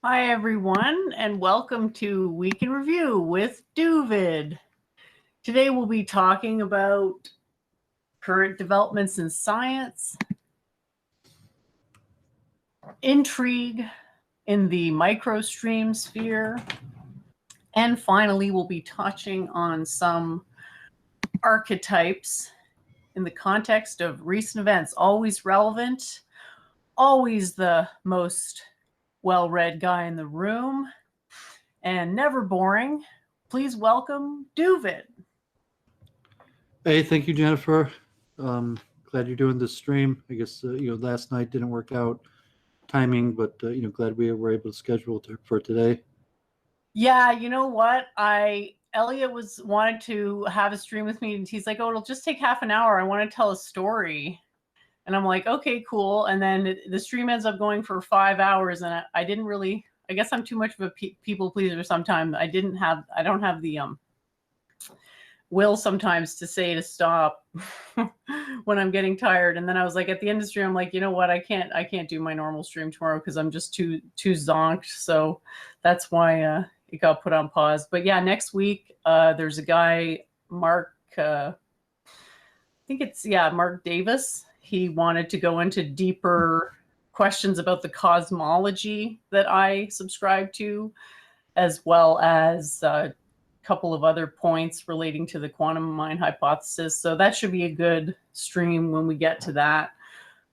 Hi, everyone, and welcome to Week in Review with Duvid. Today we'll be talking about current developments in science, intrigue in the microstream sphere, and finally we'll be touching on some archetypes in the context of recent events. Always relevant, always the most well-read guy in the room, and never boring. Please welcome Duvid. Hey, thank you, Jennifer. Glad you're doing this stream. I guess last night didn't work out timing, but glad we were able to schedule for today. Yeah, you know what? Elliot wanted to have a stream with me, and he's like, "Oh, it'll just take half an hour. I want to tell a story." And I'm like, "Okay, cool." And then the stream ends up going for 5 hours, and I didn't really. I guess I'm too much of a people pleaser sometimes. I don't have the will sometimes to say to stop when I'm getting tired. And then I was like, at the end of the stream, I'm like, you know what? I can't do my normal stream tomorrow because I'm just too zonked. So that's why it got put on pause. But yeah, next week there's a guy, Mark. I think it's Mark Davis. He wanted to go into deeper questions about the cosmology that I subscribe to, as well as couple of other points relating to the quantum mind hypothesis. So that should be a good stream when we get to that.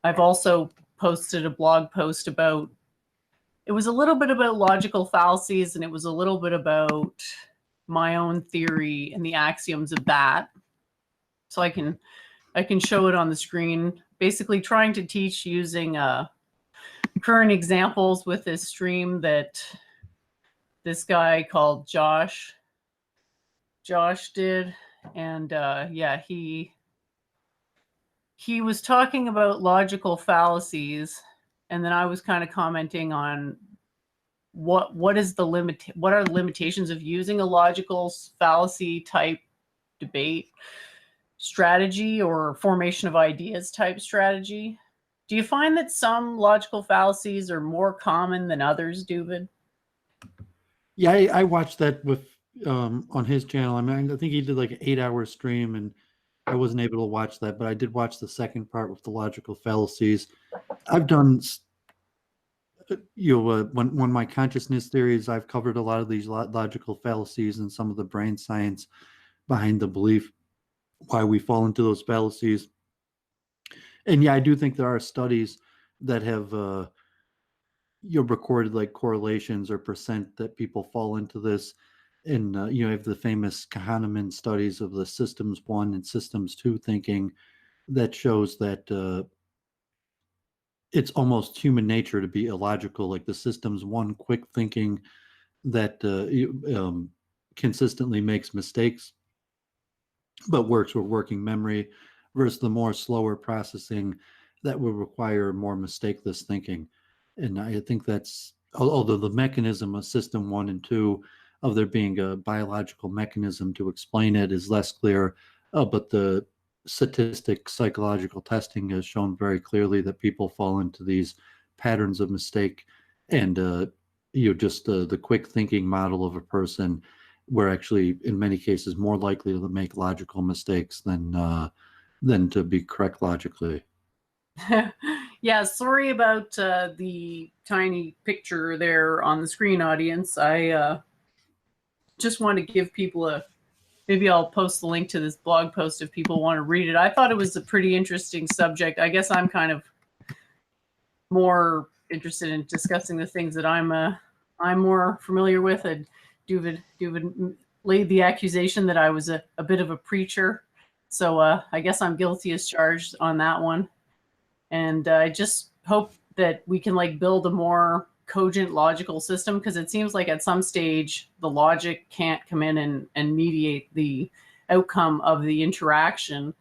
I've also posted a blog post about, it was a little bit about logical fallacies, and it was a little bit about my own theory and the axioms of that. So I can show it on the screen, basically trying to teach using current examples with this stream that this guy called Josh did. And he was talking about logical fallacies, and then I was kind of commenting on what are the limitations of using a logical fallacy type debate strategy or formation of ideas type strategy. Do you find that some logical fallacies are more common than others, Duvid? Yeah, I watched that with on his channel. I mean, I think he did like an 8-hour stream, and I wasn't able to watch that, but I did watch the second part with the logical fallacies. I've done, one of my consciousness theories, I've covered a lot of these logical fallacies and some of the brain science behind the belief why we fall into those fallacies. And yeah, I do think there are studies that have recorded like correlations or percent that people fall into this. And you have the famous Kahneman studies of the systems 1 and systems 2 thinking that shows that it's almost human nature to be illogical. Like the systems 1 quick thinking that consistently makes mistakes but works with working memory, versus the more slower processing that would require more mistakeless thinking. And I think that's, although the mechanism of system 1 and 2 of there being a biological mechanism to explain it is less clear, but the statistic psychological testing has shown very clearly that people fall into these patterns of mistake. And just the quick thinking model of a person, we're actually in many cases more likely to make logical mistakes than to be correct logically. Yeah, sorry about the tiny picture there on the screen, audience. I just want to give people maybe I'll post the link to this blog post if people want to read it. I thought it was a pretty interesting subject. I guess I'm kind of more interested in discussing the things that I'm more familiar with. And Duvid laid the accusation that I was a bit of a preacher. So I guess I'm guilty as charged on that one. And I just hope that we can like build a more cogent logical system, because it seems like at some stage the logic can't come in and mediate the outcome of the interaction.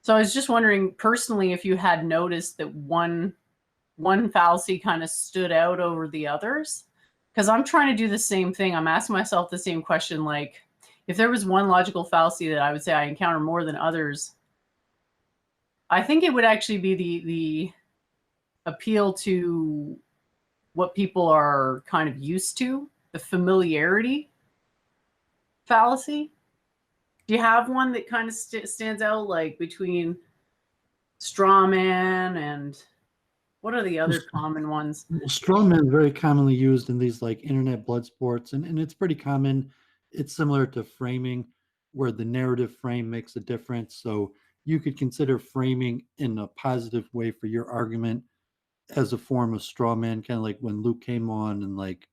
So I was just wondering personally if you had noticed that one fallacy kind of stood out over the others, because I'm trying to do the same thing. I'm asking myself the same question, like if there was one logical fallacy that I would say I encounter more than others, I think it would actually be the appeal to what people are kind of used to, the familiarity fallacy. Do you have one that kind of stands out, like between straw man and what are the other common ones? Strongman is very commonly used in these like internet blood sports, and it's pretty common. It's similar to framing, where the narrative frame makes a difference. So you could consider framing in a positive way for your argument as a form of strawman, kind of like when Luke came on and like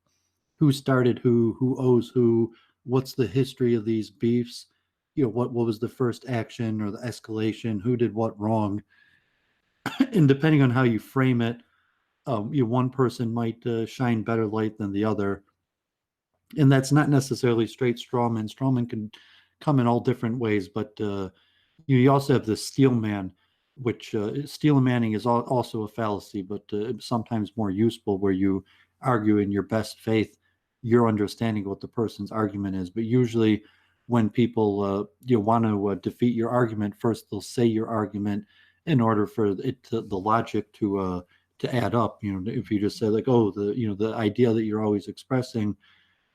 who started who owes who, what's the history of these beefs, what was the first action or the escalation, who did what wrong, and depending on how you frame it, one person might shine better light than the other, and that's not necessarily straight strawman. Strawman can come in all different ways, but you also have the steel man, which steel manning is also a fallacy, but sometimes more useful, where you argue in your best faith your understanding of what the person's argument is. But usually, when people want to defeat your argument, first they'll say your argument in order for the logic to add up. If you just say like, oh, the idea that you're always expressing,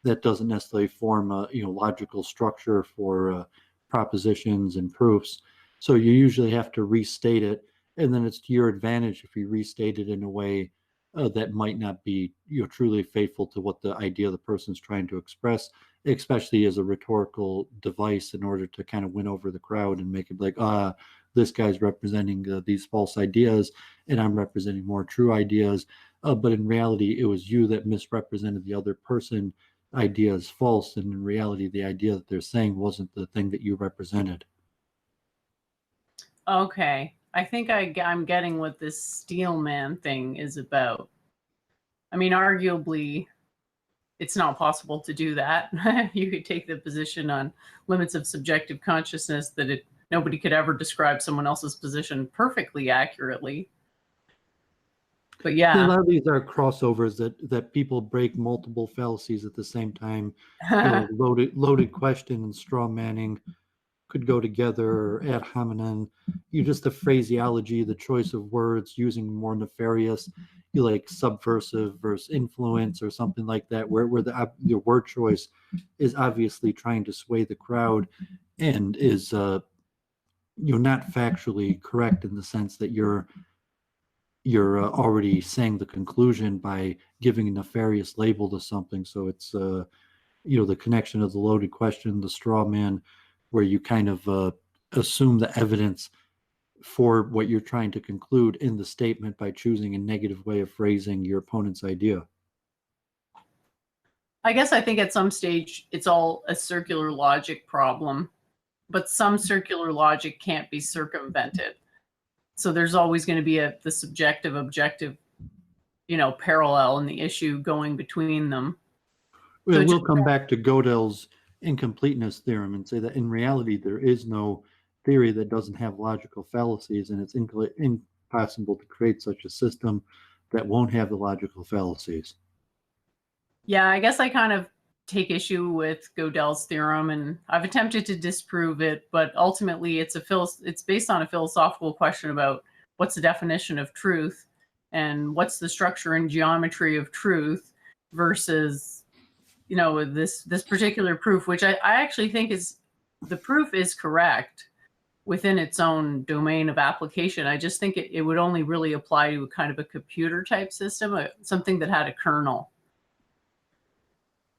that doesn't necessarily form a logical structure for propositions and proofs. So you usually have to restate it, and then it's to your advantage if you restate it in a way that might not be truly faithful to what the idea the person's trying to express, especially as a rhetorical device in order to kind of win over the crowd and make it like, this guy's representing these false ideas, and I'm representing more true ideas. But in reality, it was you that misrepresented the other person idea is false, and in reality the idea that they're saying wasn't the thing that you represented. Okay, I think I'm getting what this Steelman thing is about. I mean, arguably, it's not possible to do that. You could take the position on limits of subjective consciousness that nobody could ever describe someone else's position perfectly accurately. But yeah, a lot of these are crossovers that people break multiple fallacies at the same time. Loaded question and straw manning could go together, or ad hominem. Just the phraseology, the choice of words, using more nefarious, like subversive versus influence or something like that, where the word choice is obviously trying to sway the crowd and is not factually correct in the sense that you're already saying the conclusion by giving a nefarious label to something. So it's the connection of the loaded question, the straw man, where you kind of assume the evidence for what you're trying to conclude in the statement by choosing a negative way of phrasing your opponent's idea. I guess I think at some stage it's all a circular logic problem, but some circular logic can't be circumvented. So there's always going to be the subjective objective, parallel in the issue going between them. So we'll come back to Gödel's incompleteness theorem and say that in reality there is no theory that doesn't have logical fallacies, and it's impossible to create such a system that won't have the logical fallacies. Yeah, I guess I kind of take issue with Gödel's theorem, and I've attempted to disprove it, but ultimately it's based on a philosophical question about what's the definition of truth and what's the structure and geometry of truth versus this particular proof, which I actually think the proof is correct within its own domain of application. I just think it would only really apply to a kind of a computer type system, something that had a kernel.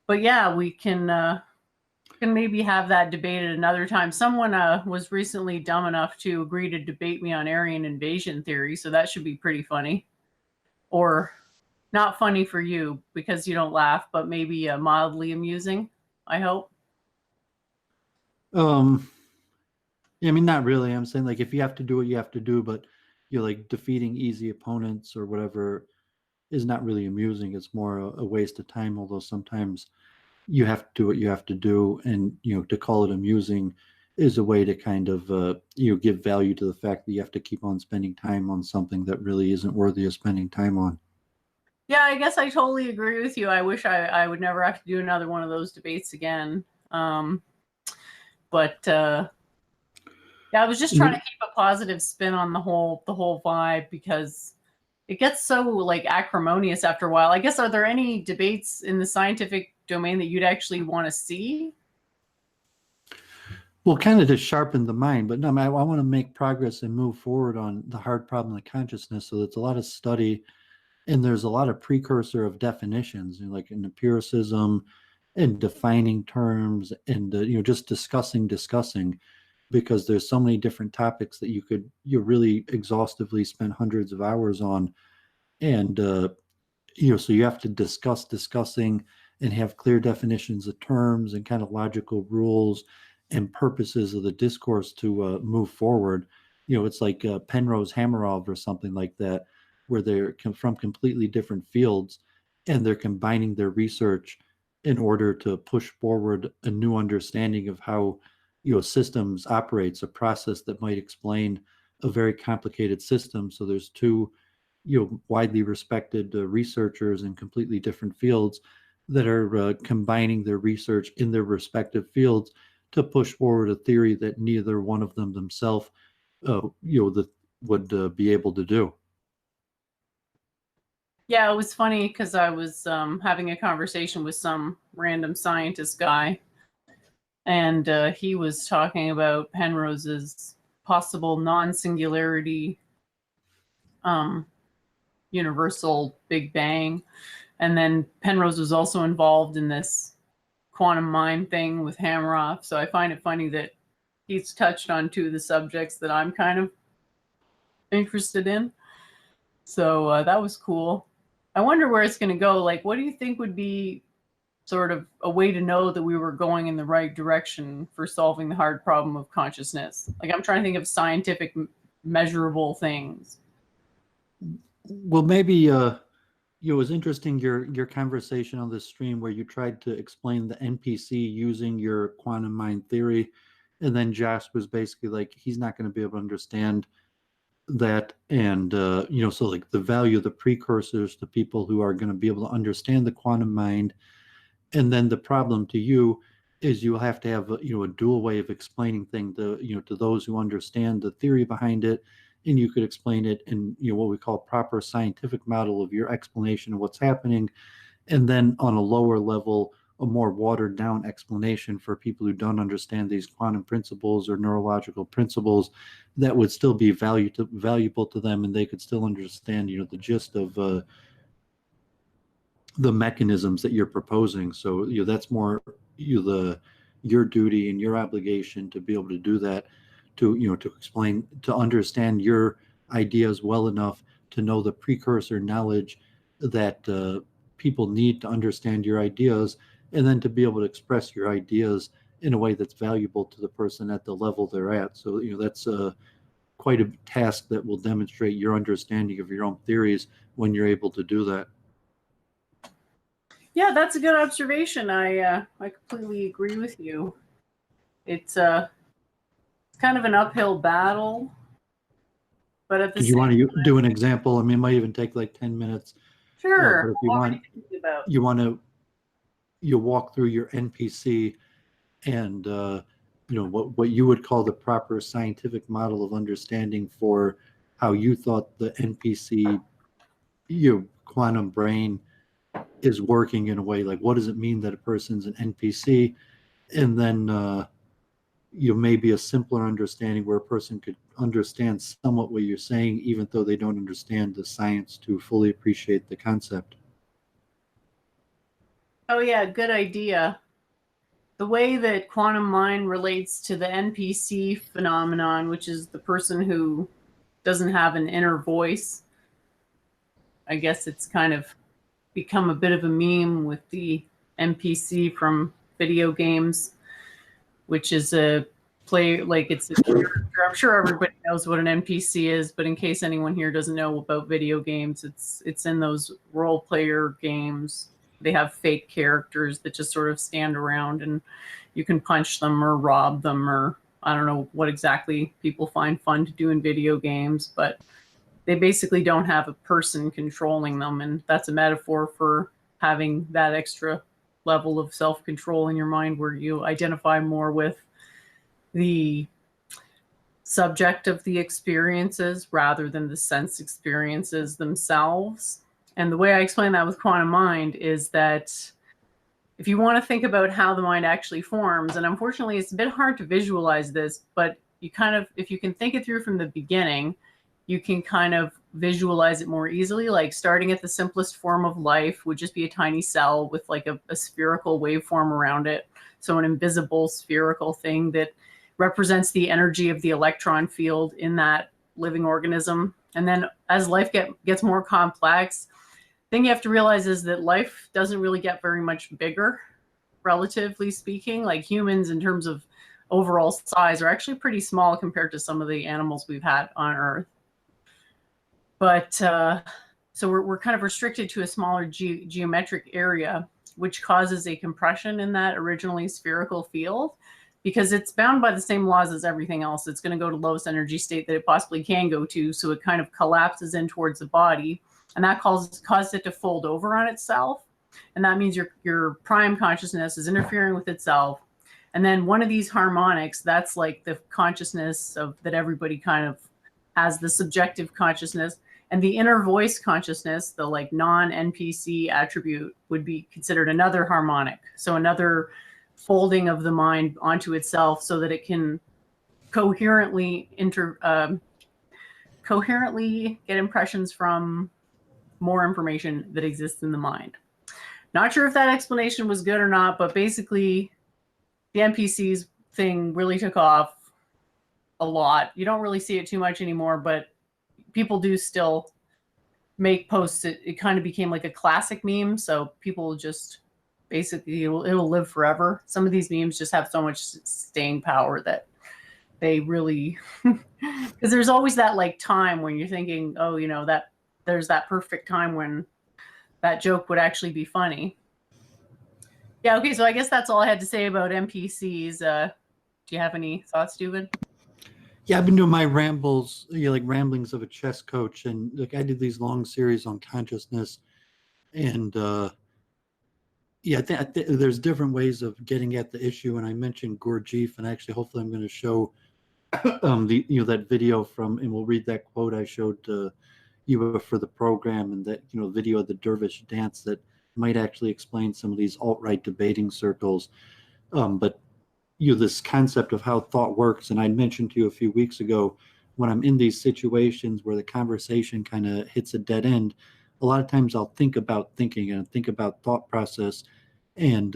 But yeah, we can maybe have that debate at another time. Someone was recently dumb enough to agree to debate me on Aryan invasion theory, so that should be pretty funny. Or not funny for you because you don't laugh, but maybe mildly amusing, I hope. Yeah, I mean, not really. I'm saying like if you have to do what you have to do, but like defeating easy opponents or whatever is not really amusing. It's more a waste of time, although sometimes you have to do what you have to do, and to call it amusing is a way to kind of give value to the fact that you have to keep on spending time on something that really isn't worthy of spending time on. Yeah, I guess I totally agree with you. I wish I would never have to do another one of those debates again. But yeah, I was just trying to keep a positive spin on the whole vibe, because it gets so like acrimonious after a while. I guess, are there any debates in the scientific domain that you'd actually want to see? Well, kind of to sharpen the mind, but no, I want to make progress and move forward on the hard problem of consciousness. So there's a lot of study and there's a lot of precursor of definitions, like in empiricism and defining terms and just discussing, because there's so many different topics that you really exhaustively spend hundreds of hours on, and so you have to discussing and have clear definitions of terms and kind of logical rules and purposes of the discourse to move forward. It's like Penrose Hamarov or something like that, where they're from completely different fields and they're combining their research in order to push forward a new understanding of how systems operates, a process that might explain a very complicated system. So there's two widely respected researchers in completely different fields that are combining their research in their respective fields to push forward a theory that neither one of them themselves would be able to do. Yeah, it was funny because I was having a conversation with some random scientist guy, and he was talking about Penrose's possible non-singularity universal Big Bang. And then Penrose was also involved in this quantum mind thing with Hameroff. So I find it funny that he's touched on two of the subjects that I'm kind of interested in. So that was cool. I wonder where it's going to go. Like, what do you think would be sort of a way to know that we were going in the right direction for solving the hard problem of consciousness? Like, I'm trying to think of scientific measurable things. Well, maybe it was interesting your conversation on this stream where you tried to explain the NPC using your quantum mind theory, and then Josh was basically like he's not going to be able to understand that, and so like the value of the precursors to people who are going to be able to understand the quantum mind, and then the problem to you is you'll have to have a dual way of explaining things to those who understand the theory behind it, and you could explain it in what we call proper scientific model of your explanation of what's happening, and then on a lower level a more watered down explanation for people who don't understand these quantum principles or neurological principles that would still be valuable to them, and they could still understand the gist of the mechanisms that you're proposing. So that's more your duty and your obligation to be able to do that, to to explain, to understand your ideas well enough to know the precursor knowledge that people need to understand your ideas, and then to be able to express your ideas in a way that's valuable to the person at the level they're at. So that's quite a task that will demonstrate your understanding of your own theories when you're able to do that. Yeah, that's a good observation. I completely agree with you. It's kind of an uphill battle, but at the Do you same want to time, do an example? I mean, it might even take like 10 minutes. sure. But if you want to, you walk through your NPC and what you would call the proper scientific model of understanding for how you thought the NPC, quantum brain is working in a way. Like, what does it mean that a person's an NPC? And then maybe a simpler understanding where a person could understand somewhat what you're saying, even though they don't understand the science to fully appreciate the concept. Oh yeah, good idea. The way that quantum mind relates to the NPC phenomenon, which is the person who doesn't have an inner voice. I guess it's kind of become a bit of a meme with the NPC from video games, which is a play, like it's a character. I'm sure everybody knows what an NPC is, but in case anyone here doesn't know about video games, it's in those role player games. They have fake characters that just sort of stand around and you can punch them or rob them, or I don't know what exactly people find fun to do in video games, but they basically don't have a person controlling them. And that's a metaphor for having that extra level of self-control in your mind where you identify more with the subject of the experiences rather than the sense experiences themselves. And the way I explain that with quantum mind is that if you want to think about how the mind actually forms, and unfortunately it's a bit hard to visualize this, but you kind of, if you can think it through from the beginning, you can kind of visualize it more easily. Like starting at the simplest form of life would just be a tiny cell with like a spherical waveform around it. So an invisible spherical thing that represents the energy of the electron field in that living organism. And then as life gets more complex, the thing you have to realize is that life doesn't really get very much bigger, relatively speaking. Like humans, in terms of overall size, are actually pretty small compared to some of the animals we've had on Earth. But so we're kind of restricted to a smaller geometric area, which causes a compression in that originally spherical field, because it's bound by the same laws as everything else. It's going to go to lowest energy state that it possibly can go to. So it kind of collapses in towards the body, and that caused it to fold over on itself. And that means your prime consciousness is interfering with itself. And then one of these harmonics, that's like the consciousness of that everybody kind of has, the subjective consciousness. And the inner voice consciousness, the like non-NPC attribute, would be considered another harmonic. So another folding of the mind onto itself so that it can coherently get impressions from more information that exists in the mind. Not sure if that explanation was good or not, but basically the NPCs thing really took off a lot. You don't really see it too much anymore, but people do still make posts. It kind of became like a classic meme. So people just basically, it'll live forever. Some of these memes just have so much staying power that they really, because there's always that like time when you're thinking, oh, you know, that there's that perfect time when that joke would actually be funny. Yeah. Okay. So I guess that's all I had to say about NPCs. Do you have any thoughts, Steuben? Yeah, I've been doing my rambles, like ramblings of a chess coach, and like I did these long series on consciousness, and yeah, I think there's different ways of getting at the issue. And I mentioned Gurdjieff, and actually, hopefully, I'm going to show that video from, and we'll read that quote I showed you for the program, and that video of the dervish dance that might actually explain some of these alt-right debating circles, but. This concept of how thought works. And I mentioned to you a few weeks ago, when I'm in these situations where the conversation kind of hits a dead end, a lot of times I'll think about thinking and think about thought process and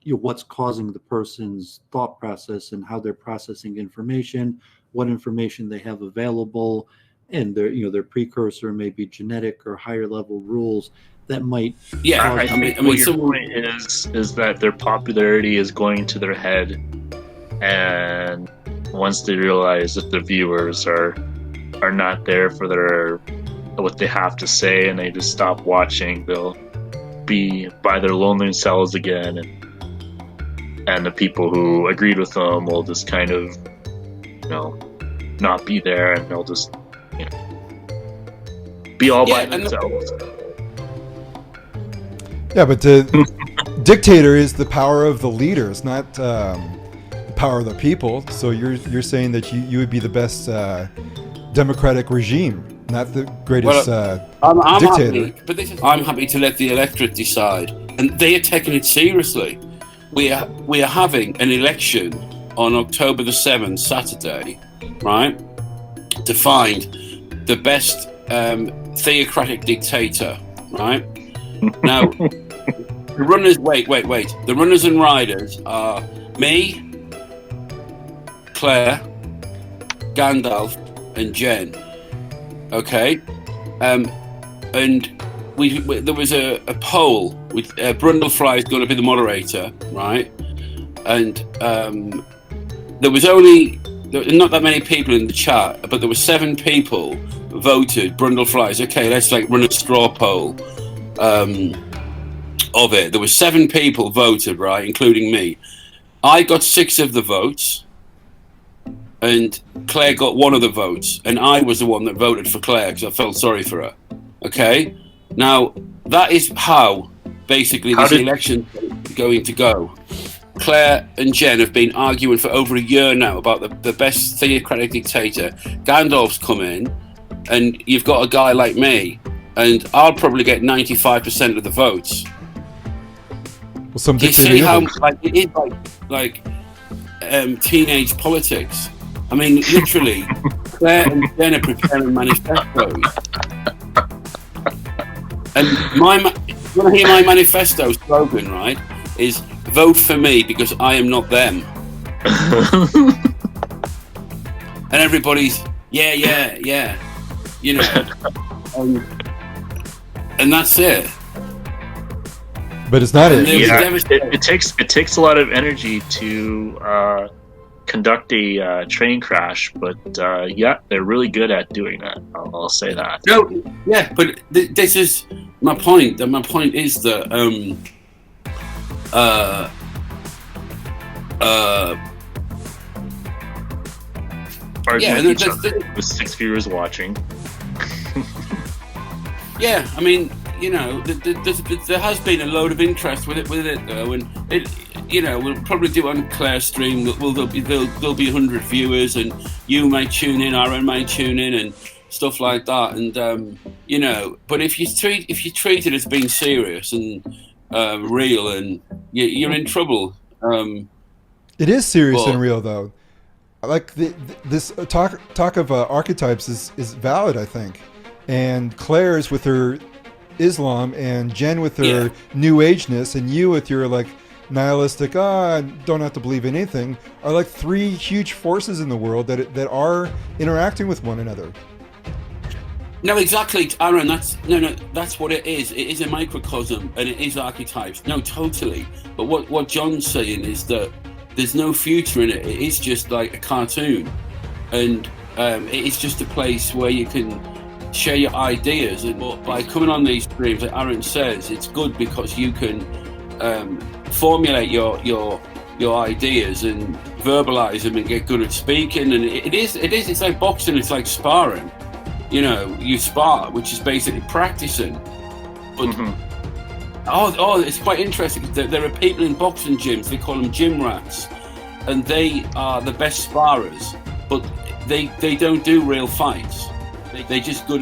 what's causing the person's thought process and how they're processing information, what information they have available, and their precursor may be genetic or higher level rules that might. Yeah, I mean, your point is that their popularity is going to their head, and once they realize that the viewers are not there for what they have to say, and they just stop watching, they'll be by their lonely selves again, and the people who agreed with them will just kind of not be there, and they'll just be all by themselves. Yeah, but the dictator is the power of the leaders, not the power of the people. So you're saying that you would be the best democratic regime, not the greatest I'm dictator. Happy, but I'm happy to let the electorate decide, and they are taking it seriously. We are having an election on October the 7th, Saturday, right, to find the best theocratic dictator, right? Now, the runners, wait. The runners and riders are me, Claire, Gandalf, and Jen. Okay? And there was a poll with Brundlefly is going to be the moderator, right? And there was not that many people in the chat, but there were 7 people voted Brundleflies. Okay, let's run a straw poll. Of it. There were 7 people voted, right, including me. I got 6 of the votes, and Claire got 1 of the votes, and I was the one that voted for Claire because I felt sorry for her. Okay? Now, that is how, basically, this election is going to go. Claire and Jen have been arguing for over a year now about the best theocratic dictator. Gandalf's come in, and you've got a guy like me, and I'll probably get 95% of the votes. Well, some Do you see how dictator like it is like teenage politics? I mean, literally, Claire and Jen are preparing manifestos. And when I hear my manifesto slogan, right, is vote for me because I am not them. And everybody's, yeah, you know. And that's it. but it's not it. It takes a lot of energy to conduct a train crash, but yeah, they're really good at doing that. I'll say that. No, yeah, but this is my point. And my point is that Arguing with each other with 6 viewers watching. Yeah, I mean, you know, there has been a load of interest with it though, and it, you know, we'll probably do on Claire's stream. There'll be 100 viewers, and you may tune in, Aaron may tune in, and stuff like that. And you know, but if you treat it as being serious and real, and you're in trouble. It is serious and real, though. Like this talk of archetypes is valid, I think. And Claire's with her Islam, and Jen with her New Ageness, and you with your like nihilistic, don't have to believe in anything, are like three huge forces in the world that are interacting with one another. No, exactly, Aaron. That's what it is. It is a microcosm, and it is archetypes. No, totally. But what John's saying is that there's no future in it. It is just like a cartoon, and it is just a place where you can share your ideas. And by coming on these streams, like Aaron says, it's good because you can formulate your ideas and verbalize them and get good at speaking. And it's like boxing. It's like sparring. You know, you spar, which is basically practicing. But it's quite interesting. There are people in boxing gyms. They call them gym rats, and they are the best sparrers. But they don't do real fights. They're just good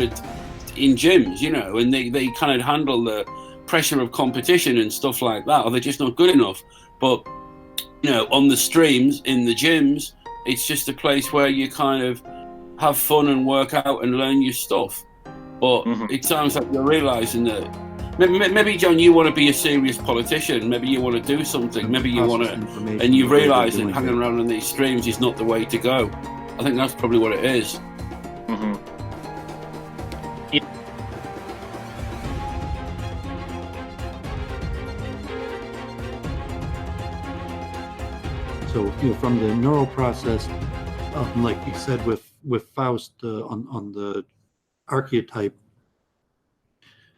in gyms, you know, and they kind of handle the pressure of competition and stuff like that, or they're just not good enough. But, you know, on the streams, in the gyms, it's just a place where you kind of have fun and work out and learn your stuff. But it sounds like you're realizing that maybe John, you want to be a serious politician. Maybe you want to do something. Maybe you want to, and you realize that hanging around on these streams is not the way to go. I think that's probably what it is. So, you know, from the neural process, like you said with Faust on the archetype,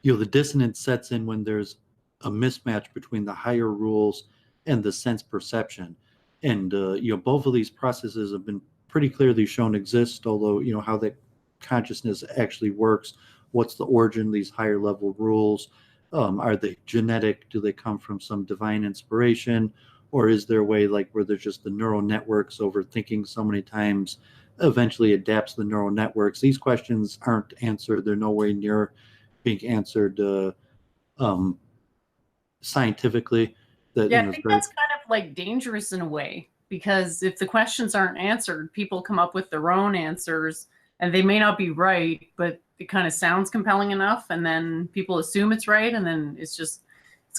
you know, the dissonance sets in when there's a mismatch between the higher rules and the sense perception. And, you know, both of these processes have been pretty clearly shown exist, although, you know, how that consciousness actually works, what's the origin of these higher level rules, are they genetic, do they come from some divine inspiration, or is there a way like where there's just the neural networks overthinking so many times eventually adapts the neural networks? These questions aren't answered. They're nowhere near being answered scientifically. I think that's kind of like dangerous in a way, because if the questions aren't answered, people come up with their own answers, and they may not be right, but it kind of sounds compelling enough, and then people assume it's right, and then it's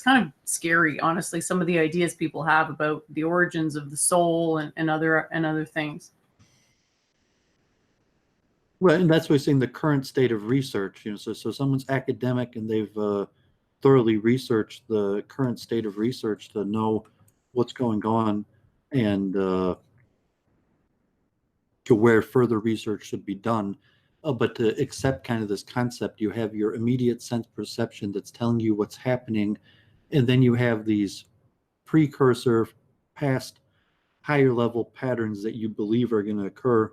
kind of scary, honestly, some of the ideas people have about the origins of the soul and other things. Well, and that's why I'm saying the current state of research, you know, so someone's academic and they've thoroughly researched the current state of research to know what's going on and to where further research should be done. But to accept kind of this concept, you have your immediate sense perception that's telling you what's happening, and then you have these precursor past higher level patterns that you believe are going to occur,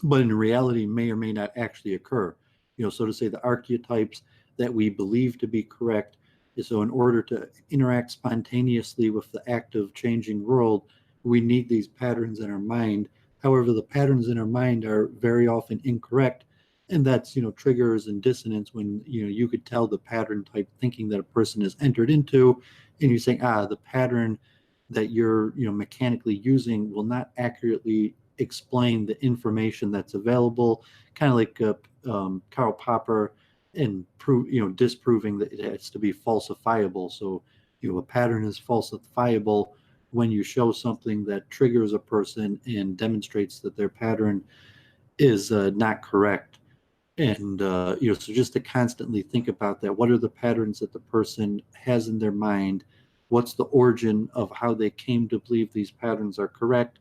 but in reality may or may not actually occur. You know, so to say the archetypes that we believe to be correct So in order to interact spontaneously with the active changing world, we need these patterns in our mind. However, the patterns in our mind are very often incorrect. And that's, triggers and dissonance when, you could tell the pattern type thinking that a person has entered into, and you're saying, the pattern that you're, mechanically using will not accurately explain the information that's available, kind of like Karl Popper and disproving that it has to be falsifiable. So, a pattern is falsifiable when you show something that triggers a person and demonstrates that their pattern is not correct. And so just to constantly think about that, what are the patterns that the person has in their mind? What's the origin of how they came to believe these patterns are correct?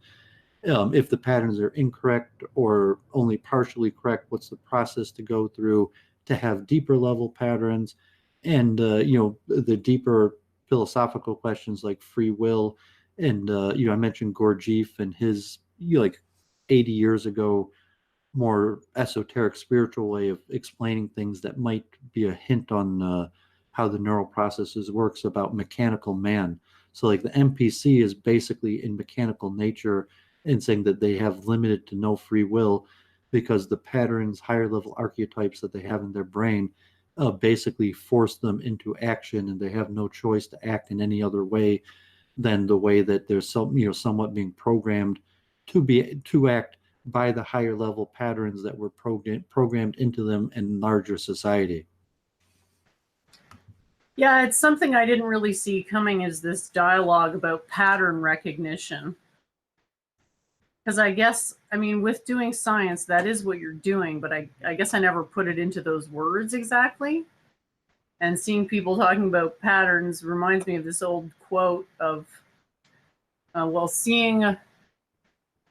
If the patterns are incorrect or only partially correct, what's the process to go through to have deeper level patterns? And the deeper philosophical questions like free will. And I mentioned Gurdjieff and his 80 years ago more esoteric spiritual way of explaining things that might be a hint on how the neural processes works about mechanical man. So like the MPC is basically in mechanical nature and saying that they have limited to no free will because the patterns, higher level archetypes that they have in their brain basically force them into action, and they have no choice to act in any other way than the way that they're somewhat being programmed to act by the higher level patterns that were programmed into them in larger society. Yeah, it's something I didn't really see coming, is this dialogue about pattern recognition. Because I guess, with doing science, that is what you're doing, but I guess I never put it into those words exactly. And seeing people talking about patterns reminds me of this old quote of,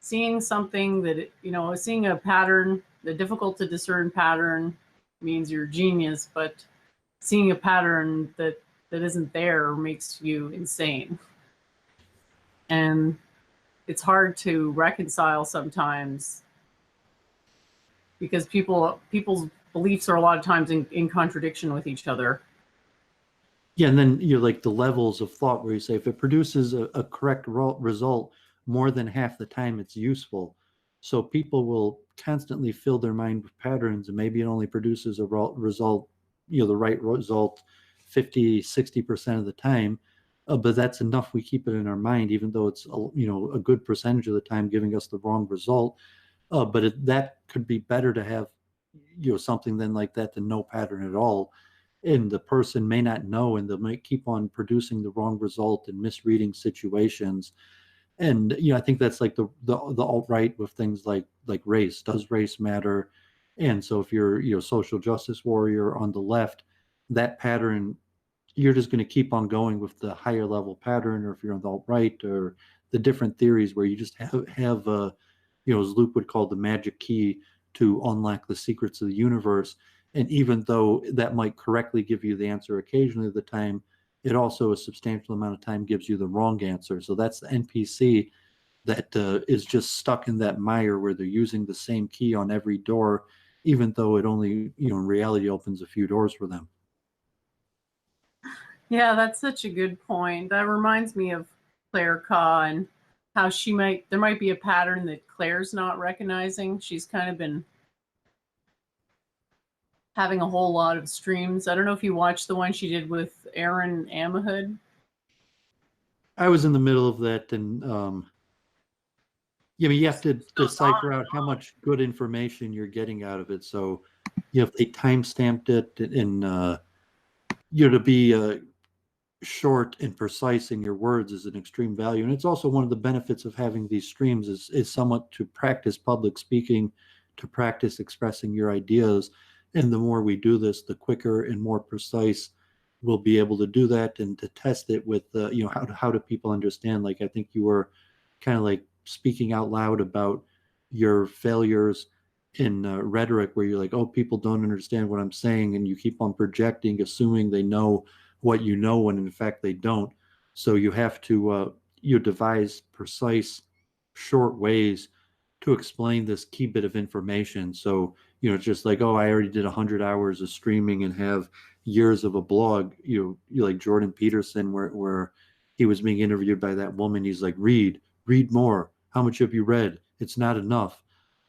seeing something that, seeing a pattern, the difficult to discern pattern means you're a genius, but seeing a pattern that isn't there makes you insane. And it's hard to reconcile sometimes because people's beliefs are a lot of times in contradiction with each other. Yeah, and then you're like the levels of thought where you say if it produces a correct result, more than half the time it's useful. So people will constantly fill their mind with patterns, and maybe it only produces a result, the right result 50, 60% of the time. But that's enough. We keep it in our mind, even though it's, a good percentage of the time giving us the wrong result. But that could be better to have, something then like that than no pattern at all. And the person may not know, and they might keep on producing the wrong result and misreading situations. And I think that's like the alt-right with things like race. Does race matter? And so if you're social justice warrior on the left, that pattern, you're just going to keep on going with the higher level pattern. Or if you're on the alt-right, or the different theories where you just have as Luke would call the magic key to unlock the secrets of the universe. And even though that might correctly give you the answer occasionally of the time, it also a substantial amount of time gives you the wrong answer. So that's the NPC that is just stuck in that mire where they're using the same key on every door, even though it only, in reality opens a few doors for them. Yeah, that's such a good point. That reminds me of Claire Ka and how there might be a pattern that Claire's not recognizing. She's kind of been having a whole lot of streams. I don't know if you watched the one she did with Aaron Amahud. I was in the middle of that, and you have to decipher out how much good information you're getting out of it. So, if they time stamped it, and to be short and precise in your words is an extreme value. And it's also one of the benefits of having these streams is somewhat to practice public speaking, to practice expressing your ideas. And the more we do this, the quicker and more precise we'll be able to do that, and to test it with, how do people understand? Like, I think you were kind of like speaking out loud about your failures in rhetoric, where you're like, oh, people don't understand what I'm saying. And you keep on projecting, assuming they know what you know, when in fact they don't. So you have to devise precise, short ways to explain this key bit of information. So it's just like, oh, I already did 100 hours of streaming and have years of a blog, you like Jordan Peterson, where he was being interviewed by that woman. He's like, read more. How much have you read? It's not enough.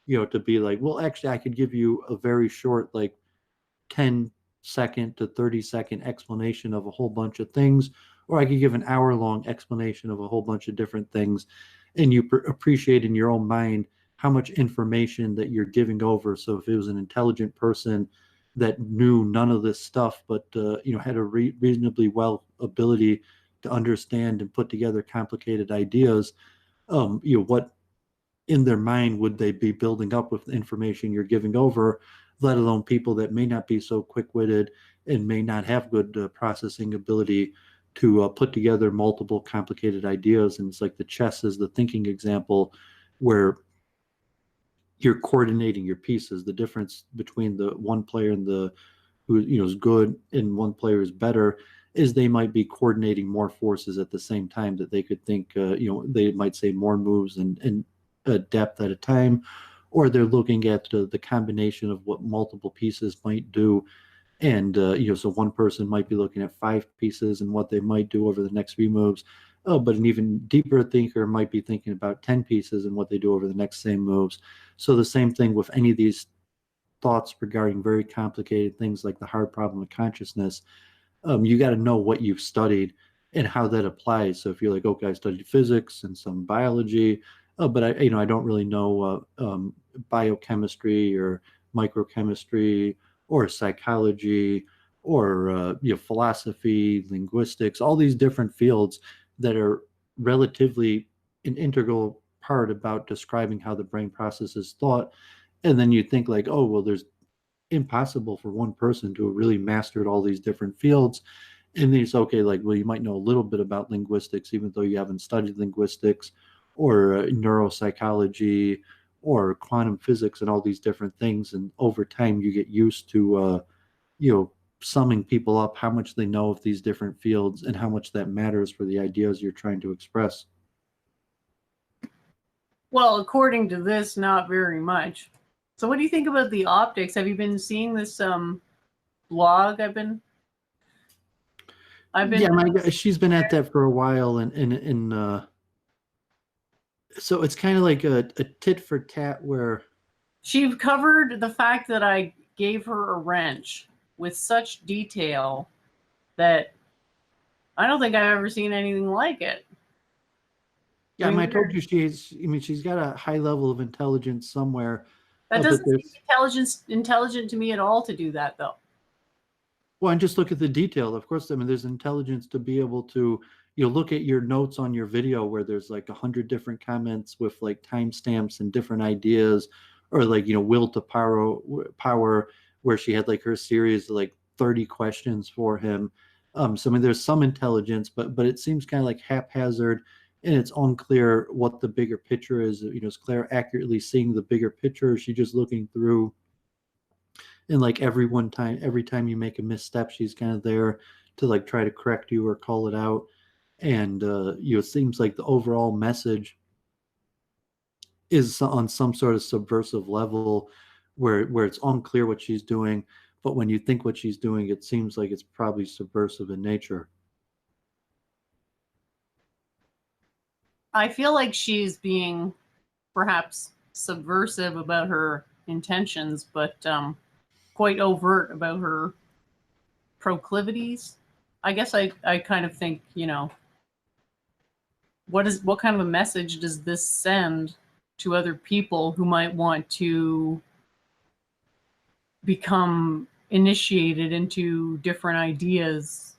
To be like, well, actually, I could give you a very short, like 10-second to 30-second explanation of a whole bunch of things, or I could give an hour-long explanation of a whole bunch of different things, and you appreciate in your own mind how much information that you're giving over. So if it was an intelligent person that knew none of this stuff, but had a reasonably well ability to understand and put together complicated ideas, what in their mind would they be building up with the information you're giving over, let alone people that may not be so quick-witted and may not have good processing ability to put together multiple complicated ideas. And it's like the chess is the thinking example, where you're coordinating your pieces. The difference between the one player and the who is good and one player is better is they might be coordinating more forces at the same time, that they could think they might say more moves and depth at a time, or they're looking at the combination of what multiple pieces might do. And so one person might be looking at 5 pieces and what they might do over the next few moves. But an even deeper thinker might be thinking about 10 pieces and what they do over the next same moves. So the same thing with any of these thoughts regarding very complicated things like the hard problem of consciousness. You got to know what you've studied and how that applies. So if you're like, okay, I studied physics and some biology, but I don't really know biochemistry or microchemistry or psychology or philosophy, linguistics, all these different fields that are relatively an integral part about describing how the brain processes thought. And then you think like, oh, well, there's impossible for one person to have really mastered all these different fields. And then it's okay, like, well, you might know a little bit about linguistics, even though you haven't studied linguistics, or neuropsychology, or quantum physics, and all these different things. And over time, you get used to, summing people up, how much they know of these different fields and how much that matters for the ideas you're trying to express. Well, according to this, not very much. So what do you think about the optics? Have you been seeing this blog I've been yeah, she's been at that for a while, and so it's kind of like a tit for tat, where she covered the fact that I gave her a wrench with such detail that I don't think I've ever seen anything like it. Yeah, I told you she's got a high level of intelligence somewhere. That doesn't seem intelligent to me at all to do that, though. Well, and just look at the detail. Of course, there's intelligence to be able to, look at your notes on your video where there's like 100 different comments with like timestamps and different ideas, or like, will to power, where she had like her series of like 30 questions for him. So there's some intelligence, but it seems kind of like haphazard, and it's unclear what the bigger picture is. Is Claire accurately seeing the bigger picture? Or is she just looking through? And like every time you make a misstep, she's kind of there to like try to correct you or call it out. And it seems like the overall message is on some sort of subversive level, where it's unclear what she's doing, but when you think what she's doing, it seems like it's probably subversive in nature. I feel like she's being perhaps subversive about her intentions, but quite overt about her proclivities. I guess I kind of think, what kind of a message does this send to other people who might want to become initiated into different ideas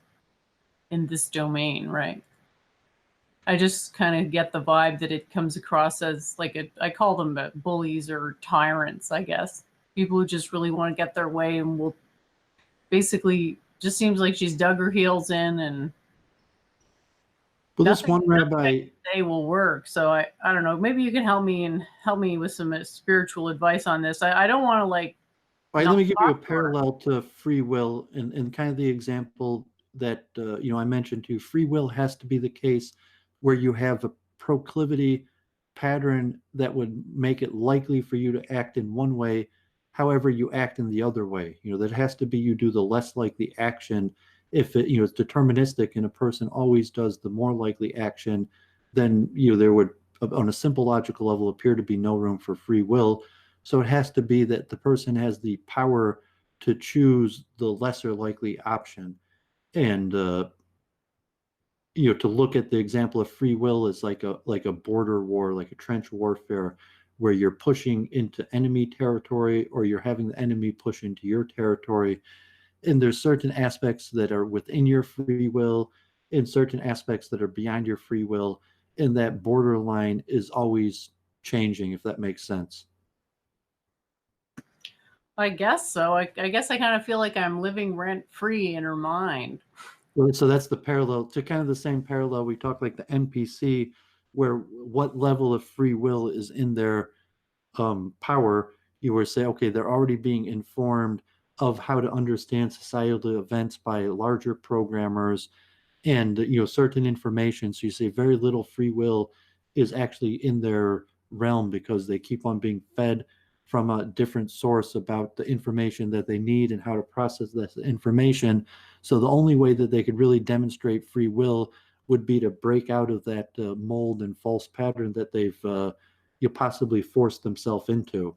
in this domain, right? I just kind of get the vibe that it comes across as like I call them bullies or tyrants, I guess. People who just really want to get their way and will basically, just seems like she's dug her heels in, and well, this one rabbi they will work. So I don't know, maybe you can help me with some spiritual advice on this. I don't want to like. Right, let me give you a parallel to free will, and kind of the example that I mentioned too. Free will has to be the case where you have a proclivity pattern that would make it likely for you to act in one way, However, you act in the other way. That has to be you do the less likely action. If it's deterministic and a person always does the more likely action, then there would, on a simple logical level, appear to be no room for free will. So it has to be that the person has the power to choose the lesser likely option. And to look at the example of free will as like a border war, like a trench warfare, where you're pushing into enemy territory or you're having the enemy push into your territory. And there's certain aspects that are within your free will and certain aspects that are beyond your free will. And that borderline is always changing, if that makes sense. I guess so. I guess I kind of feel like I'm living rent free in her mind. So that's the parallel to kind of the same parallel we talk, like the NPC, where what level of free will is in their power. You were say, okay, they're already being informed of how to understand societal events by larger programmers and certain information. So you say very little free will is actually in their realm because they keep on being fed from a different source about the information that they need and how to process this information. So the only way that they could really demonstrate free will would be to break out of that mold and false pattern that they've possibly forced themselves into.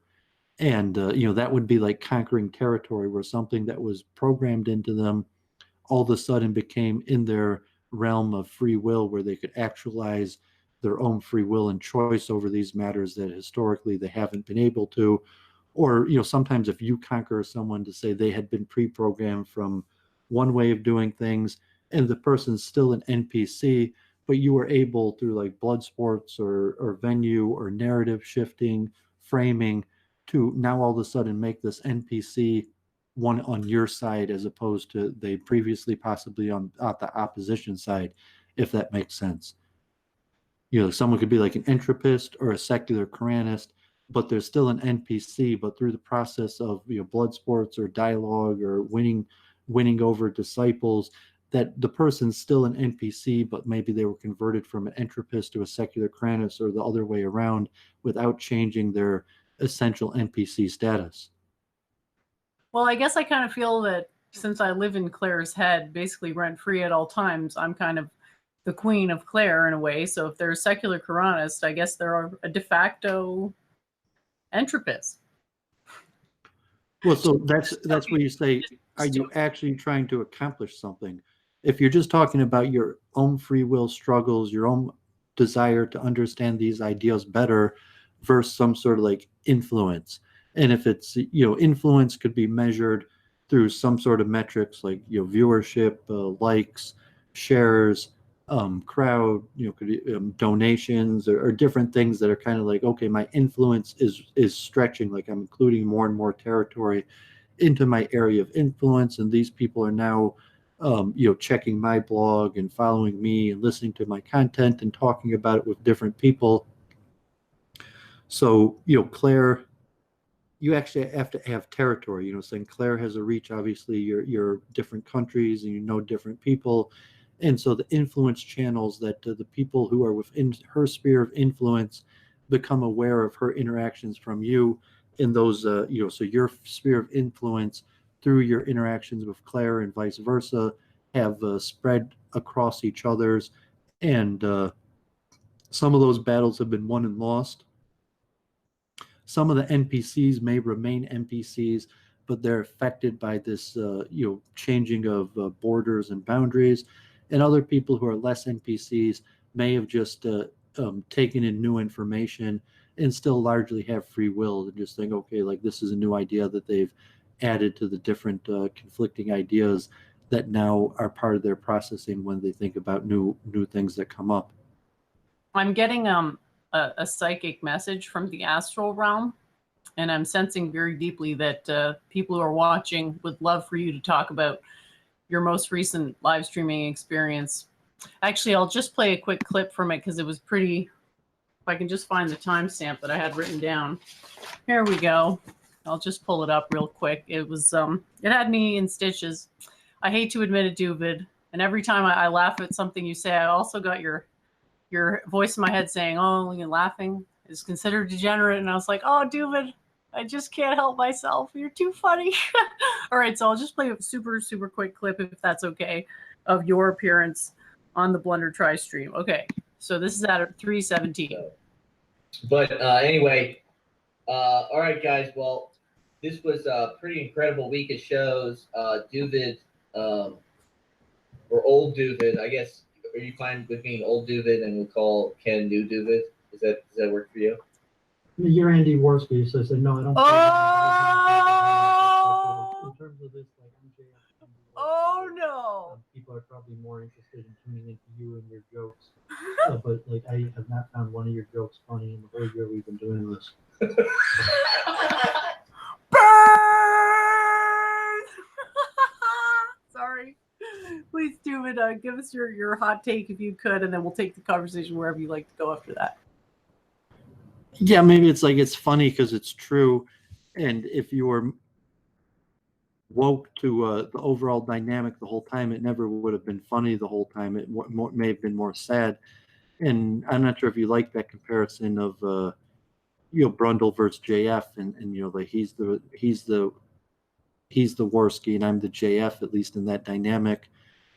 And that would be like conquering territory, where something that was programmed into them all of a sudden became in their realm of free will, where they could actualize their own free will and choice over these matters that historically they haven't been able to. Or sometimes if you conquer someone, to say they had been pre-programmed from one way of doing things and the person's still an NPC, but you were able, through like blood sports or venue or narrative shifting, framing, to now all of a sudden make this NPC one on your side, as opposed to they previously possibly on the opposition side, if that makes sense. Someone could be like an entropist or a secular Quranist, but there's still an NPC, but through the process of blood sports or dialogue or winning over disciples, that the person's still an NPC, but maybe they were converted from an entropist to a secular Quranist or the other way around, without changing their essential NPC status. Well, I guess I kind of feel that since I live in Claire's head, basically rent free at all times, I'm kind of the queen of Claire in a way. So if they're a secular Quranist, I guess they're a de facto entropist. Well, so that's where you say, are you actually trying to accomplish something? If you're just talking about your own free will struggles, your own desire to understand these ideas better, versus some sort of like influence. And if it's, influence could be measured through some sort of metrics like, viewership, likes, shares, crowd, could be, donations or different things that are kind of like, okay, my influence is stretching, like I'm including more and more territory into my area of influence, and these people are now checking my blog and following me and listening to my content and talking about it with different people. So Claire, you actually have to have territory. Saying Claire has a reach, obviously you're different countries and different people, and so the influence channels that the people who are within her sphere of influence become aware of her interactions from you, and those so your sphere of influence through your interactions with Claire and vice versa have spread across each other's, and some of those battles have been won and lost. Some of the NPCs may remain NPCs, but they're affected by this changing of borders and boundaries. And other people who are less NPCs may have just taken in new information and still largely have free will and just think, okay, like this is a new idea that they've added to the different conflicting ideas that now are part of their processing when they think about new things that come up. I'm getting a psychic message from the astral realm, and I'm sensing very deeply that people who are watching would love for you to talk about your most recent live streaming experience. Actually, I'll just play a quick clip from it because it was pretty, if I can just find the timestamp that I had written down. Here we go. I'll just pull it up real quick. It was, it had me in stitches. I hate to admit it, Duvid, and every time I laugh at something you say, I also got your voice in my head saying, oh, you're laughing is considered degenerate. And I was like, oh, Duvid, I just can't help myself. You're too funny. All right, so I'll just play a super, super quick clip, if that's okay, of your appearance on the Blunder Try stream. Okay, so this is at 3:17. But anyway, all right, guys. Well, this was a pretty incredible week of shows. Duvid, or old Duvid, I guess. Are you fine with being old Duvid and we'll call Ken new Duvid? Does that work for you? You're Andy Warski, so I said, no, I don't. Oh! In terms of this, like, MJF, Oh no! people are probably more interested in tuning into you and your jokes. But like, I have not found one of your jokes funny in the whole year we've been doing this. Burn! Sorry. Please do it. Give us your hot take if you could, and then we'll take the conversation wherever you like to go after that. Yeah, maybe it's like it's funny because it's true, and if you were woke to the overall dynamic the whole time, it never would have been funny the whole time. It may have been more sad. And I'm not sure if you like that comparison of Brundle versus JF, and like he's the Warski and I'm the JF, at least in that dynamic,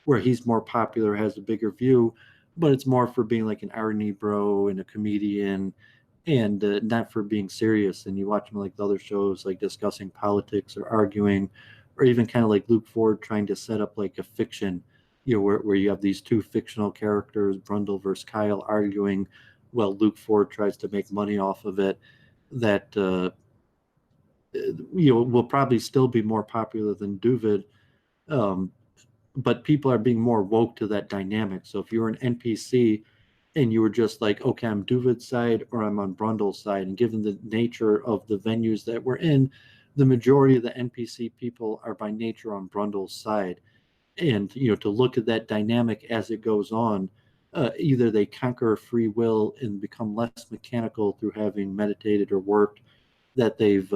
where he's more popular, has a bigger view, but it's more for being like an irony bro and a comedian, and not for being serious. And you watch him like the other shows, like discussing politics or arguing, or even kind of like Luke Ford trying to set up like a fiction, where you have these two fictional characters, Brundle versus Kyle, arguing. Well, Luke Ford tries to make money off of it. That will probably still be more popular than Duvid, but people are being more woke to that dynamic. So if you're an NPC and you were just like, okay, I'm Duvid's side or I'm on Brundle's side, and given the nature of the venues that we're in, the majority of the NPC people are by nature on Brundle's side. And to look at that dynamic as it goes on, either they conquer free will and become less mechanical through having meditated or worked, that they've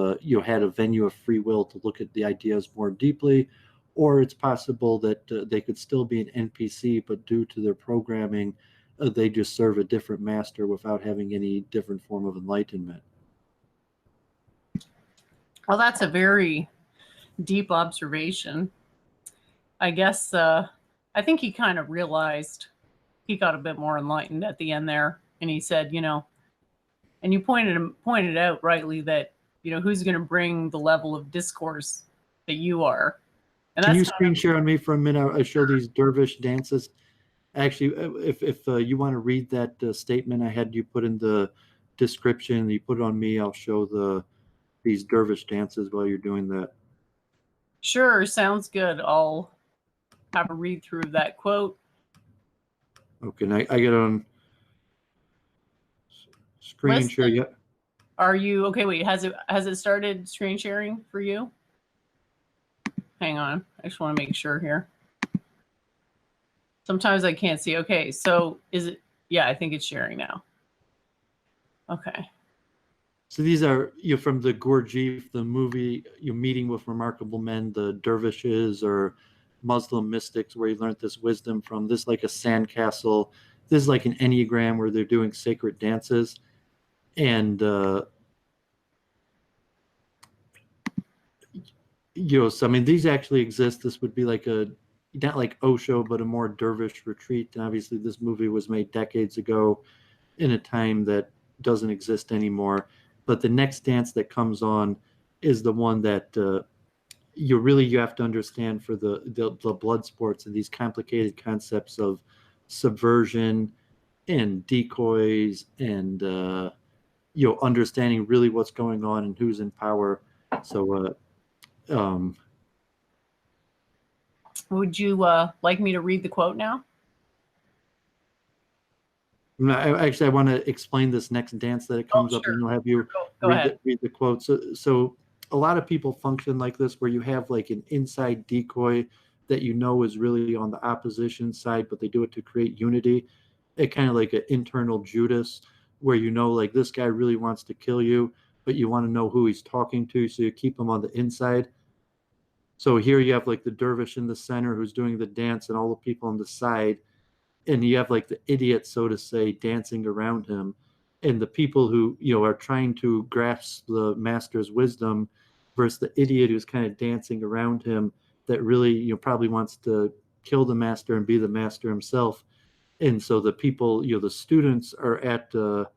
had a venue of free will to look at the ideas more deeply, or it's possible that they could still be an NPC, but due to their programming, they just serve a different master without having any different form of enlightenment. Well, that's a very deep observation. I guess I think he kind of realized he got a bit more enlightened at the end there, and he said, and you pointed out rightly that who's going to bring the level of discourse that you are. And can you screen share on me for a minute? I show these dervish dances. Actually, if you want to read that statement I had you put in the description, you put it on me. I'll show these dervish dances while you're doing that. Sure, sounds good. I'll have a read through of that quote. Okay, and I get on screen share yet? Are you okay? Wait, has it started screen sharing for you? Hang on, I just want to make sure here. Sometimes I can't see. Okay, so is it? Yeah, I think it's sharing now. Okay. So these are from the Gurdjieff, the movie, Meeting with Remarkable Men, the dervishes or Muslim mystics, where you learned this wisdom from. This like a sandcastle. This is like an Enneagram where they're doing sacred dances, and so I mean these actually exist. This would be like not like Osho, but a more dervish retreat. And obviously, this movie was made decades ago, in a time that doesn't exist anymore. But the next dance that comes on is the one that you have to understand for the blood sports and these complicated concepts of subversion and decoys and understanding really what's going on and who's in power. So would you like me to read the quote now? I want to explain this next dance that it comes up, and I'll have you read the quote. So a lot of people function like this, where you have like an inside decoy that is really on the opposition side, but they do it to create unity. It kind of like an internal Judas, where like this guy really wants to kill you, but you want to know who he's talking to, so you keep him on the inside. So here you have like the dervish in the center who's doing the dance, and all the people on the side. And you have like the idiot, so to say, dancing around him. and the people who are trying to grasp the master's wisdom versus the idiot who's kind of dancing around him that really probably wants to kill the master and be the master himself. And so the people, the students are at the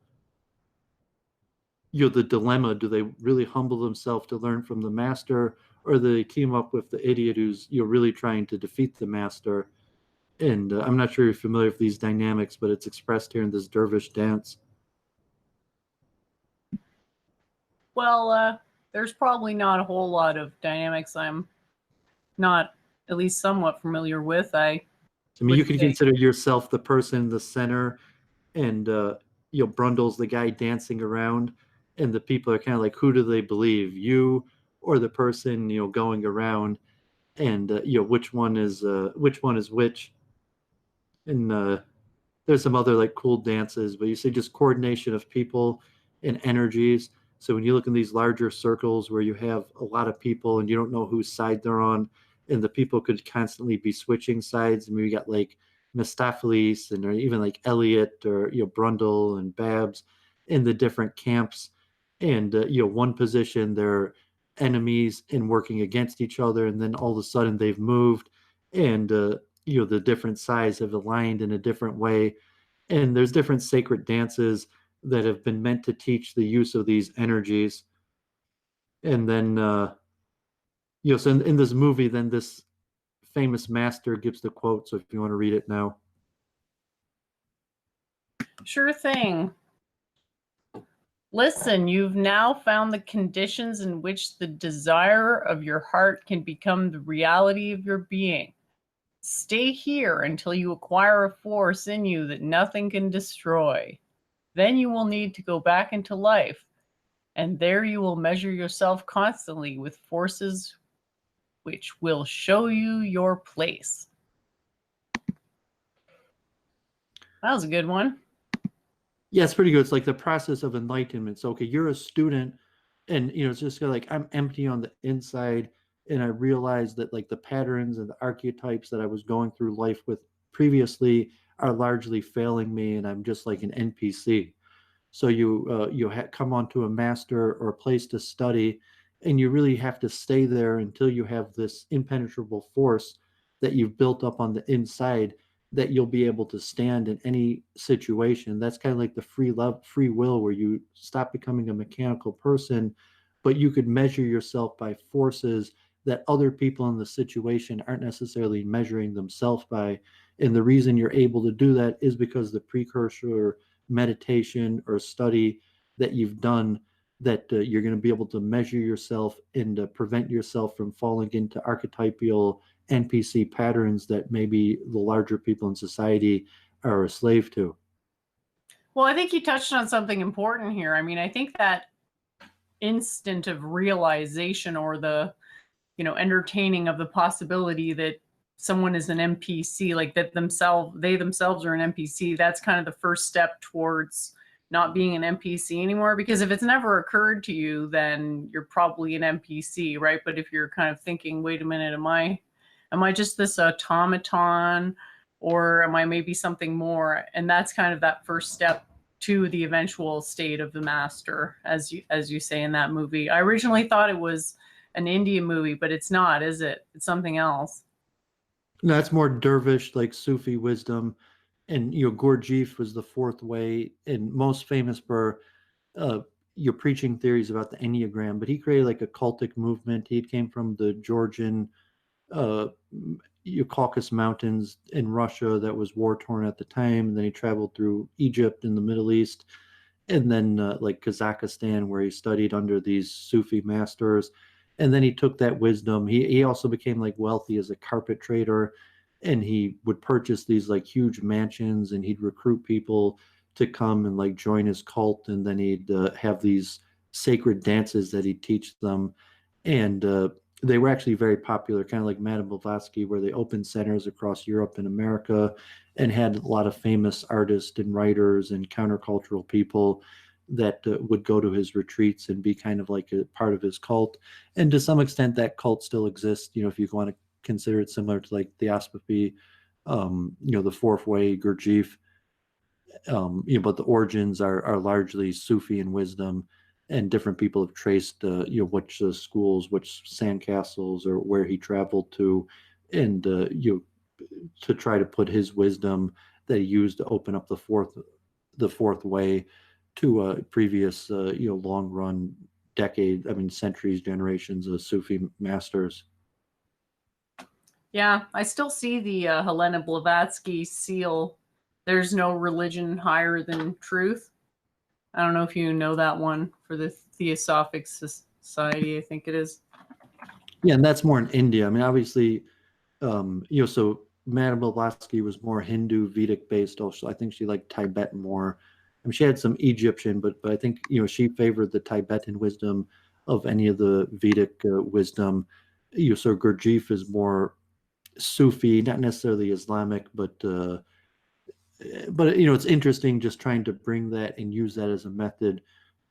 dilemma: do they really humble themselves to learn from the master, or do they team up with the idiot who's really trying to defeat the master? And I'm not sure you're familiar with these dynamics, but it's expressed here in this dervish dance. Well, there's probably not a whole lot of dynamics I'm not at least somewhat familiar with. I mean, you can consider yourself the person in the center, and Brundle's the guy dancing around, and the people are kind of like, who do they believe, you or the person going around, and which one is which? And there's some other like cool dances, but you see just coordination of people and energies. So when you look in these larger circles where you have a lot of people and you don't know whose side they're on, and the people could constantly be switching sides. I mean, we got like Mistopheles and or even like Elliot or Brundle and Babs in the different camps, and one position they're enemies and working against each other, and then all of a sudden they've moved, and the different sides have aligned in a different way. And there's different sacred dances that have been meant to teach the use of these energies. And then so in this movie, then this famous master gives the quote, so if you want to read it now. Sure thing. Listen, you've now found the conditions in which the desire of your heart can become the reality of your being. Stay here until you acquire a force in you that nothing can destroy. Then you will need to go back into life, and there you will measure yourself constantly with forces which will show you your place. That was a good one. Yeah, it's pretty good. It's like the process of enlightenment. So, okay, you're a student, and it's just like I'm empty on the inside, and I realized that like the patterns and the archetypes that I was going through life with previously are largely failing me, and I'm just like an NPC. So you come onto a master or a place to study, and you really have to stay there until you have this impenetrable force that you've built up on the inside, that you'll be able to stand in any situation. That's kind of like the free will, where you stop becoming a mechanical person, but you could measure yourself by forces that other people in the situation aren't necessarily measuring themselves by. And the reason you're able to do that is because the precursor meditation or study that you've done, that you're going to be able to measure yourself and prevent yourself from falling into archetypal NPC patterns that maybe the larger people in society are a slave to. Well, I think you touched on something important here. I mean, I think that instant of realization, or the entertaining of the possibility that someone is an NPC, like that they themselves are an NPC, that's kind of the first step towards not being an NPC anymore. Because if it's never occurred to you, then you're probably an NPC, right? But if you're kind of thinking, wait a minute, am I just this automaton, or am I maybe something more? And that's kind of that first step to the eventual state of the master, as you say in that movie. I originally thought it was an Indian movie, but it's not, is it? It's something else. No, it's more dervish, like Sufi wisdom. And Gurdjieff was the fourth way, and most famous for your preaching theories about the Enneagram. But he created like a cultic movement. He came from the Georgian Caucasus Mountains in Russia that was war torn at the time. And then he traveled through Egypt in the Middle East, and then like Kazakhstan, where he studied under these Sufi masters. And then he took that wisdom. He also became like wealthy as a carpet trader, and he would purchase these like huge mansions, and he'd recruit people to come and like join his cult. And then he'd have these sacred dances that he'd teach them. And they were actually very popular, kind of like Madame Blavatsky, where they opened centers across Europe and America and had a lot of famous artists and writers and countercultural people that would go to his retreats and be kind of like a part of his cult. And to some extent, that cult still exists. If you want to consider it similar to like Theosophy, the fourth way, Gurdjieff. But the origins are largely Sufi and wisdom, and different people have traced, which schools, which sandcastles, or where he traveled to, and to try to put his wisdom that he used to open up the fourth way to previous, long run centuries, generations of Sufi masters. Yeah, I still see the Helena Blavatsky seal. There's no religion higher than truth. I don't know if you know that one for the Theosophic Society, I think it is. Yeah, and that's more in India. I mean, obviously, so Madame Blavatsky was more Hindu Vedic based. Also, I think she liked Tibet more. I mean, she had some Egyptian, but I think she favored the Tibetan wisdom of any of the Vedic wisdom. So Gurdjieff is more Sufi, not necessarily Islamic, but it's interesting just trying to bring that and use that as a method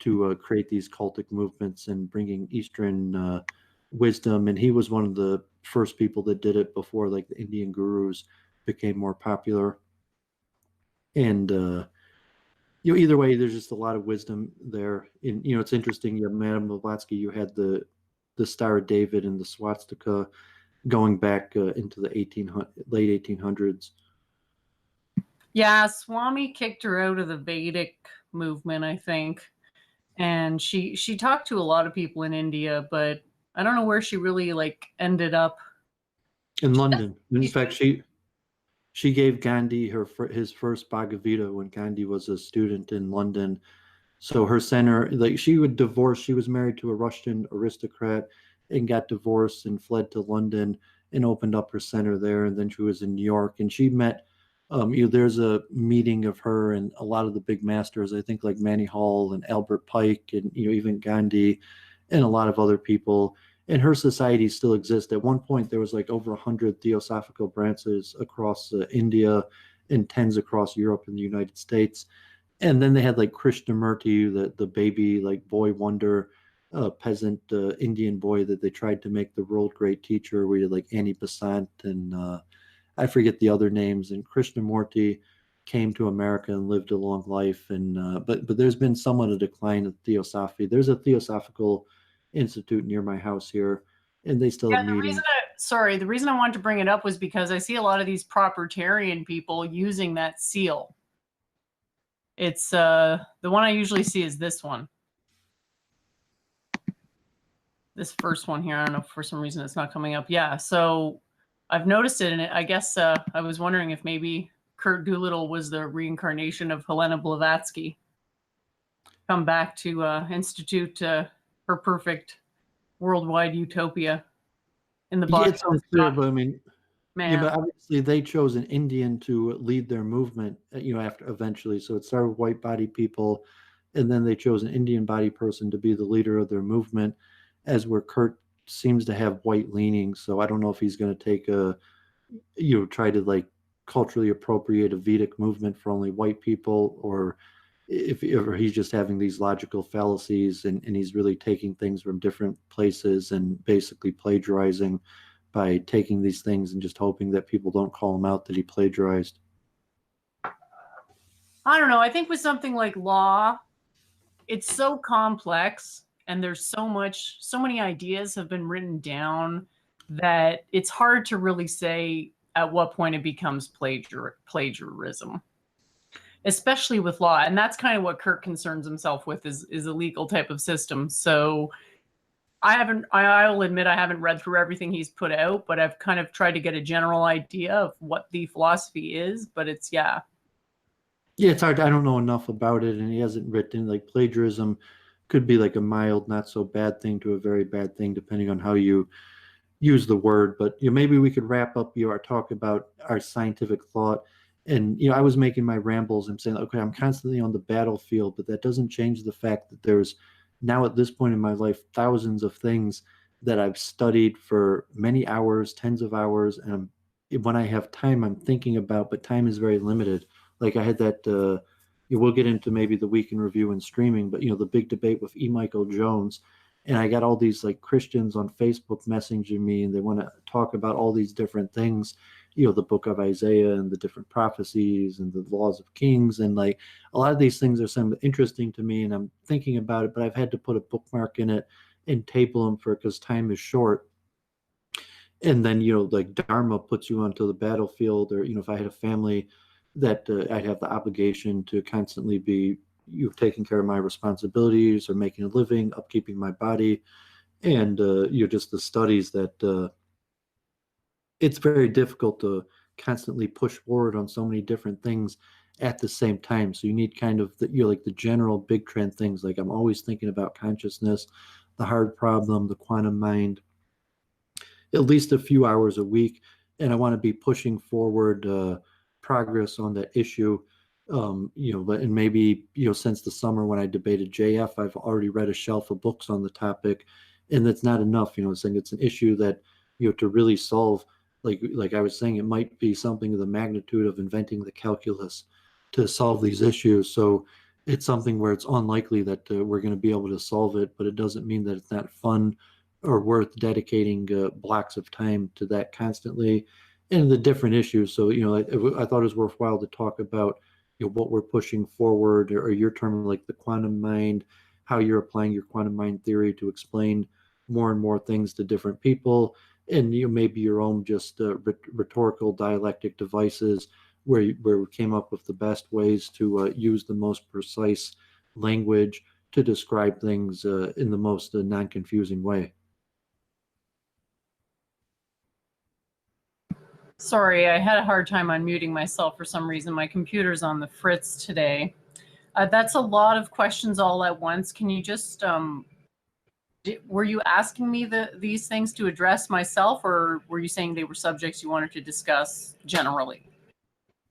to create these cultic movements and bringing Eastern wisdom. And he was one of the first people that did it before, like, the Indian gurus became more popular. And either way, there's just a lot of wisdom there. And it's interesting. Madame Blavatsky, you had the Star of David and the swastika going back into the late 1800s. Yeah, Swami kicked her out of the Vedic movement, I think. And she talked to a lot of people in India, but I don't know where she really ended up. In London. In fact, she gave Gandhi his first Bhagavad Gita when Gandhi was a student in London. So her center, she would divorce. She was married to a Russian aristocrat and got divorced and fled to London and opened up her center there. And then she was in New York, and she met. There's a meeting of her and a lot of the big masters. I think like Manny Hall and Albert Pike, and even Gandhi, and a lot of other people. And her society still exists. At one point, there was over 100 theosophical branches across India and tens across Europe and the United States. And then they had Krishnamurti, the baby boy wonder, peasant Indian boy that they tried to make the world great teacher. We had Annie Besant and I forget the other names. And Krishnamurti came to America and lived a long life. And but there's been somewhat a decline of theosophy. There's a theosophical institute near my house here, and they still have meetings. The reason I wanted to bring it up was because I see a lot of these proprietarian people using that seal. It's the one I usually see is this one. This first one here. I don't know, for some reason it's not coming up. Yeah, so I've noticed it, and I guess I was wondering if maybe Kurt Doolittle was the reincarnation of Helena Blavatsky. Come back to institute her perfect worldwide utopia in the body. It's unclear, but I mean, man. Yeah, but obviously they chose an Indian to lead their movement, after eventually. So it started with white body people, and then they chose an Indian body person to be the leader of their movement, as where Kurt seems to have white leanings. So I don't know if he's going to take try to culturally appropriate a Vedic movement for only white people, or if he's just having these logical fallacies and he's really taking things from different places and basically plagiarizing by taking these things and just hoping that people don't call him out that he plagiarized. I don't know. I think with something like law, it's so complex and there's so many ideas have been written down that it's hard to really say at what point it becomes plagiarism, especially with law. And that's kind of what Kurt concerns himself with is a legal type of system. So I'll admit I haven't read through everything he's put out, but I've kind of tried to get a general idea of what the philosophy is, but it's, yeah, it's hard. I don't know enough about it, and he hasn't written. Plagiarism could be a mild, not so bad thing to a very bad thing, depending on how you use the word. But maybe we could wrap up our talk about our scientific thought. And I was making my rambles and saying, okay, I'm constantly on the battlefield, but that doesn't change the fact that there's now at this point in my life thousands of things that I've studied for many hours, tens of hours, and when I have time, I'm thinking about. But time is very limited. I had that. We'll get into maybe the week in review and streaming, but the big debate with E. Michael Jones, and I got all these Christians on Facebook messaging me, and they want to talk about all these different things. the book of Isaiah and the different prophecies and the laws of kings. And like a lot of these things are some interesting to me and I'm thinking about it, but I've had to put a bookmark in it and table them because time is short. And then, like Dharma puts you onto the battlefield, or, if I had a family that I'd have the obligation to constantly be, taking care of my responsibilities or making a living, upkeeping my body. And, just the studies that it's very difficult to constantly push forward on so many different things at the same time. So you need kind of like the general big trend things. Like I'm always thinking about consciousness, the hard problem, the quantum mind, at least a few hours a week. And I want to be pushing forward progress on that issue. But and maybe, since the summer when I debated JF, I've already read a shelf of books on the topic, and that's not enough. Saying it's an issue that, to really solve, like I was saying, it might be something of the magnitude of inventing the calculus to solve these issues. So it's something where it's unlikely that we're going to be able to solve it, but it doesn't mean that it's not fun or worth dedicating blocks of time to that constantly, and the different issues. So, I thought it was worthwhile to talk about, what we're pushing forward, or your term, like the quantum mind, how you're applying your quantum mind theory to explain more and more things to different people, and maybe your own just rhetorical dialectic devices where we came up with the best ways to use the most precise language to describe things in the most non-confusing way. Sorry, I had a hard time unmuting myself for some reason. My computer's on the fritz today. That's a lot of questions all at once. Can you just, were you asking me these things to address myself, or were you saying they were subjects you wanted to discuss generally?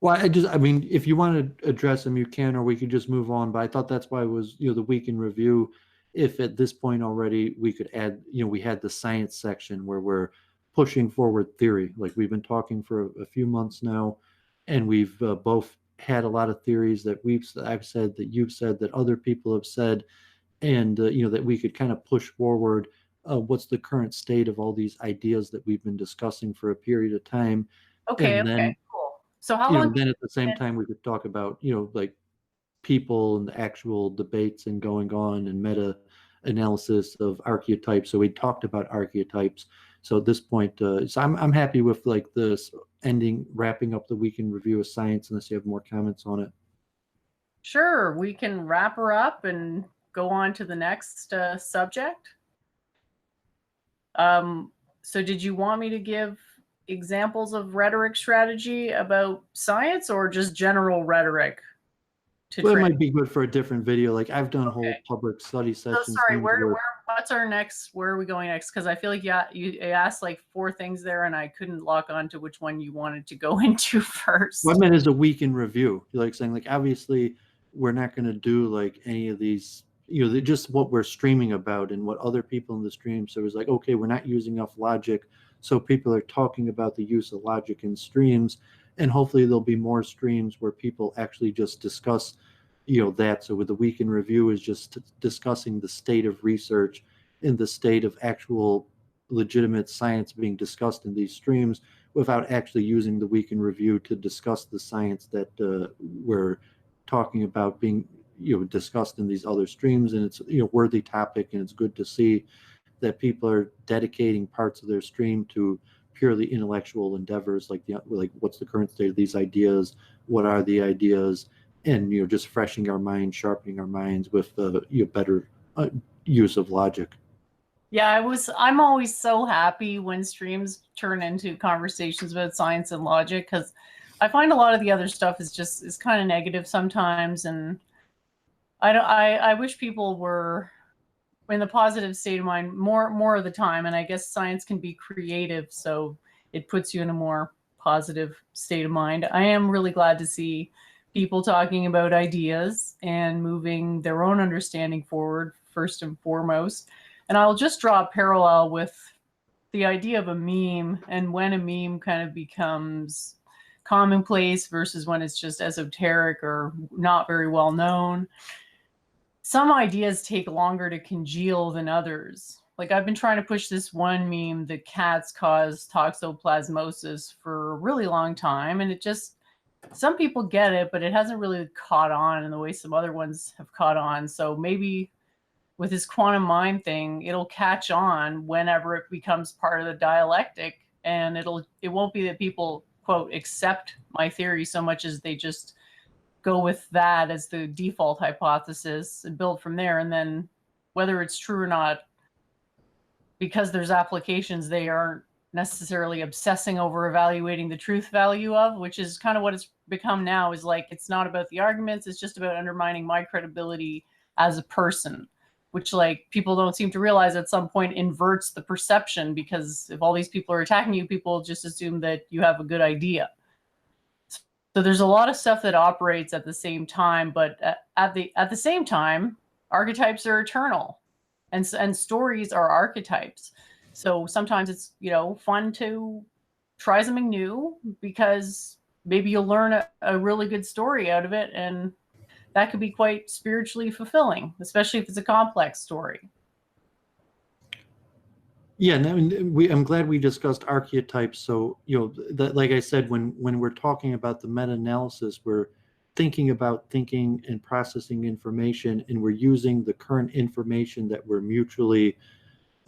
Well, I mean, if you want to address them, you can, or we could just move on. But I thought that's why it was, the week in review. If at this point already we could add, we had the science section where we're pushing forward theory. Like we've been talking for a few months now, and we've both had a lot of theories that I've said, that you've said, that other people have said, and that we could kind of push forward. What's the current state of all these ideas that we've been discussing for a period of time? Okay. And then, Cool. So how long? Then at the same time we could talk about like people and the actual debates and going on and meta analysis of archetypes. So we talked about archetypes. So at this point, so I'm happy with like this wrapping up the week in review of science, unless you have more comments on it. Sure, we can wrap her up and go on to the next subject. So did you want me to give examples of rhetoric strategy about science, or just general rhetoric? Well, it might be good for a different video. Like I've done whole public study sessions. So sorry, what's our next? Where are we going next? Because I feel like you asked like 4 things there, and I couldn't lock on to which one you wanted to go into first. What I meant is a week in review. Like saying, like obviously we're not going to do like any of these, just what we're streaming about and what other people in the stream. So it was like, okay, we're not using enough logic, so people are talking about the use of logic in streams, and hopefully there'll be more streams where people actually just discuss that. So with the week in review is just discussing the state of research and the state of actual legitimate science being discussed in these streams, without actually using the week in review to discuss the science that we're talking about being discussed in these other streams. And it's worthy topic, and it's good to see that people are dedicating parts of their stream to purely intellectual endeavors, like what's the current state of these ideas, what are the ideas, and just freshening our minds, sharpening our minds with better use of logic. Yeah, I'm always so happy when streams turn into conversations about science and logic, because I find a lot of the other stuff is kind of negative sometimes, and I wish people were in the positive state of mind more of the time. And I guess science can be creative, so it puts you in a more positive state of mind. I am really glad to see people talking about ideas and moving their own understanding forward first and foremost. And I'll just draw a parallel with the idea of a meme, and when a meme kind of becomes commonplace versus when it's just esoteric or not very well known. Some ideas take longer to congeal than others. Like I've been trying to push this one meme that cats cause toxoplasmosis for a really long time, and it just, some people get it, but it hasn't really caught on in the way some other ones have caught on. So maybe with this quantum mind thing, it'll catch on whenever it becomes part of the dialectic, and it won't be that people quote accept my theory so much as they just go with that as the default hypothesis and build from there. And then whether it's true or not, because there's applications they aren't necessarily obsessing over evaluating the truth value of, which is kind of what it's become now, is like, it's not about the arguments, it's just about undermining my credibility as a person, which like people don't seem to realize at some point inverts the perception, because if all these people are attacking you, people just assume that you have a good idea. So there's a lot of stuff that operates at the same time, but at the same time, archetypes are eternal, and stories are archetypes. So sometimes it's, you know, fun to try something new because maybe you'll learn a really good story out of it, and that could be quite spiritually fulfilling, especially if it's a complex story. Yeah, and I mean, I'm glad we discussed archetypes. So, you know, that, like I said, when we're talking about the meta-analysis, we're thinking about thinking and processing information, and we're using the current information that we're mutually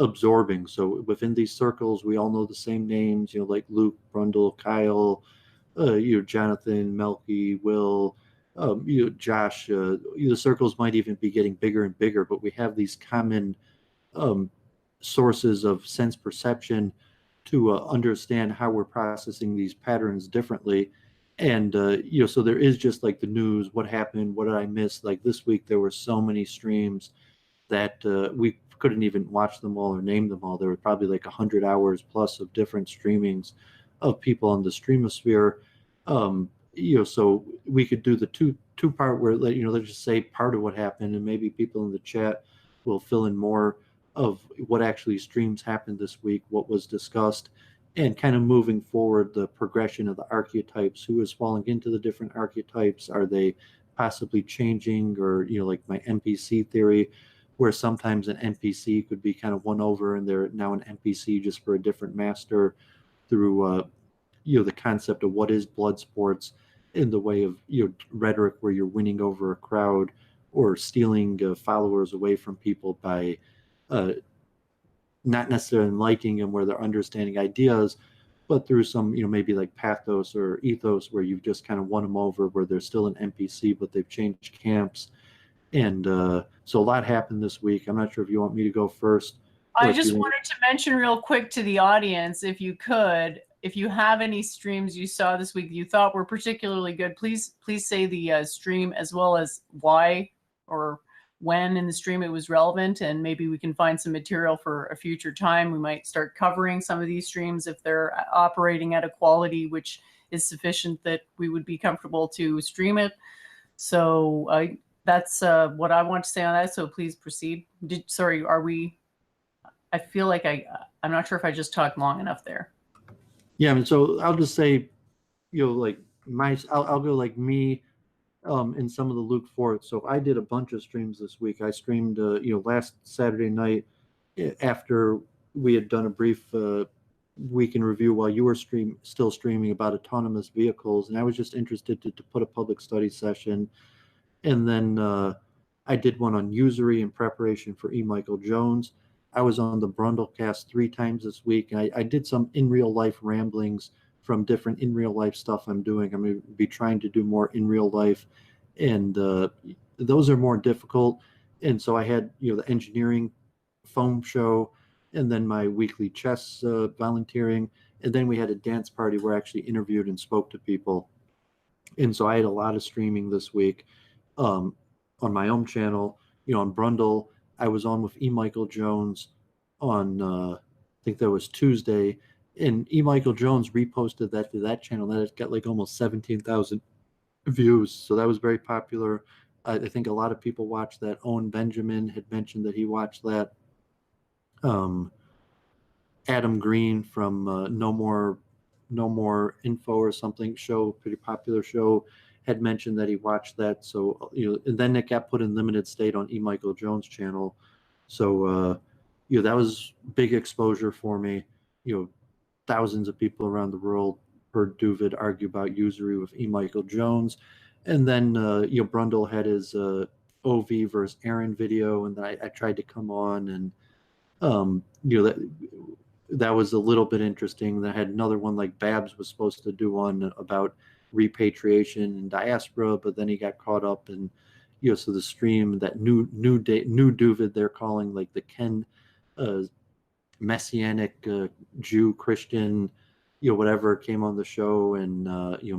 absorbing. So within these circles, we all know the same names, you know, like Luke, Brundle, Kyle, you know, Jonathan, Melky, Will, you know, Josh. The circles might even be getting bigger and bigger, but we have these common sources of sense perception to understand how we're processing these patterns differently. And you know, so there is just like the news, what happened, what did I miss? Like this week there were so many streams that we couldn't even watch them all or name them all. There were probably like 100 hours plus of different streamings of people on the streamosphere. You know, so we could do the two part where, you know, let's just say part of what happened, and maybe people in the chat will fill in more of what actually streams happened this week, what was discussed, and kind of moving forward the progression of the archetypes. Who is falling into the different archetypes? Are they possibly changing? Or, you know, like my NPC theory, where sometimes an NPC could be kind of won over and they're now an NPC just for a different master, through you know, the concept of what is blood sports in the way of, you know, rhetoric where you're winning over a crowd or stealing followers away from people by not necessarily enlightening them where they're understanding ideas, but through some, you know, maybe like pathos or ethos where you've just kind of won them over, where they're still an NPC but they've changed camps. And so a lot happened this week. I'm not sure if you want me to go first. I just wanted to mention real quick to the audience, if you could, if you have any streams you saw this week you thought were particularly good, please say the stream as well as why or when in the stream it was relevant, and maybe we can find some material for a future time. We might start covering some of these streams if they're operating at a quality which is sufficient that we would be comfortable to stream it. So that's what I want to say on that. So please proceed. Sorry, are we? I feel like I'm not sure if I just talked long enough there. Yeah, I mean, so I'll just say, you know, like I'll go like me in some of the Luke Forts. So I did a bunch of streams this week. I streamed, you know, last Saturday night after we had done a brief week in review while you were still streaming about autonomous vehicles, and I was just interested to put a public study session. And then I did one on usury in preparation for E. Michael Jones. I was on the Brundlecast 3 times this week, and I did some in real life ramblings from different in real life stuff I'm doing. I'm going to be trying to do more in real life, and those are more difficult. And so I had, you know, the engineering foam show, and then my weekly chess volunteering, and then we had a dance party where I actually interviewed and spoke to people. And so I had a lot of streaming this week on my own channel. You know, on Brundle, I was on with E. Michael Jones on I think that was Tuesday, and E. Michael Jones reposted that to that channel. That it got like almost 17,000 views, so that was very popular. I think a lot of people watched that. Owen Benjamin had mentioned that he watched that. Adam Green from No More Info or something show, pretty popular show, had mentioned that he watched that. So, you know, and then it got put in limited state on E. Michael Jones' channel. So that was big exposure for me. Thousands of people around the world heard Duvid argue about usury with E. Michael Jones. And then, Brundle had his OV versus Aaron video, and then I tried to come on, and that was a little bit interesting. Then I had another one like Babs was supposed to do one about repatriation and diaspora, but then he got caught up in, so the stream, that new Duvid they're calling, like the Ken Messianic Jew Christian, whatever, came on the show, and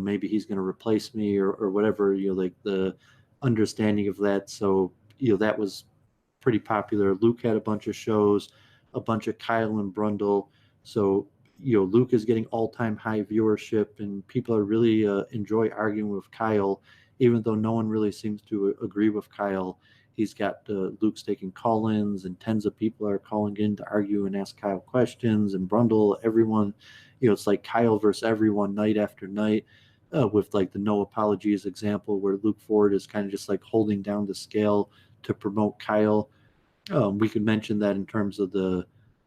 maybe he's going to replace me or whatever, like the understanding of that. So that was pretty popular. Luke had a bunch of shows, a bunch of Kyle and Brundle. So Luke is getting all-time high viewership, and people are really enjoy arguing with Kyle, even though no one really seems to agree with Kyle. He's got Luke's taking call-ins, and tens of people are calling in to argue and ask Kyle questions. And Brundle, everyone, it's like Kyle versus everyone night after night, with like the no apologies example where Luke Ford is kind of just like holding down the scale to promote Kyle. We could mention that in terms of the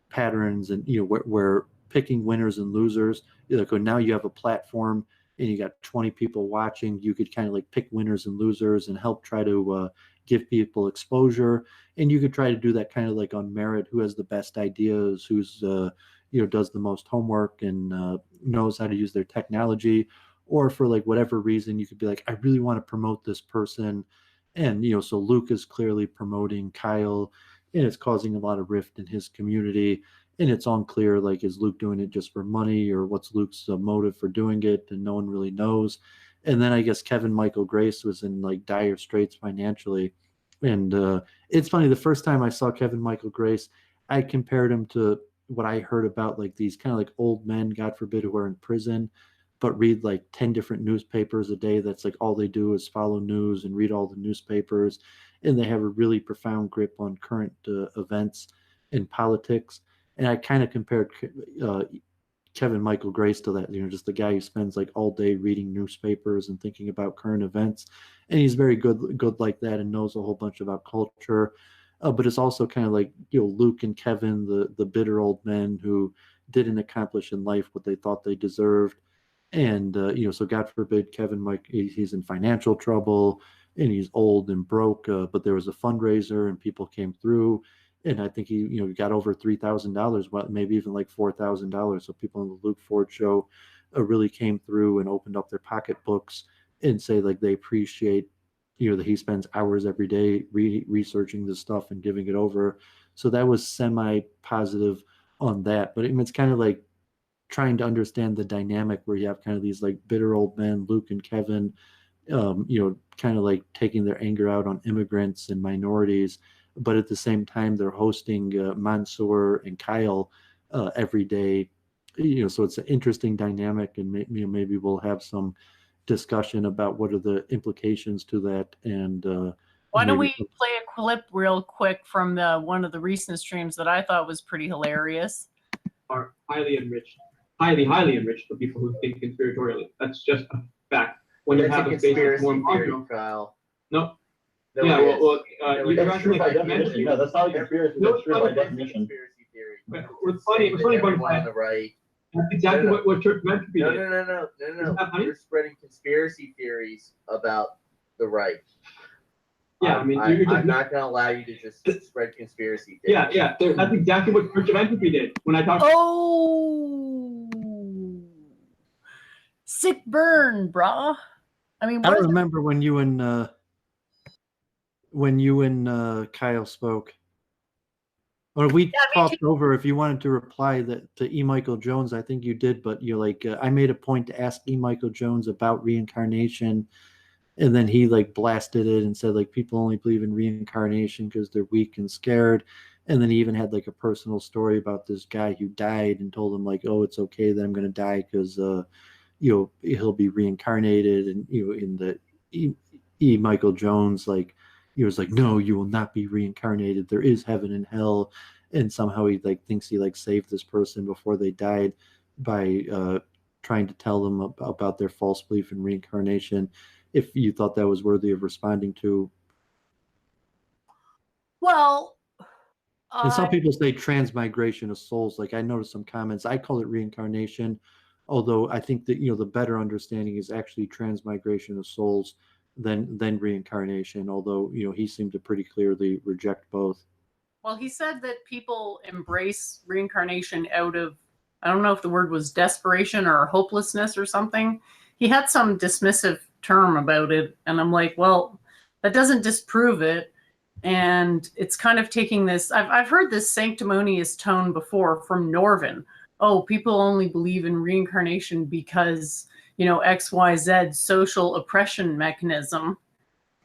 patterns, and where picking winners and losers. Now you have a platform and you got 20 people watching. You could kind of like pick winners and losers and help try to give people exposure. And you could try to do that kind of like on merit, who has the best ideas, who's does the most homework and knows how to use their technology. Or for like whatever reason, you could be like, I really want to promote this person. And so Luke is clearly promoting Kyle, and it's causing a lot of rift in his community. And it's unclear, like, is Luke doing it just for money, or what's Luke's motive for doing it? And no one really knows. And then I guess Kevin Michael Grace was in like dire straits financially. And it's funny, the first time I saw Kevin Michael Grace, I compared him to what I heard about like these kind of like old men, God forbid, who are in prison, but read like 10 different newspapers a day. That's like all they do is follow news and read all the newspapers. And they have a really profound grip on current events and politics. And I kind of compared Kevin Michael Grace to that, just the guy who spends like all day reading newspapers and thinking about current events. And he's very good like that, and knows a whole bunch about culture. But it's also kind of like, Luke and Kevin, the bitter old men who didn't accomplish in life what they thought they deserved. And, so God forbid, Kevin, Mike, he's in financial trouble and he's old and broke, but there was a fundraiser and people came through. And I think he, got over $3,000, well, maybe even like $4,000. So people on the Luke Ford show really came through and opened up their pocketbooks and say like they appreciate, that he spends hours every day researching this stuff and giving it over. So that was semi-positive on that. But it's kind of like trying to understand the dynamic where you have kind of these like bitter old men, Luke and Kevin, kind of like taking their anger out on immigrants and minorities. But at the same time, they're hosting Mansoor and Kyle every day. So it's an interesting dynamic, and maybe we'll have some discussion about what are the implications to that. And why don't we play a clip real quick from one of the recent streams that I thought was pretty hilarious? Are highly enriched, highly enriched for people who think conspiratorially. That's just a fact. When you have a basic form of Kyle. No. No, yeah, well, you're true by definition. No, that's not a conspiracy. That's true by definition. It's funny. It's funny about on the right. That's exactly what church meant to be. No. You're spreading conspiracy theories about the right. Yeah, I mean, I'm not going to allow you to just spread conspiracy theories. Yeah. That's exactly what Church of Entropy did. When I talked. Oh, sick burn, brah. I mean, I remember when you and Kyle spoke. Or we talked over if you wanted to reply to E. Michael Jones. I think you did, but you're like, I made a point to ask E. Michael Jones about reincarnation, and then he like blasted it and said like people only believe in reincarnation because they're weak and scared. And then he even had like a personal story about this guy who died and told him like, oh, it's okay that I'm going to die because he'll be reincarnated. And in the E. Michael Jones, like, he was like, no, you will not be reincarnated. There is heaven and hell. And somehow he like thinks he like saved this person before they died by trying to tell them about their false belief in reincarnation. If you thought that was worthy of responding to. Well, And some people say transmigration of souls. Like I noticed some comments. I call it reincarnation, although I think that the better understanding is actually transmigration of souls than reincarnation. Although he seemed to pretty clearly reject both. Well, he said that people embrace reincarnation out of, I don't know if the word was desperation or hopelessness or something. He had some dismissive term about it, and I'm like, well, that doesn't disprove it. And it's kind of taking this, I've heard this sanctimonious tone before from Norvin. Oh, people only believe in reincarnation because, XYZ social oppression mechanism.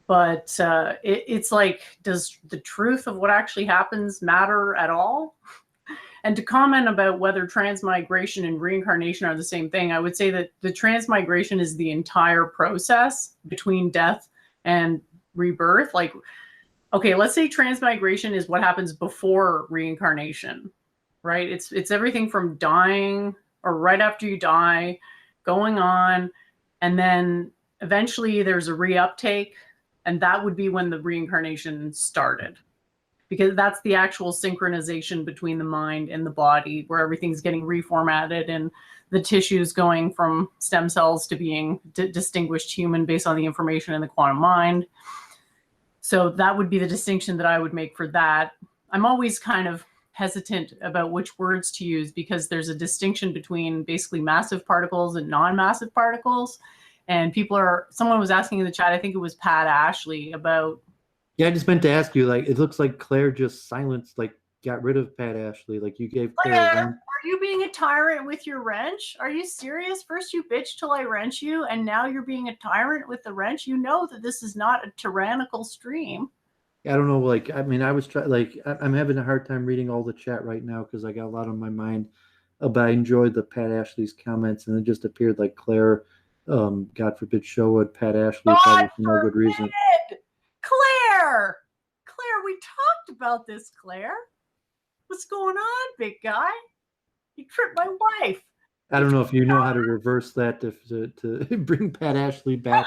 But it's like, does the truth of what actually happens matter at all? And to comment about whether transmigration and reincarnation are the same thing, I would say that the transmigration is the entire process between death and rebirth. Like, okay, let's say transmigration is what happens before reincarnation, right? It's everything from dying or right after you die, going on, and then eventually there's a reuptake. And that would be when the reincarnation started, because that's the actual synchronization between the mind and the body, where everything's getting reformatted and the tissues going from stem cells to being distinguished human based on the information in the quantum mind. So that would be the distinction that I would make for that. I'm always kind of hesitant about which words to use, because there's a distinction between basically massive particles and non-massive particles. And someone was asking in the chat, I think it was Pat Ashley, about. Yeah, I just meant to ask you, like, it looks like Claire just got rid of Pat Ashley. Like, you gave Claire Are you being a tyrant with your wrench? Are you serious? First you bitch till I wrench you, and now you're being a tyrant with the wrench? You know that this is not a tyrannical stream. I don't know, like, I mean, I was I'm having a hard time reading all the chat right now because I got a lot on my mind. But I enjoyed the Pat Ashley's comments, and it just appeared like Claire, God forbid, showed Pat Ashley for no good reason. Claire, we talked about this, Claire. What's going on, big guy? You tripped my wife. I don't know if you know how to reverse that to bring Pat Ashley back.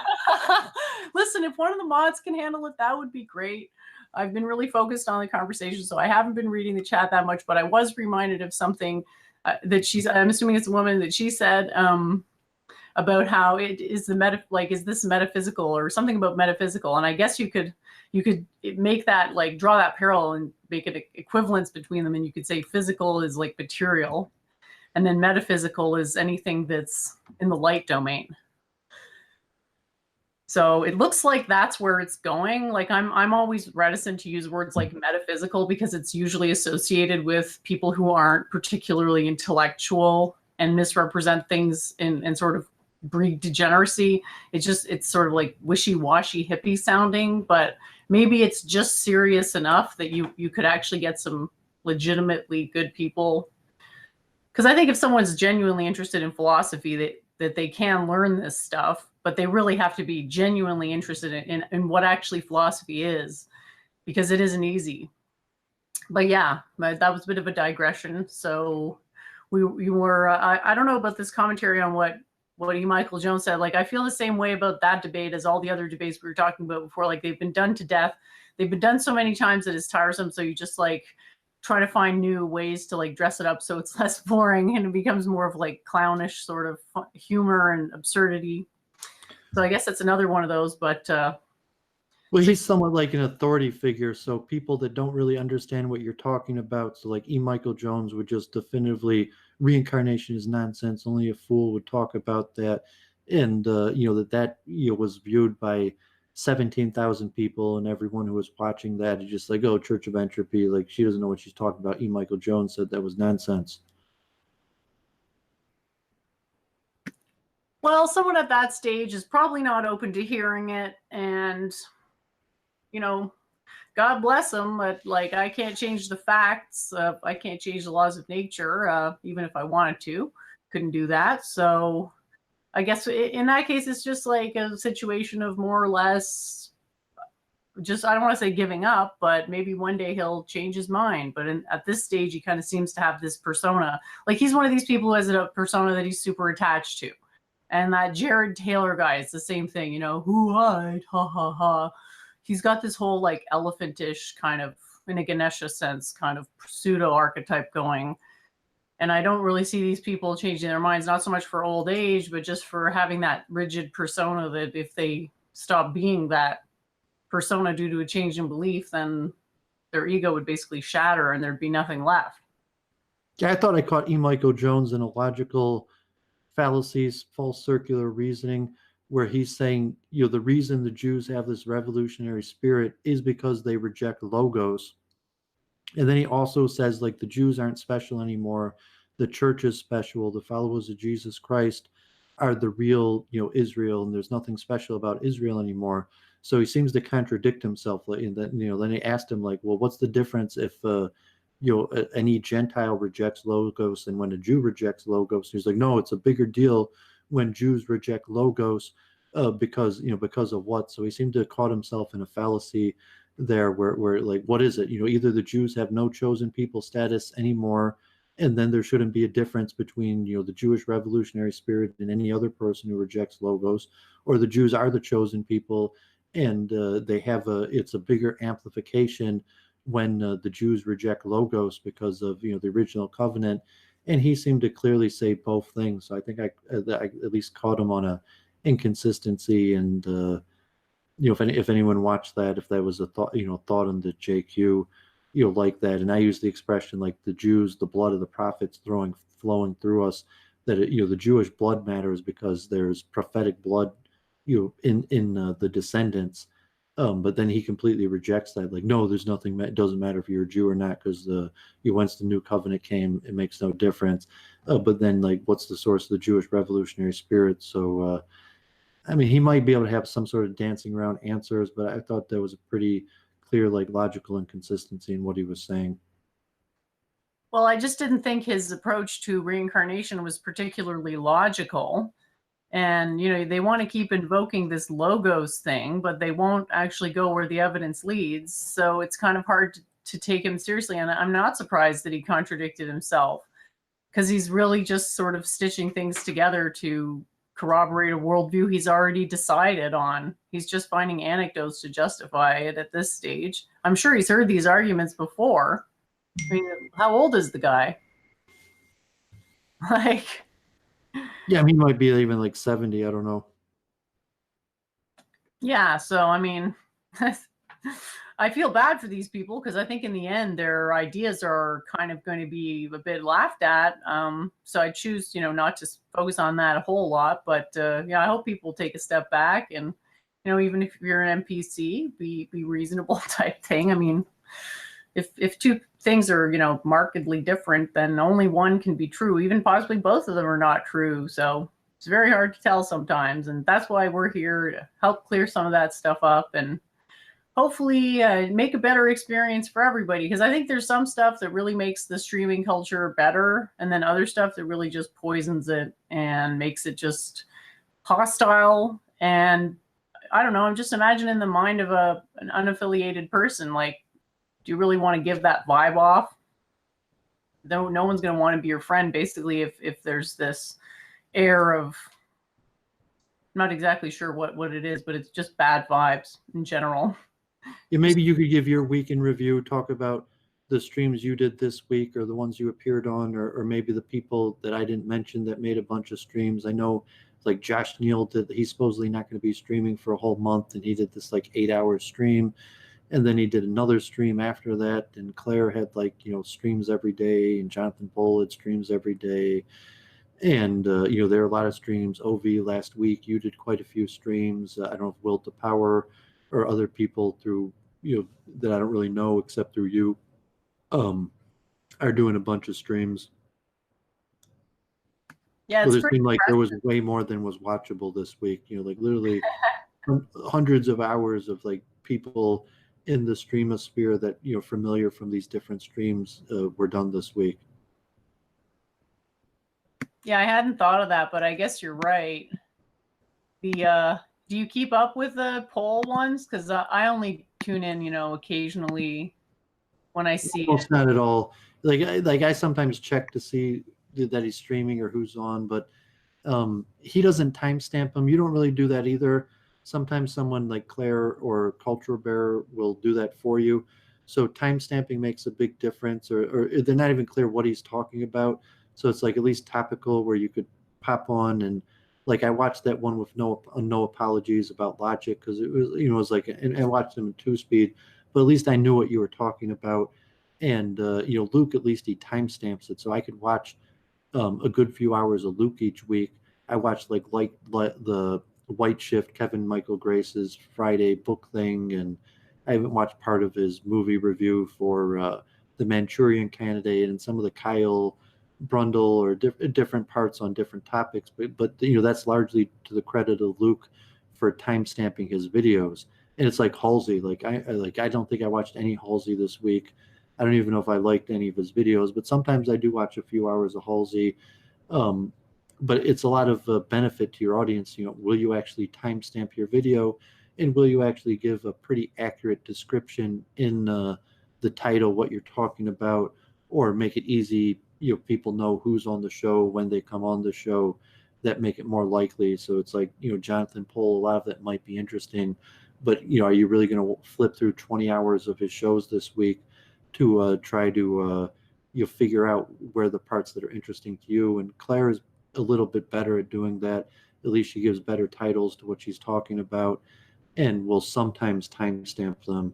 Listen, if one of the mods can handle it, that would be great. I've been really focused on the conversation, so I haven't been reading the chat that much, but I was reminded of something that I'm assuming it's a woman, that she said about how it is is this metaphysical or something about metaphysical. And I guess you could make that, like, draw that parallel and make an equivalence between them. And you could say physical is like material, and then metaphysical is anything that's in the light domain. So it looks like that's where it's going. Like, I'm always reticent to use words like metaphysical, because it's usually associated with people who aren't particularly intellectual and misrepresent things and sort of breed degeneracy. It's sort of like wishy-washy hippie sounding, but maybe it's just serious enough that you could actually get some legitimately good people. Because I think if someone's genuinely interested in philosophy, that they can learn this stuff, but they really have to be genuinely interested in what actually philosophy is, because it isn't easy. But yeah, that was a bit of a digression. So we were, I don't know about this commentary on what E. Michael Jones said. Like, I feel the same way about that debate as all the other debates we were talking about before. Like, they've been done to death. They've been done so many times that it's tiresome. So you just like try to find new ways to like dress it up so it's less boring, and it becomes more of like clownish sort of humor and absurdity. So I guess that's another one of those, but well, he's somewhat like an authority figure, so people that don't really understand what you're talking about, so like E. Michael Jones would just definitively, reincarnation is nonsense, only a fool would talk about that, and that was viewed by 17,000 people, and everyone who was watching that is just like, oh, Church of Entropy, like, she doesn't know what she's talking about. E. Michael Jones said that was nonsense. Well, someone at that stage is probably not open to hearing it, and God bless them, but like, I can't change the facts. I can't change the laws of nature, even if I wanted to. Couldn't do that. So I guess in that case, it's just like a situation of more or less just, I don't want to say giving up, but maybe one day he'll change his mind. But at this stage, he kind of seems to have this persona. Like, he's one of these people who has a persona that he's super attached to. And that Jared Taylor guy, it's the same thing, who hide, ha ha ha. He's got this whole like elephantish kind of in a Ganesha sense, kind of pseudo archetype going. And I don't really see these people changing their minds, not so much for old age, but just for having that rigid persona that if they stop being that persona due to a change in belief, then their ego would basically shatter and there'd be nothing left. Yeah, I thought I caught E. Michael Jones in a logical fallacies, false circular reasoning, where he's saying, the reason the Jews have this revolutionary spirit is because they reject logos. And then he also says, like, the Jews aren't special anymore. The church is special. The followers of Jesus Christ are the real, Israel, and there's nothing special about Israel anymore. So he seems to contradict himself. In that, then he asked him, like, well, what's the difference if, any Gentile rejects logos and when a Jew rejects logos? He's like, no, it's a bigger deal when Jews reject logos because of what? So he seemed to have caught himself in a fallacy there where like, what is it? Either the Jews have no chosen people status anymore, and then there shouldn't be a difference between, the Jewish revolutionary spirit and any other person who rejects logos, or the Jews are the chosen people, and they have it's a bigger amplification when the Jews reject logos because of, the original covenant. And he seemed to clearly say both things. So I think I at least caught him on a inconsistency. And if anyone watched that, if that was a thought, thought in the JQ, like that. And I use the expression, like, the Jews, the blood of the prophets flowing through us, that the Jewish blood matters because there's prophetic blood, in the descendants. But then he completely rejects that. Like, no, there's nothing. It doesn't matter if you're a Jew or not, because once the new covenant came, it makes no difference. But then, like, what's the source of the Jewish revolutionary spirit? So, I mean, he might be able to have some sort of dancing around answers, but I thought there was a pretty clear, like, logical inconsistency in what he was saying. Well, I just didn't think his approach to reincarnation was particularly logical. And, they want to keep invoking this logos thing, but they won't actually go where the evidence leads. So it's kind of hard to take him seriously. And I'm not surprised that he contradicted himself, because he's really just sort of stitching things together to corroborate a worldview he's already decided on. He's just finding anecdotes to justify it at this stage. I'm sure he's heard these arguments before. I mean, how old is the guy? Like... Yeah, I mean, he might be even like 70. I don't know. Yeah, so I mean, I feel bad for these people, because I think in the end their ideas are kind of going to be a bit laughed at. So I choose, not to focus on that a whole lot. But I hope people take a step back and, even if you're an NPC, be reasonable type thing. I mean, if two things are, markedly different, then only one can be true. Even possibly both of them are not true. So it's very hard to tell sometimes. And that's why we're here to help clear some of that stuff up and hopefully make a better experience for everybody. Because I think there's some stuff that really makes the streaming culture better, and then other stuff that really just poisons it and makes it just hostile. And I don't know, I'm just imagining the mind of an unaffiliated person. Like, do you really want to give that vibe off? No one's going to want to be your friend, basically, if there's this air of, I'm not exactly sure what it is, but it's just bad vibes in general. Yeah, maybe you could give your week in review, talk about the streams you did this week, or the ones you appeared on, or maybe the people that I didn't mention that made a bunch of streams. I know, like, Josh Neal he's supposedly not going to be streaming for a whole month, and he did this like 8-hour stream. And then he did another stream after that, and Claire had, like, streams every day, and Jonathan Bull had streams every day. And, there are a lot of streams. OV last week, you did quite a few streams. I don't know if Will to Power or other people through, that I don't really know except through you, are doing a bunch of streams. Yeah, so it seemed like there was way more than was watchable this week. Like, literally hundreds of hours of, like, people in the streamosphere that, familiar from these different streams were done this week. Yeah, I hadn't thought of that, but I guess you're right. Do you keep up with the poll ones? Because I only tune in, occasionally when I see it. Not at all. Like I sometimes check to see that he's streaming or who's on, but he doesn't timestamp them. You don't really do that either. Sometimes someone like Claire or Culture Bear will do that for you. So timestamping makes a big difference, or they're not even clear what he's talking about. So it's like at least topical where you could pop on and like I watched that one with no apologies about logic because it was it was like and I watched them in 2-speed, but at least I knew what you were talking about. And Luke, at least he timestamps it, so I could watch a good few hours of Luke each week. I watched like the White Shift, Kevin Michael Grace's Friday book thing, and I haven't watched part of his movie review for the Manchurian Candidate and some of the Kyle Brundle or different parts on different topics. But that's largely to the credit of Luke for timestamping his videos. And it's like Halsey. I don't think I watched any Halsey this week. I don't even know if I liked any of his videos, but sometimes I do watch a few hours of Halsey. But it's a lot of benefit to your audience. Will you actually timestamp your video, and will you actually give a pretty accurate description in the title, what you're talking about, or make it easy? People know who's on the show when they come on the show. That make it more likely. So it's like Jonathan Pohl. A lot of that might be interesting, but are you really going to flip through 20 hours of his shows this week to try to figure out where the parts that are interesting to you? And Claire is a little bit better at doing that. At least she gives better titles to what she's talking about and will sometimes timestamp them.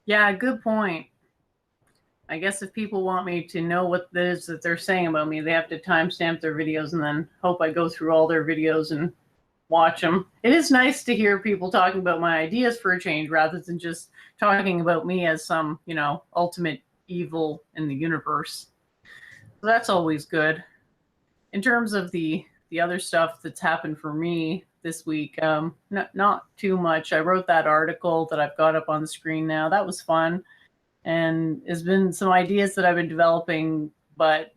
Yeah, good point. I guess if people want me to know what it is that they're saying about me, they have to timestamp their videos and then hope I go through all their videos and watch them. It is nice to hear people talking about my ideas for a change rather than just talking about me as some, ultimate evil in the universe. So that's always good. In terms of the other stuff that's happened for me this week, not too much. I wrote that article that I've got up on the screen now. That was fun. And there's been some ideas that I've been developing, but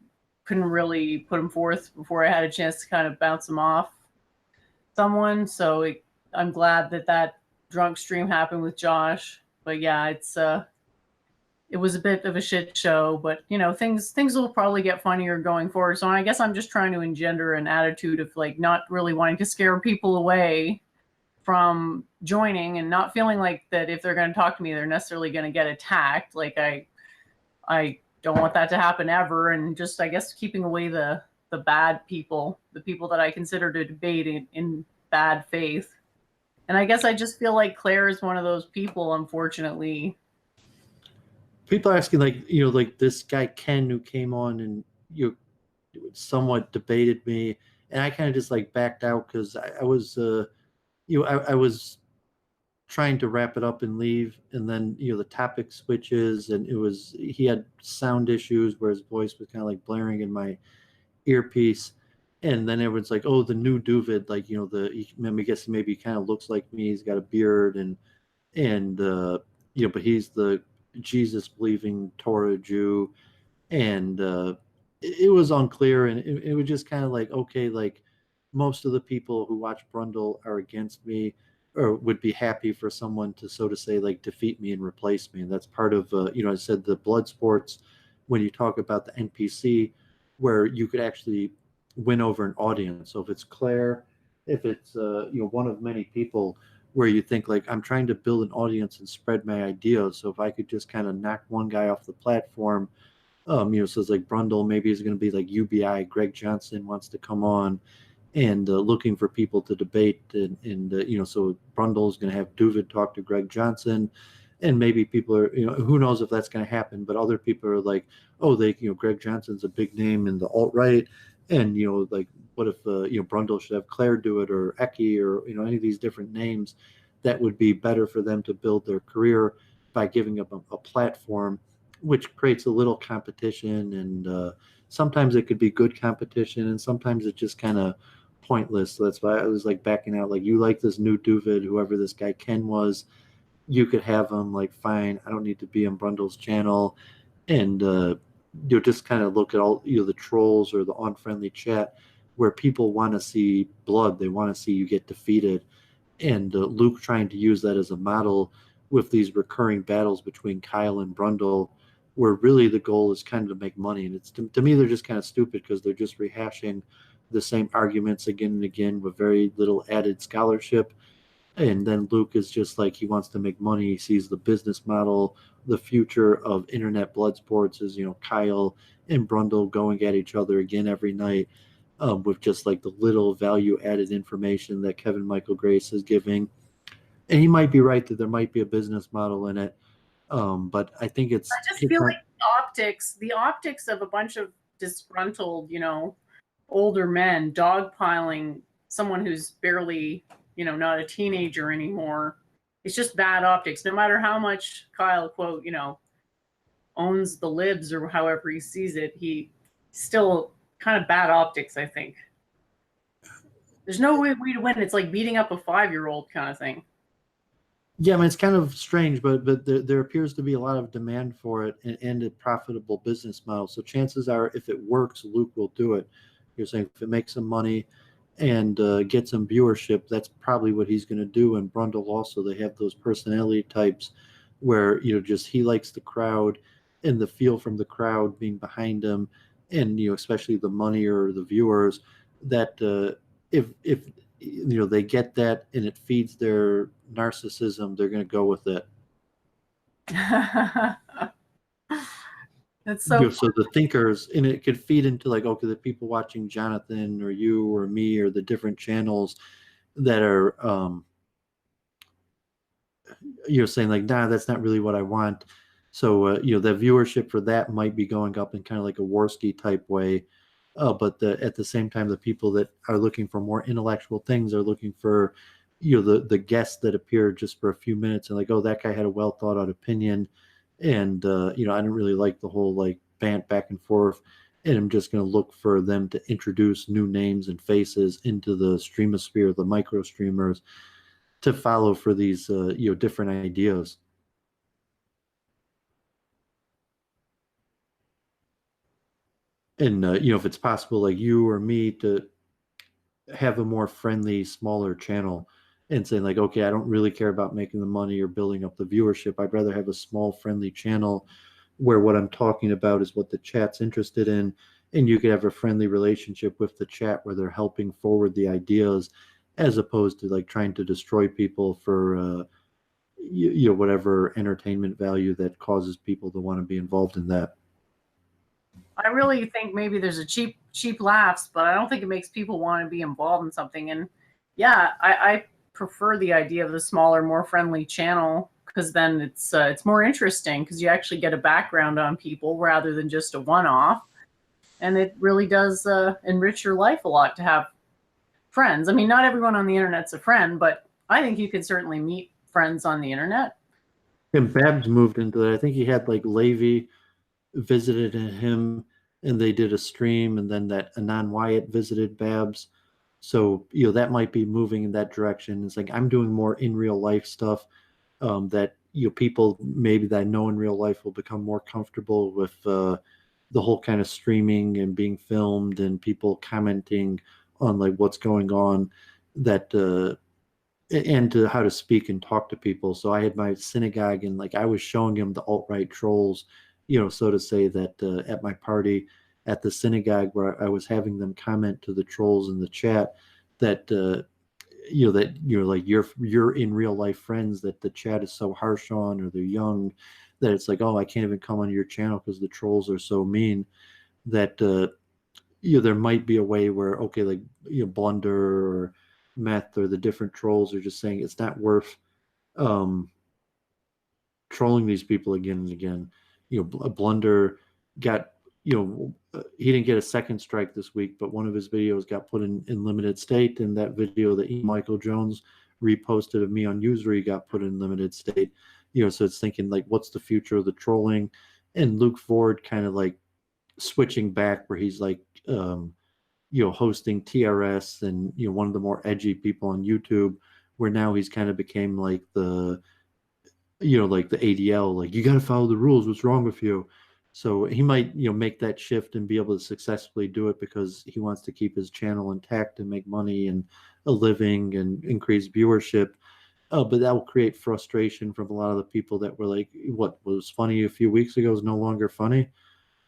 couldn't really put them forth before I had a chance to kind of bounce them off someone. So I'm glad that drunk stream happened with Josh. But yeah, it was a bit of a shit show, but things will probably get funnier going forward. So I guess I'm just trying to engender an attitude of like not really wanting to scare people away from joining and not feeling like that if they're going to talk to me, they're necessarily going to get attacked. Like I don't want that to happen ever. And just, I guess, keeping away the bad people, the people that I consider to debate in bad faith. And I guess I just feel like Claire is one of those people, unfortunately. People are asking like this guy Ken who came on and somewhat debated me, and I kind of just like backed out because I was I was trying to wrap it up and leave, and then the topic switches, and he had sound issues where his voice was kind of like blaring in my earpiece, and then everyone's like, oh, the new Duvid, like I guess maybe he kind of looks like me, he's got a beard and but he's the Jesus believing Torah Jew, and it was unclear, and it was just kind of like, okay, like most of the people who watch Brundle are against me or would be happy for someone to, so to say, like defeat me and replace me. And that's part of I said the blood sports, when you talk about the NPC, where you could actually win over an audience. So if it's Claire, if it's one of many people, where you think like I'm trying to build an audience and spread my ideas. So if I could just kind of knock one guy off the platform, so it's like Brundle, maybe it's going to be like UBI, Greg Johnson wants to come on and looking for people to debate. And so Brundle is going to have Duvid talk to Greg Johnson. And maybe people are, who knows if that's going to happen, but other people are like, oh, Greg Johnson's a big name in the alt-right. And, like, what if, Brundle should have Claire do it, or Eki, or, any of these different names that would be better for them to build their career by giving up a platform, which creates a little competition. And sometimes it could be good competition, and sometimes it's just kind of pointless. So that's why I was like backing out. Like, you like this new Duvid, whoever this guy Ken was, you could have him, like, fine, I don't need to be on Brundle's channel. And you'll just kind of look at all the trolls or the unfriendly chat where people want to see blood. They want to see you get defeated. And Luke trying to use that as a model with these recurring battles between Kyle and Brundle, where really the goal is kind of to make money. And it's to me, they're just kind of stupid because they're just rehashing the same arguments again and again with very little added scholarship. And then Luke is just like, he wants to make money. He sees the business model, the future of internet blood sports is, Kyle and Brundle going at each other again every night, with just like the little value added information that Kevin Michael Grace is giving. And he might be right that there might be a business model in it. But I think I just feel like the optics of a bunch of disgruntled, older men dogpiling someone who's barely, not a teenager anymore. It's just bad optics. No matter how much Kyle, quote, owns the libs or however he sees it, he still kind of bad optics, I think. There's no way to win. It's like beating up a 5-year-old kind of thing. Yeah, I mean, it's kind of strange, but there appears to be a lot of demand for it and a profitable business model. So chances are, if it works, Luke will do it. You're saying if it makes some money and get some viewership, that's probably what he's going to do. And Brundle also, they have those personality types where, just he likes the crowd and the feel from the crowd being behind him, and, especially the money or the viewers, that if they get that and it feeds their narcissism, they're going to go with it. That's so so the thinkers, and it could feed into like, okay, the people watching Jonathan or you or me or the different channels that are saying like, nah, that's not really what I want. So the viewership for that might be going up in kind of like a Worski type way. But at the same time, the people that are looking for more intellectual things are looking for, the guests that appear just for a few minutes and like, oh, that guy had a well thought out opinion, and I didn't really like the whole like bant back and forth, and I'm just going to look for them to introduce new names and faces into the streamosphere, the micro streamers, to follow for these different ideas. And if it's possible, like you or me, to have a more friendly, smaller channel and saying like, okay, I don't really care about making the money or building up the viewership. I'd rather have a small, friendly channel where what I'm talking about is what the chat's interested in, and you could have a friendly relationship with the chat where they're helping forward the ideas, as opposed to like trying to destroy people for whatever entertainment value that causes people to want to be involved in that. I really think maybe there's a cheap laughs, but I don't think it makes people want to be involved in something. And yeah, I prefer the idea of the smaller, more friendly channel, because then it's more interesting because you actually get a background on people rather than just a one-off. And it really does enrich your life a lot to have friends. I mean, not everyone on the internet's a friend, but I think you could certainly meet friends on the internet. And Babs moved into that. I think he had like Levy visited him and they did a stream, and then that Anon Wyatt visited Babs. So, that might be moving in that direction. It's like, I'm doing more in real life stuff that, people maybe that I know in real life will become more comfortable with the whole kind of streaming and being filmed and people commenting on like what's going on, that and to how to speak and talk to people. So I had my synagogue and like I was showing him the alt-right trolls, so to say, that at my party at the synagogue, where I was having them comment to the trolls in the chat that that you're like you're in real life friends that the chat is so harsh on, or they're young, that it's like, oh, I can't even come on your channel because the trolls are so mean. That there might be a way where, okay, like Blunder or Meth or the different trolls are just saying it's not worth trolling these people again and again. Blunder got, he didn't get a second strike this week, but one of his videos got put in limited state, and that video that Michael Jones reposted of me on Usury got put in limited state. So it's thinking like, what's the future of the trolling? And Luke Ford kind of like switching back, where he's like hosting TRS and one of the more edgy people on YouTube, where now he's kind of became like the like the ADL, like, you got to follow the rules, what's wrong with you? So he might make that shift and be able to successfully do it because he wants to keep his channel intact and make money and a living and increase viewership. But that will create frustration from a lot of the people that were like, what was funny a few weeks ago is no longer funny.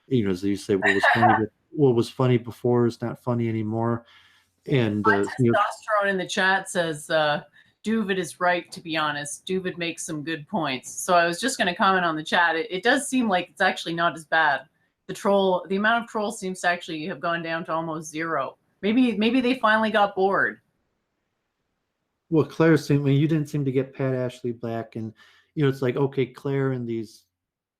As you say, what was funny before is not funny anymore. And testosterone in the chat says Duvid is right, to be honest. Duvid makes some good points. So I was just going to comment on the chat. It does seem like it's actually not as bad. The amount of trolls seems to actually have gone down to almost zero. Maybe they finally got bored. Well, Claire seemed, you didn't seem to get Pat Ashley Black, and it's like, okay, Claire, in these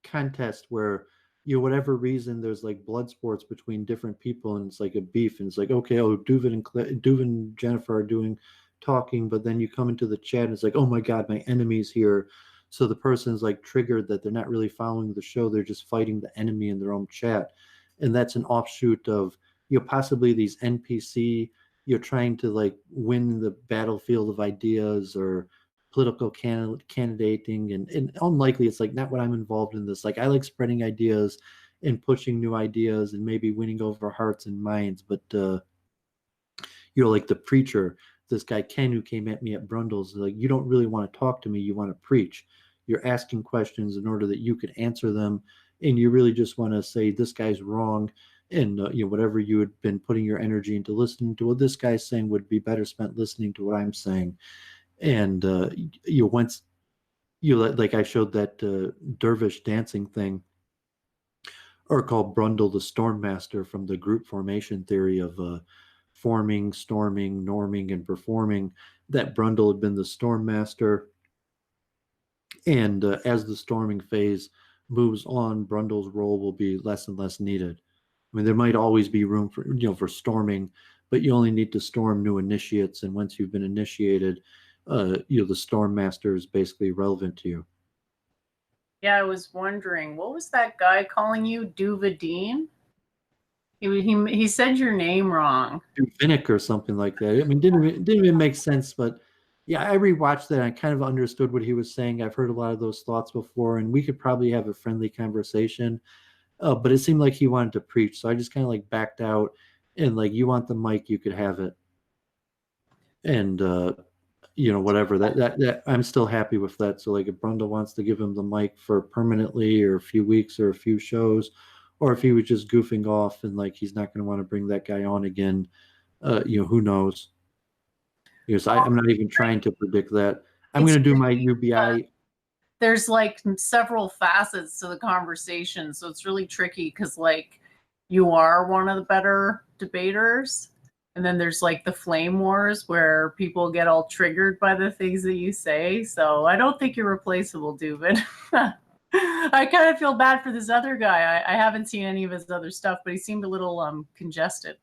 contests where whatever reason there's like blood sports between different people, and it's like a beef, and it's like, okay, Duvid and Jennifer are doing talking, but then you come into the chat and it's like, oh my god, my enemy's here. So the person's like triggered that they're not really following the show, they're just fighting the enemy in their own chat. And that's an offshoot of possibly these NPC, you're trying to like win the battlefield of ideas or political candidating, and unlikely it's like not what I'm involved in this. Like, I like spreading ideas and pushing new ideas and maybe winning over hearts and minds, but like the preacher, this guy Ken who came at me at Brundle's, like, you don't really want to talk to me, you want to preach. You're asking questions in order that you could answer them, and you really just want to say this guy's wrong, and whatever you had been putting your energy into listening to what this guy's saying would be better spent listening to what I'm saying. And once like I showed that dervish dancing thing, or called Brundle the Stormmaster, from the group formation theory of forming, storming, norming, and performing, that Brundle had been the Stormmaster. And as the storming phase moves on, Brundle's role will be less and less needed. I mean, there might always be room for for storming, but you only need to storm new initiates, and once you've been initiated, the Stormmaster is basically relevant to you. Yeah, I was wondering, what was that guy calling you, Duvadine? He said your name wrong. Duvinic or something like that. I mean, didn't even make sense, but yeah, I rewatched that and I kind of understood what he was saying. I've heard a lot of those thoughts before, and we could probably have a friendly conversation. But it seemed like he wanted to preach, so I just kind of like backed out, and like, you want the mic, you could have it. And whatever, that I'm still happy with that. So like, if Brundle wants to give him the mic for permanently or a few weeks or a few shows, or if he was just goofing off and like he's not going to want to bring that guy on again, who knows? Because I'm not even trying to predict that. I'm going to do my UBI. There's like several facets to the conversation, so it's really tricky because like, you are one of the better debaters, and then there's like the flame wars where people get all triggered by the things that you say. So I don't think you're replaceable, Duvid. I kind of feel bad for this other guy. I haven't seen any of his other stuff, but he seemed a little congested.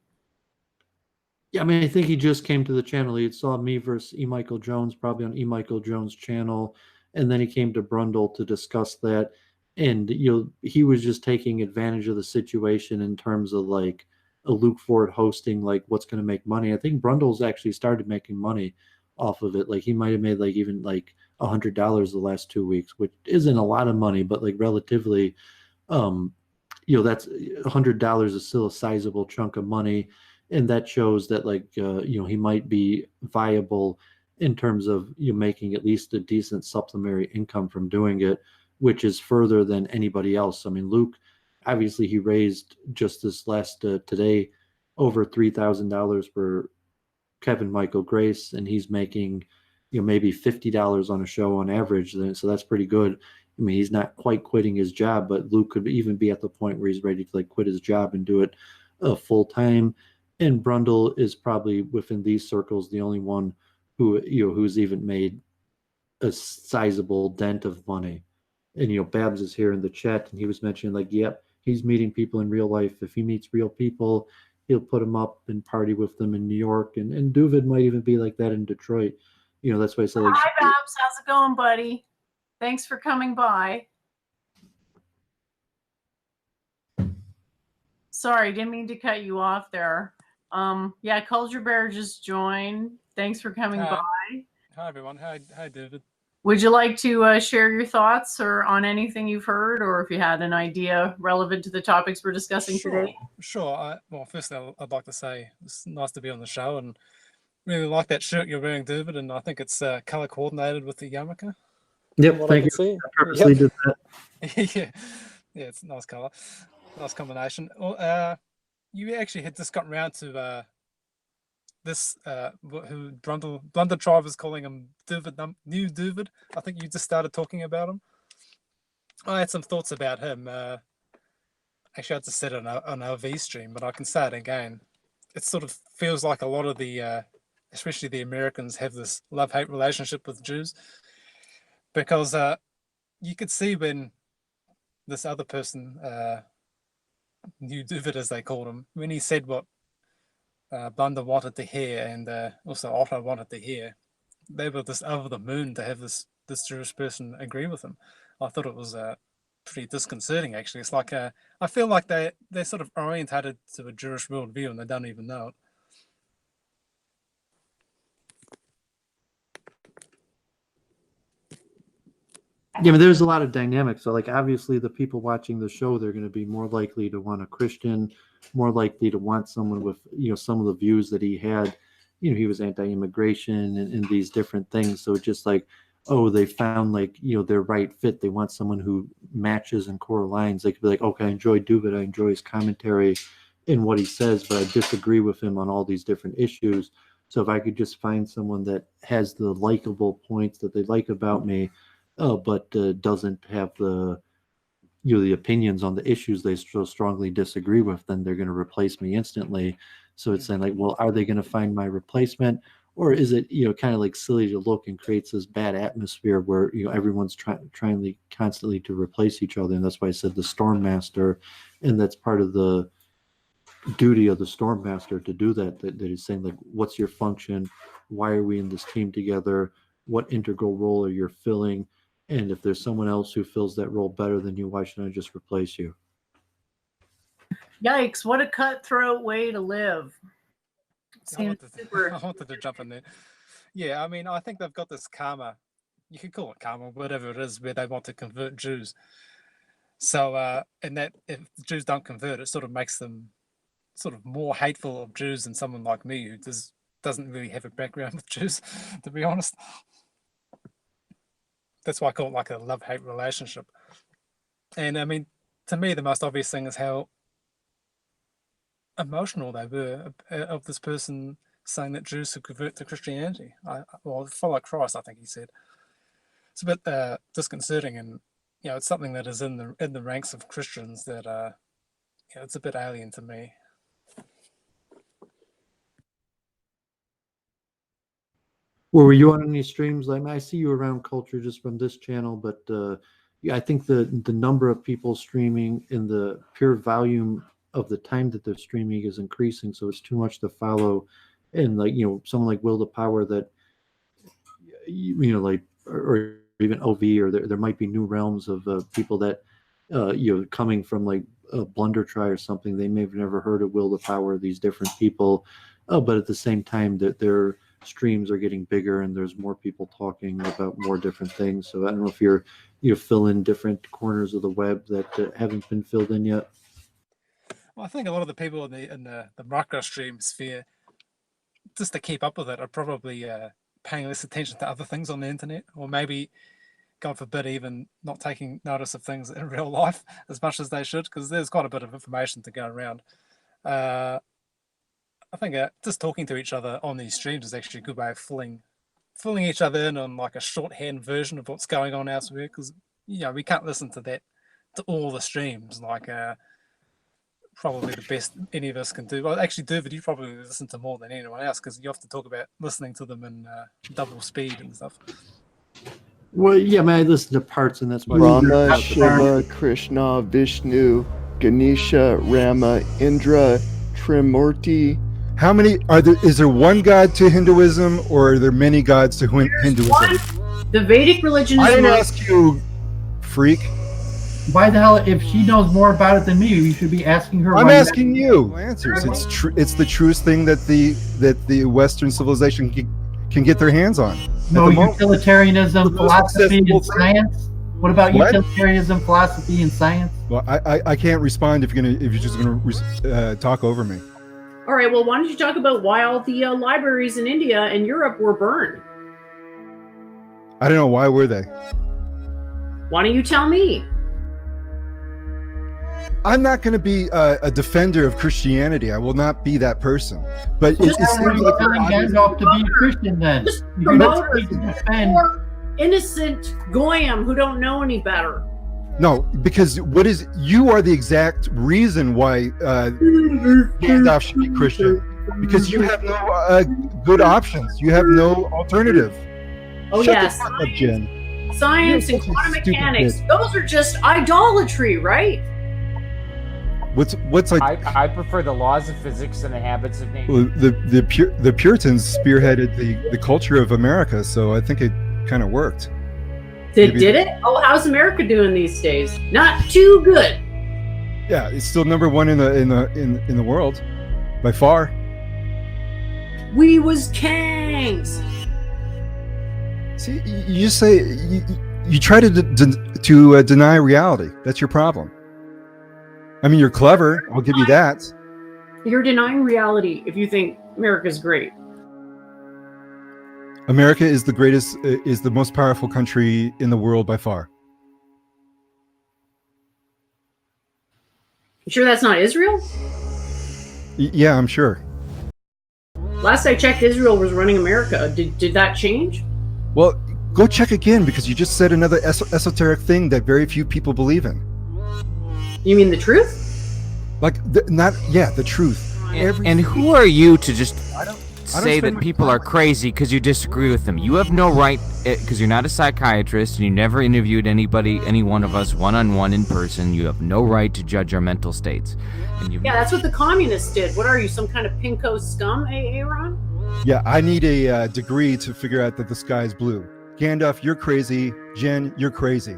Yeah, I mean, I think he just came to the channel. He saw me versus E. Michael Jones, probably on E. Michael Jones' channel, and then he came to Brundle to discuss that. And he was just taking advantage of the situation in terms of like a Luke Ford hosting, like what's going to make money. I think Brundle's actually started making money off of it. Like, he might have made like even like $100 the last 2 weeks, which isn't a lot of money, but like relatively, that's $100 is still a sizable chunk of money. And that shows that like, he might be viable in terms of making at least a decent supplementary income from doing it, which is further than anybody else. I mean, Luke, obviously he raised just this last today over $3,000 for Kevin Michael Grace, and he's making maybe $50 on a show on average. So that's pretty good. I mean, he's not quite quitting his job, but Luke could even be at the point where he's ready to like quit his job and do it full time. And Brundle is probably within these circles the only one who who's even made a sizable dent of money. And Babs is here in the chat, and he was mentioning like, yep, he's meeting people in real life. If he meets real people, he'll put them up and party with them in New York. And Duvid might even be like that in Detroit. That's why I said, like, hi Babs, how's it going, buddy? Thanks for coming by. Sorry, didn't mean to cut you off there. Yeah, Culture Bear just joined. Thanks for coming by. Hi everyone. Hi David. Would you like to share your thoughts or on anything you've heard, or if you had an idea relevant to the topics we're discussing today? Sure. Well, firstly, I'd like to say it's nice to be on the show, and really like that shirt you're wearing, David, and I think it's color coordinated with the yarmulke. Yep, thank you. I purposely did that. yeah, it's a nice color, nice combination. Well, you actually had just gotten around to the this who Blunder Tribe is calling him New Duvid. I think you just started talking about him. I had some thoughts about him. Actually, I just said it on our V stream, but I can say it again. It sort of feels like a lot of the, especially the Americans, have this love-hate relationship with Jews, because you could see when this other person, New Duvid as they called him, when he said what Blunder wanted to hear and also Otto wanted to hear, they were just over the moon to have this Jewish person agree with him. I thought it was pretty disconcerting, actually. It's like I feel like they're sort of orientated to a Jewish worldview and they don't even know it. Yeah, but there's a lot of dynamics. So, like, obviously, the people watching the show, they're going to be more likely to want a Christian, more likely to want someone with, some of the views that he had. He was anti-immigration and these different things. So, just like, oh, they found, like, their right fit. They want someone who matches and core lines. They could be like, okay, I enjoy Duvid. I enjoy his commentary in what he says, but I disagree with him on all these different issues. So, if I could just find someone that has the likable points that they like about me, but doesn't have the the opinions on the issues they so strongly disagree with, then they're going to replace me instantly. So it's saying like, well, are they going to find my replacement, or is it kind of like silly to look and creates this bad atmosphere where everyone's trying constantly to replace each other, and that's why I said the Storm Master, and that's part of the duty of the Storm Master to do that. That is saying like, what's your function? Why are we in this team together? What integral role are you filling? And if there's someone else who fills that role better than you, why should I just replace you? Yikes, what a cutthroat way to live. I wanted to jump in there. Yeah, I mean, I think they've got this karma. You could call it karma, whatever it is, where they want to convert Jews. So, and that if Jews don't convert, it sort of makes them sort of more hateful of Jews than someone like me who doesn't really have a background with Jews, to be honest. That's why I call it like a love-hate relationship. And I mean, to me, the most obvious thing is how emotional they were of this person saying that Jews should convert to Christianity. Follow Christ, I think he said. It's a bit disconcerting, and it's something that is in the ranks of Christians that it's a bit alien to me. Well, were you on any streams? Like, I see you around culture just from this channel, but yeah, I think the number of people streaming and the pure volume of the time that they're streaming is increasing. So it's too much to follow. And like, someone like Will the Power that, like, or even OV, or there might be new realms of people that, coming from like a Blunder Try or something. They may have never heard of Will the Power, these different people. But at the same time that they're streams are getting bigger and there's more people talking about more different things. So I don't know if you fill in different corners of the web that haven't been filled in yet. Well, I think a lot of the people in the micro stream sphere, just to keep up with it, are probably paying less attention to other things on the internet, or maybe, God forbid, even not taking notice of things in real life as much as they should, because there's quite a bit of information to go around. I think just talking to each other on these streams is actually a good way of filling each other in on like a shorthand version of what's going on elsewhere, because we can't listen to all the streams. Like probably the best any of us can do. Well, actually, Duvid, you probably listen to more than anyone else because you have to talk about listening to them in double speed and stuff. Well, yeah, man, I listen to parts, and that's why Rama, Shiva, Krishna, Vishnu, Ganesha, Rama, Indra, Trimurti. How many are there? Is there one god to Hinduism, or are there many gods to Hinduism? The Vedic religion. I didn't ask you, freak. Why the hell? If she knows more about it than me, you should be asking her. I'm asking you answers. It's the truest thing that the Western civilization can get their hands on. No, utilitarianism, philosophy, and science. What about utilitarianism, philosophy, and science? Well, I can't respond if you're just gonna talk over me. All right, well, why don't you talk about why all the libraries in India and Europe were burned? I don't know. Why were they? Why don't you tell me? I'm not going to be a defender of Christianity. I will not be that person. But it Just seems telling like Gandalf to be a Christian then. Just You're not promote free to defend. poor, innocent goyim who don't know any better. no, because you are the exact reason why Gandalf should be Christian. Because you have no good options. You have no alternative. Oh, Shut yes. the fuck up, Jen. Science You're and such a quantum stupid mechanics, bitch. those are just idolatry, right? What's like I prefer the laws of physics and the habits of nature. well, the Puritans spearheaded the culture of America, so I think it kind of worked. Did it? Oh, how's America doing these days? Not too good. Yeah, it's still number one in the world by far. We was kings. See, you just say you try to deny reality. That's your problem. I mean, you're clever. I'll give you that. You're denying reality if you think America's great. America is the greatest, is the most powerful country in the world by far. You sure that's not Israel? Yeah, I'm sure. Last I checked, Israel was running America. Did that change? Well, go check again because you just said another esoteric thing that very few people believe in. You mean the truth? Like, the truth. And who are you to just say spend that my people time are crazy because you disagree with them? You have no right, because you're not a psychiatrist and you never interviewed any one of us one-on-one in person. You have no right to judge our mental states. And Yeah, that's what the communists did. What are you, some kind of pinko scum, Aaron? Yeah, I need a degree to figure out that the sky is blue. Gandalf, you're crazy. Jen, you're crazy.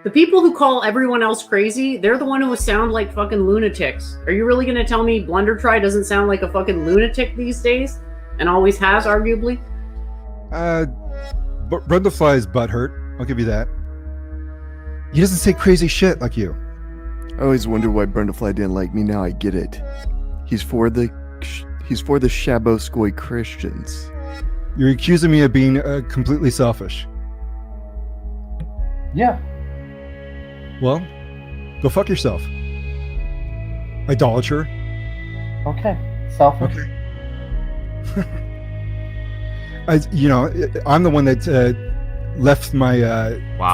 The people who call everyone else crazy, they're the one who sound like fucking lunatics. Are you really going to tell me Blundertry doesn't sound like a fucking lunatic these days? And always has, arguably? But Brundlefly's butthurt. I'll give you that. He doesn't say crazy shit like you. I always wondered why Brundlefly didn't like me. Now I get it. He's for the Shaboskoy Christians. You're accusing me of being completely selfish. Yeah. Well, go fuck yourself. Idolater. Okay. Selfish. Okay. I'm the one that left my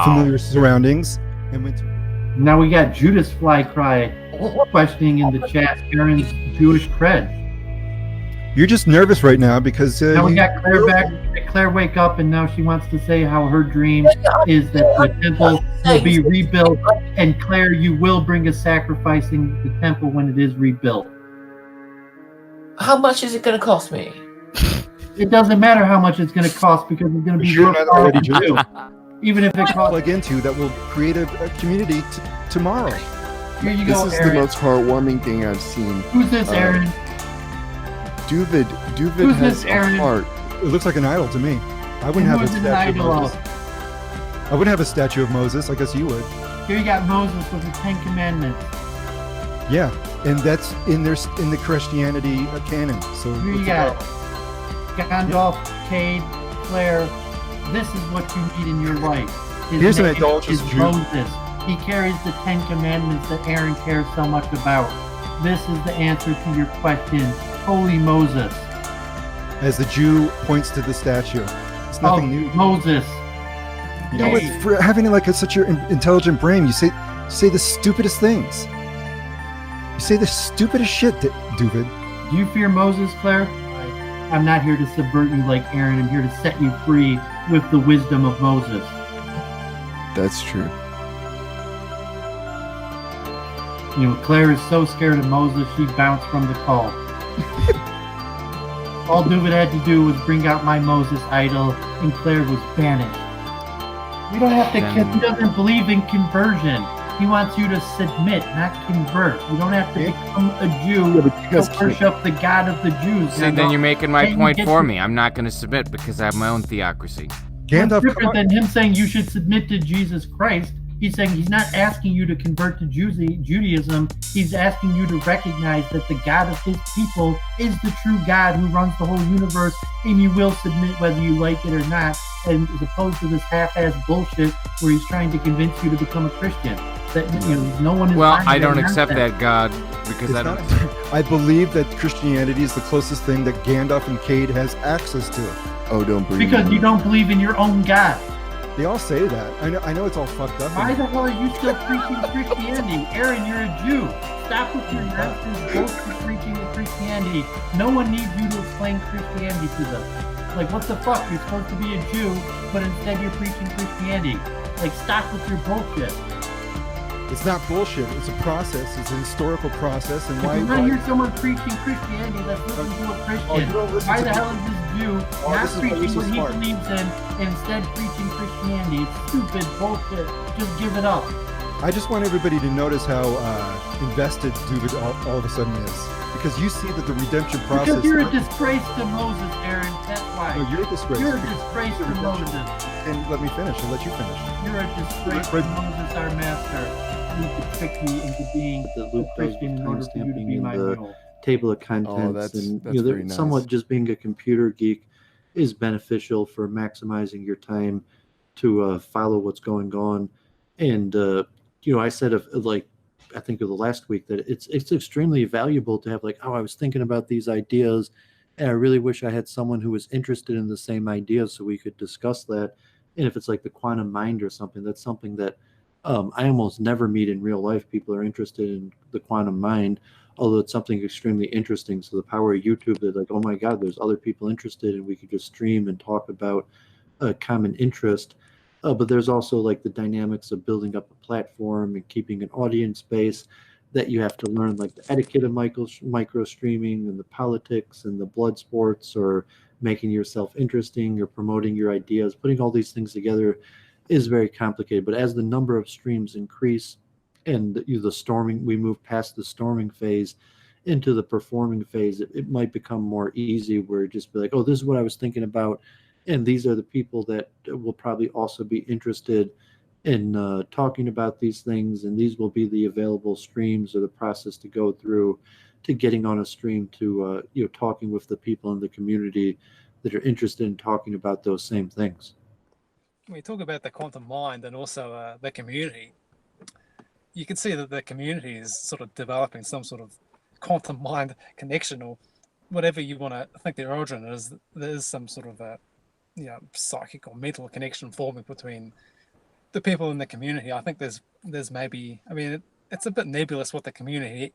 familiar surroundings and went to. Now we got Judas Flycry questioning in the chat Aaron's Jewish cred. You're just nervous right now because now we got Claire back. Claire wake up and now she wants to say how her dream is that the temple will be rebuilt. And Claire, you will bring a sacrifice in the temple when it is rebuilt. How much is it going to cost me? It doesn't matter how much it's going to cost because it's going to be sure not already Jewish. Even if it costs. Plug into that will create a community tomorrow. Here you go, This is Aaron. the most heartwarming thing I've seen. Who's this, Aaron? Duvid Who's has this, Aaron? a heart. It looks like an idol to me. I wouldn't have a Who's an statue of idol? Moses. I wouldn't have a statue of Moses. I guess you would. Here you got Moses with the Ten Commandments. Yeah, and that's in the Christianity canon. So Here you it's got about- Gandalf, Cade, Claire. This is what you need in your life. His Here's an name idolatrous is Jew. Moses. He carries the Ten Commandments that Aaron cares so much about. This is the answer to your question. Holy Moses. As the Jew points to the statue. It's nothing new. Moses. You know, but for having like such an intelligent brain, you say the stupidest things. You say the stupidest shit, Duvid. Do you fear Moses, Claire? I'm not here to subvert you like Aaron. I'm here to set you free with the wisdom of Moses. That's true. You know, Claire is so scared of Moses, she bounced from the call. All Duvid had to do was bring out my Moses idol, and Claire was banished. You don't have to. He doesn't believe in conversion. He wants you to submit, not convert. You don't have to become a Jew to worship the God of the Jews. See, then you're making my point for me. I'm not going to submit because I have my own theocracy. What's different than him saying you should submit to Jesus Christ? He's saying he's not asking you to convert to Judaism. He's asking you to recognize that the God of his people is the true God who runs the whole universe, and you will submit whether you like it or not, and as opposed to this half-ass bullshit where he's trying to convince you to become a Christian. That no one is. Well, I buying don't their accept nonsense. that God because It's I don't. not- I believe that Christianity is the closest thing that Gandalf and Cade has access to. Oh, don't breathe. Because you don't believe in your own God. They all say that. I know it's all fucked up. Why the hell are you still preaching Christianity? Aaron, you're a Jew. Stop with your nonsense bullshit preaching of Christianity. No one needs you to explain Christianity to them. Like, what the fuck? You're supposed to be a Jew, but instead you're preaching Christianity. Like, stop with your bullshit. It's not bullshit. It's a process. It's a historical process. And If why? you want to hear someone preaching Christianity, let's listen to a Christian. Oh, you don't listen Why to the me. hell is this Jew Oh, not this is why you're preaching so what he smart. believes in and instead preaching Christianity? It's stupid bullshit. Just give it up. I just want everybody to notice how invested Duvid all of a sudden is. Because you see that the redemption process... Because you're a disgrace to Moses, Aaron. That's why. No, you're a disgrace. You're a disgrace to Moses. And let me finish. I'll let you finish. You're a disgrace to Moses, our master. You could trick me into being The a Luke does Christian in order for you to timestamping be in my the mule. table of contents, that's and very they're nice. somewhat just being a computer geek is beneficial for maximizing your time to follow what's going on. And I said I think of the last week that it's extremely valuable to have I was thinking about these ideas, and I really wish I had someone who was interested in the same ideas so we could discuss that. And if it's like the quantum mind or something, that's something that I almost never meet in real life. People are interested in the quantum mind, although it's something extremely interesting. So the power of YouTube, they're like, oh my God, there's other people interested, and we could just stream and talk about a common interest. But there's also the dynamics of building up a platform and keeping an audience base that you have to learn, like the etiquette of micro streaming and the politics and the blood sports, or making yourself interesting or promoting your ideas. Putting all these things together is very complicated. But as the number of streams increase and the storming, we move past the storming phase into the performing phase, it might become more easy, where it just be like, oh, this is what I was thinking about, and these are the people that will probably also be interested in talking about these things, and these will be the available streams or the process to go through to getting on a stream to talking with the people in the community that are interested in talking about those same things. When we talk about the quantum mind and also the community, you can see that the community is sort of developing some sort of quantum mind connection, or whatever you want to think their origin is. There is some sort of a psychic or mental connection forming between the people in the community. I think there's maybe, I mean, it's a bit nebulous what the community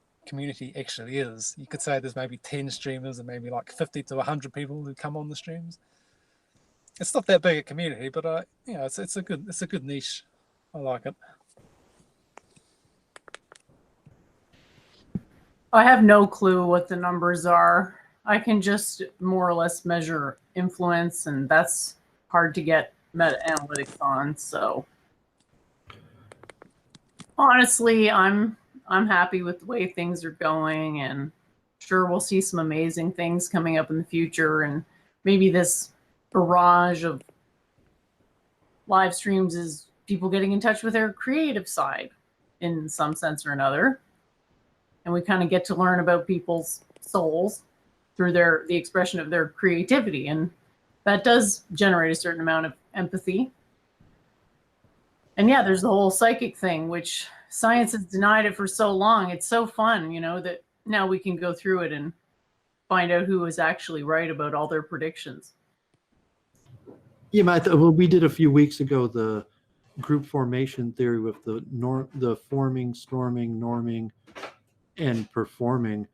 actually is. You could say there's maybe 10 streamers and maybe 50 to 100 people who come on the streams. It's not that big a community, but it's a good niche. I like it. I have no clue what the numbers are. I can just more or less measure influence, and that's hard to get meta-analytics on. So honestly, I'm happy with the way things are going, and sure, we'll see some amazing things coming up in the future, and maybe this barrage of live streams is people getting in touch with their creative side in some sense or another. And we kind of get to learn about people's souls through the expression of their creativity. And that does generate a certain amount of empathy. And yeah, there's the whole psychic thing, which science has denied it for so long. It's so fun, that now we can go through it and find out who was actually right about all their predictions. Yeah, we did a few weeks ago the group formation theory with the forming, storming, norming, and performing.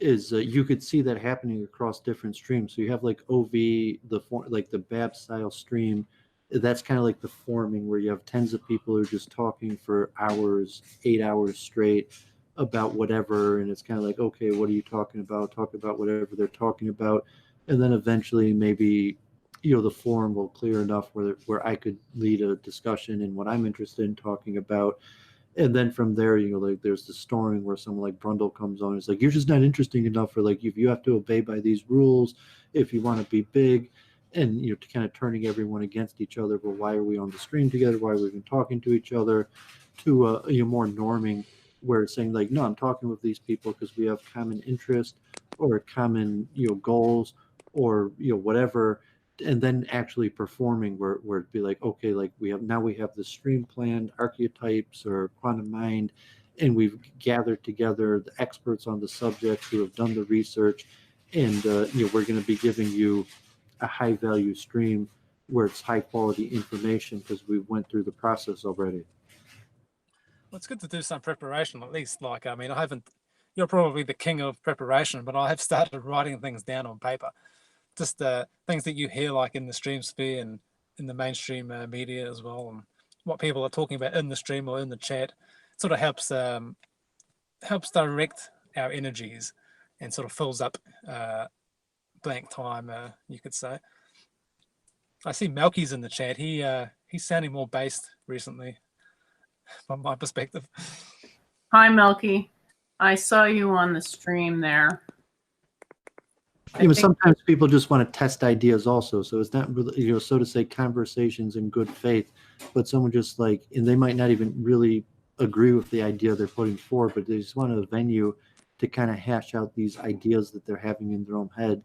Is you could see that happening across different streams. So you have OV, the Bab style stream. That's kind of like the forming, where you have tens of people who are just talking for hours, 8 hours straight about whatever, and it's kind of like, okay, what are you talking about? Talk about whatever they're talking about, and then eventually maybe the forum will clear enough where I could lead a discussion in what I'm interested in talking about. And then from there, there's the storming, where someone like Brundle comes on. It's like, you're just not interesting enough, or if you have to obey by these rules if you want to be big, and to kind of turning everyone against each other. Well, why are we on the stream together? Why are we even talking to each other? To more norming, where it's saying no, I'm talking with these people because we have common interest or common goals, or whatever, and then actually performing where it'd be like, okay, like we have the stream planned, archetypes or quantum mind, and we've gathered together the experts on the subject who have done the research, and we're going to be giving you a high value stream where it's high quality information because we went through the process already. Well, it's good to do some preparation at least. Like, I mean, I haven't. You're probably the king of preparation, but I have started writing things down on paper. Just things that you hear like in the stream sphere and in the mainstream media as well, and what people are talking about in the stream or in the chat. It sort of helps direct our energies and sort of fills up blank time, you could say. I see Melky's in the chat. He's sounding more based recently, from my perspective. Hi, Melky. I saw you on the stream there. Sometimes people just want to test ideas also. So it's not really, so to say, conversations in good faith, but someone just like, and they might not even really agree with the idea they're putting forward, but they just want a venue to kind of hash out these ideas that they're having in their own head.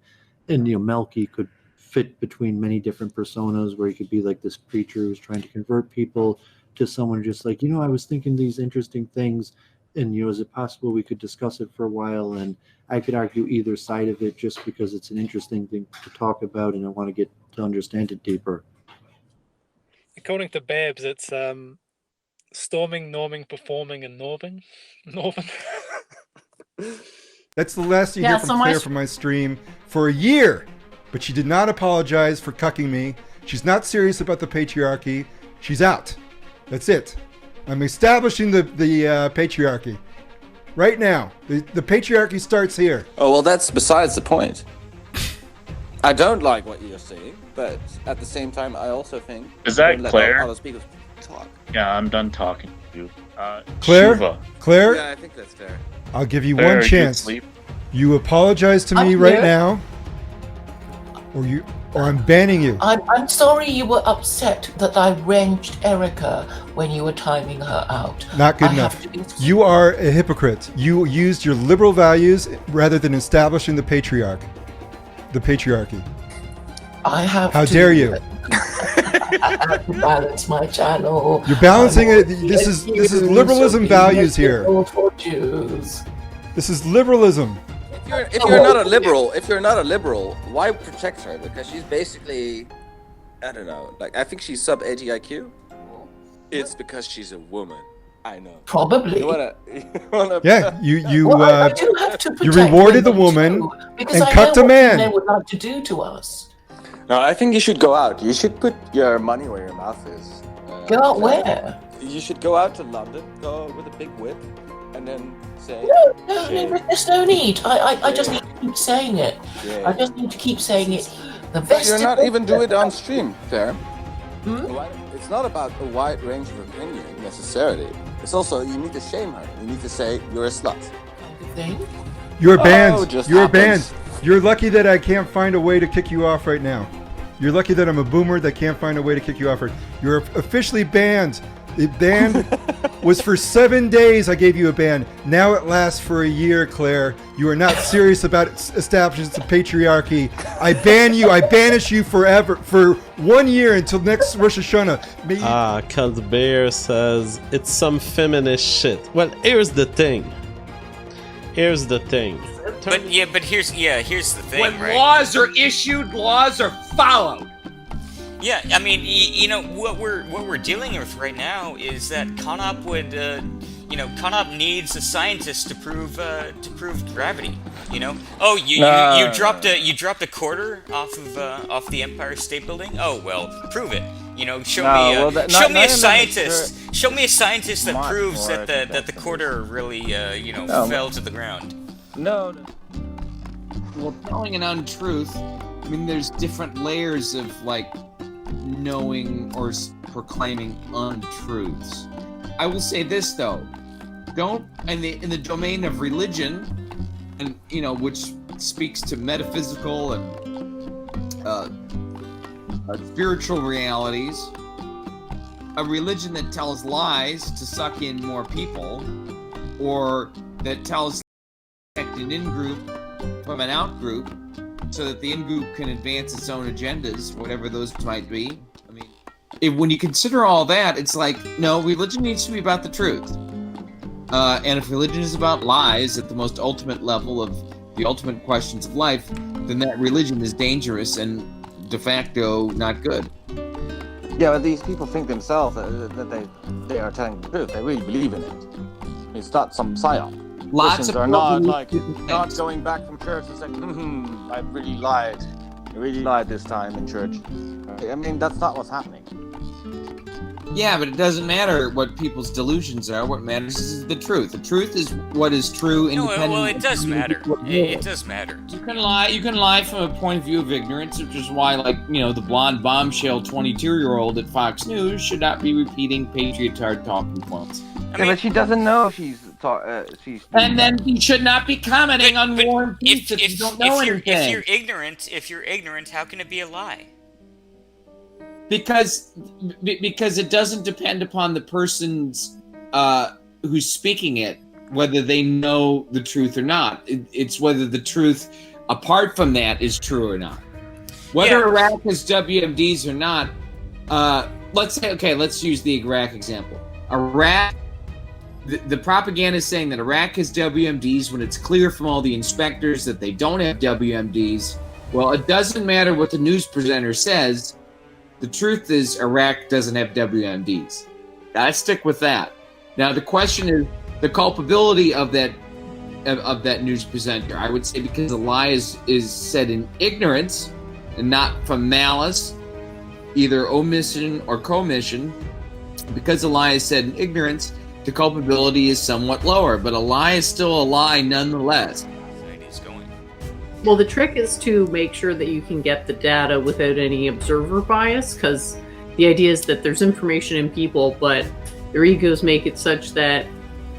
And, Melky could fit between many different personas, where he could be like this preacher who's trying to convert people to someone just like, I was thinking these interesting things, and is it possible we could discuss it for a while? And I could argue either side of it just because it's an interesting thing to talk about, and I want to get to understand it deeper. According to Babs, it's storming, norming, performing, and norving. That's the last you hear from Claire from my stream for a year. But she did not apologize for cucking me. She's not serious about the patriarchy. She's out. That's it. I'm establishing the patriarchy. Right now. The patriarchy starts here. Oh, well, that's besides the point. I don't like what you're saying, but at the same time, I also think... Is that Claire? Other speakers talk. Yeah, I'm done talking to you. Claire? Shiva. Claire? Yeah, I think that's fair. I'll give you Claire, one chance. You apologize to me right now, or I'm banning you. I'm sorry you were upset that I wrenched Erica when you were timing her out. Not good enough. You are a hypocrite. You used your liberal values rather than establishing the patriarchy. I have. How dare you? I have to balance my channel. You're balancing it. This is liberalism values here. For Jews. This is liberalism. If you're not a liberal, why protect her? Because she's basically, I don't know, like I think she's sub 80 IQ. It's because she's a woman. I know. Probably. Yeah, you I do have to you rewarded the woman and cut the man. They would like to do to us. No, I think you should go out. You should put your money where your mouth is. Go out where? You should go out to London, go with a big whip, and then say... No, there's no need. I just need to keep saying it. Yeah. I just need to keep saying it. The best... You're not even doing it on stream, fair. Hmm? It's not about a wide range of opinion, necessarily. It's also, you need to shame her. You need to say, you're a slut. You're banned. You're happens. banned. You're lucky that I can't find a way to kick you off right now. You're lucky that I'm a boomer that can't find a way to kick you off. You're officially banned. The ban was for 7 days. I gave you a ban. Now it lasts for a year, Claire. You are not serious about establishing the patriarchy. I ban you. I banish you forever for 1 year until next Rosh Hashanah. Cult Bear says it's some feminist shit. Well, here's the thing. But here's the thing. When right? laws are issued, laws are followed. Yeah, I mean, what we're dealing with right now is that Conop would, Conop needs a scientist to prove gravity. Oh, you dropped a quarter off the Empire State Building. Oh well, prove it. Show me a scientist. Show me a scientist that proves that the quarter really fell to the ground. No. Well, telling an untruth. I mean, there's different layers of like knowing or proclaiming untruths. I will say this though: don't in the domain of religion, and which speaks to metaphysical and spiritual realities. A religion that tells lies to suck in more people, or that tells an in-group from an out-group so that the in-group can advance its own agendas, whatever those might be. I mean, when you consider all that, it's like, no, religion needs to be about the truth. And if religion is about lies at the most ultimate level of the ultimate questions of life, then that religion is dangerous and de facto not good. Yeah, but these people think themselves that they are telling the truth. They really believe in it. It's not some psyop. Lots Christians of are not people like not going back from church and saying, I really lied. I really lied this time in church. I mean, that's not what's happening. Yeah, but it doesn't matter what people's delusions are. What matters is the truth. The truth is what is true. No, well, it does matter. It does matter. You can lie. You can lie from a point of view of ignorance, which is why, like, you know, the blonde bombshell 22-year-old at Fox News should not be repeating patriotard talking points. But she doesn't know she's. And then you should not be commenting on War and Peace if you don't know anything. If you're ignorant, how can it be a lie? Because it doesn't depend upon the person's who's speaking it, whether they know the truth or not. It's whether the truth, apart from that, is true or not. Whether Iraq has WMDs or not, let's use the Iraq example. Iraq, the propaganda is saying that Iraq has WMDs when it's clear from all the inspectors that they don't have WMDs. Well, it doesn't matter what the news presenter says. The truth is Iraq doesn't have WMDs. I stick with that. Now the question is the culpability of that news presenter. I would say because the lie is said in ignorance and not from malice, either omission or commission. Because the lie is said in ignorance, the culpability is somewhat lower, but a lie is still a lie nonetheless. Well, the trick is to make sure that you can get the data without any observer bias, because the idea is that there's information in people, but their egos make it such that,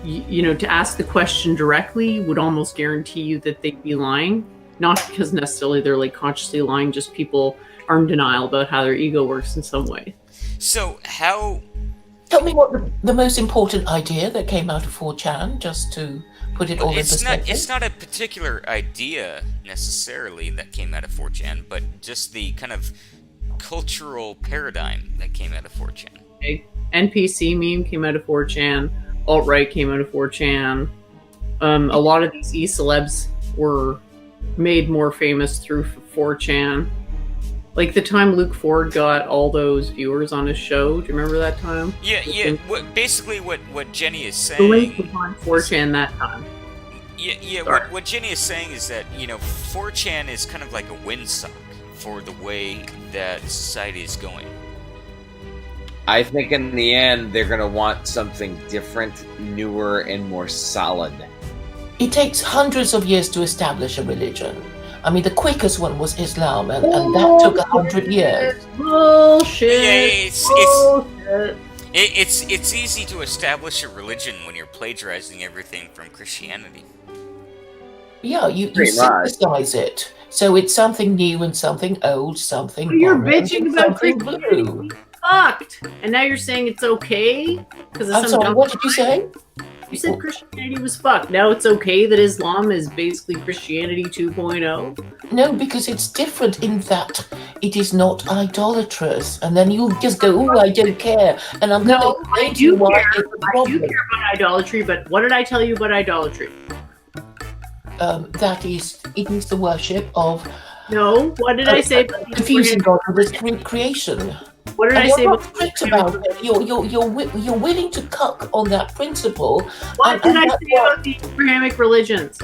you know, to ask the question directly would almost guarantee you that they'd be lying. Not because necessarily they're like consciously lying, just people are in denial about how their ego works in some way. So how... Tell me what the most important idea that came out of 4chan, just to put it all in perspective. It's not a particular idea necessarily that came out of 4chan, but just the kind of cultural paradigm that came out of 4chan. Okay. NPC meme came out of 4chan. Alt-right came out of 4chan. A lot of these e-celebs were made more famous through 4chan. Like the time Luke Ford got all those viewers on his show. Do you remember that time? Yeah. What Jenny is saying. The link was on 4chan that time. Yeah. What Jenny is saying is that, you know, 4chan is kind of like a windsock for the way that society is going. I think in the end they're going to want something different, newer, and more solid. It takes hundreds of years to establish a religion. I mean, the quickest one was Islam, and that took 100 years. Bullshit. It's easy to establish a religion when you're plagiarizing everything from Christianity. Yeah, you synthesize it. So it's something new and something old, something You're borrowed, bitching and about something Christianity. blue. Fucked. And now you're saying it's okay? I'm sorry, what did you say? You said Christianity was fucked. Now it's okay that Islam is basically Christianity 2.0? No, because it's different in that it is not idolatrous. And then you just go, oh, I don't care. And I'm going to explain to you why it's a problem. I do care about idolatry, but what did I tell you about idolatry? It is the worship of... No, what did I say? Confusing God with His creation. What did I say? You're not strict about it. You're willing to cuck on that principle. What did I say about the Abrahamic religions?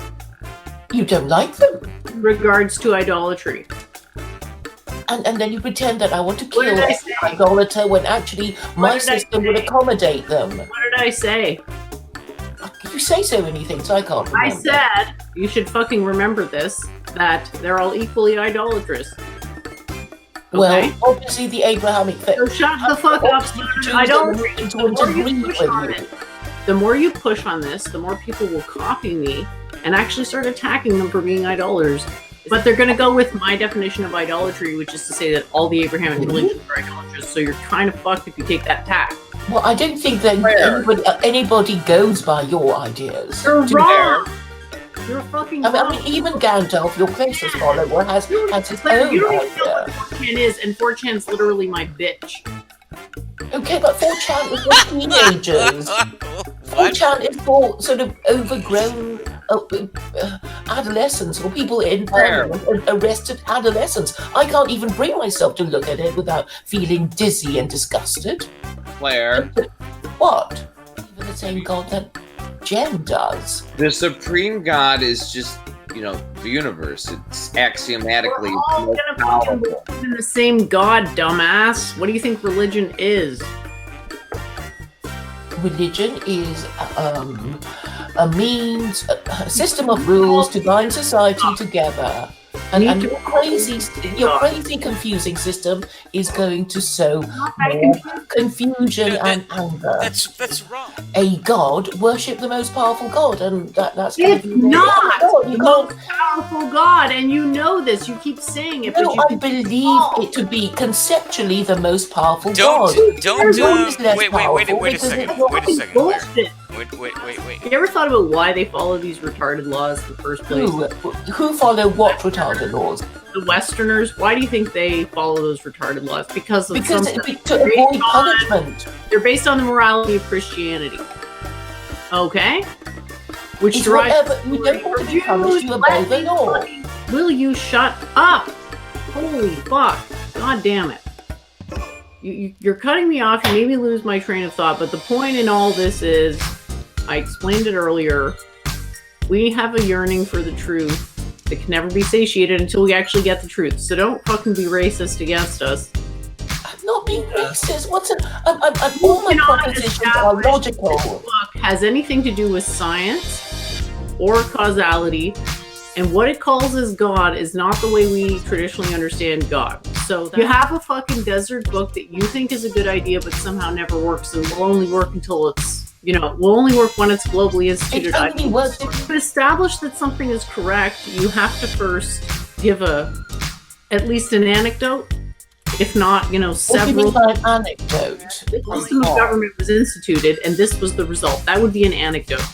You don't like them. In regards to idolatry. And then you pretend that I want to kill an idolater when actually my system would accommodate them. What did I say? You say so many things, I can't remember. I said, you should fucking remember this, that they're all equally idolatrous. Okay? Well, obviously the Abrahamic faith. So shut the fuck up. The more you push on this, the more people will copy me and actually start attacking them for being idolaters. But they're going to go with my definition of idolatry, which is to say that all the Abrahamic religions are idolatrous. So you're kind of fucked if you take that tack. Well, I don't think that anybody goes by your ideas. You're wrong. You're a fucking. I mean, even Gandalf, your closest follower, has his Claire, own you don't even know idea. what 4chan is, and 4chan's literally my bitch. Okay, but 4chan is for teenagers. 4chan is for sort of overgrown adolescents or people in arrested adolescents. I can't even bring myself to look at it without feeling dizzy and disgusted. Claire. What? Even the same god that Jen does. The supreme god is just, the universe. It's axiomatically We're all most gonna fucking powerful. believe in the same god, dumbass. What do you think religion is? Religion is a means, a system of rules to bind society together. And your crazy, confusing system is going to sow more confusion and anger. That's wrong. A god, worship the most powerful god, and that's. It's not the most powerful god, and you know this. You keep saying it, but No, you I believe it to be conceptually the most powerful god. Wait a second. Claire. You ever thought about why they follow these retarded laws in the first place? Who follow what retarded laws? The Westerners. Why do you think they follow those retarded laws? Because to avoid punishment. They're based on the morality of Christianity. Okay? Which It's drives. whatever. We don't want to be punished. You obey the law. Will you shut up? Holy fuck. God damn it. You're cutting me off. You made me lose my train of thought. But the point in all this is, I explained it earlier, we have a yearning for the truth that can never be satiated until we actually get the truth. So don't fucking be racist against us. I'm not being racist. All my propositions are logical. Book has anything to do with science or causality, and what it calls as God is not the way we traditionally understand God. So you have a fucking desert book that you think is a good idea, but somehow never works, and will only work until it's, will only work when it's globally instituted. To establish that something is correct, you have to first give at least an anecdote, if not, several. What do you mean by an anecdote? The system of government was instituted, and this was the result. That would be an anecdote.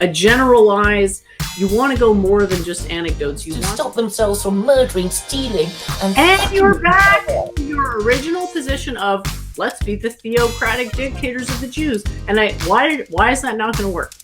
A generalized. You want to go more than just anecdotes. You to want stop themselves from murdering, stealing, and you're back to your original position of let's be the theocratic dictators of the Jews. And why is that not going to work?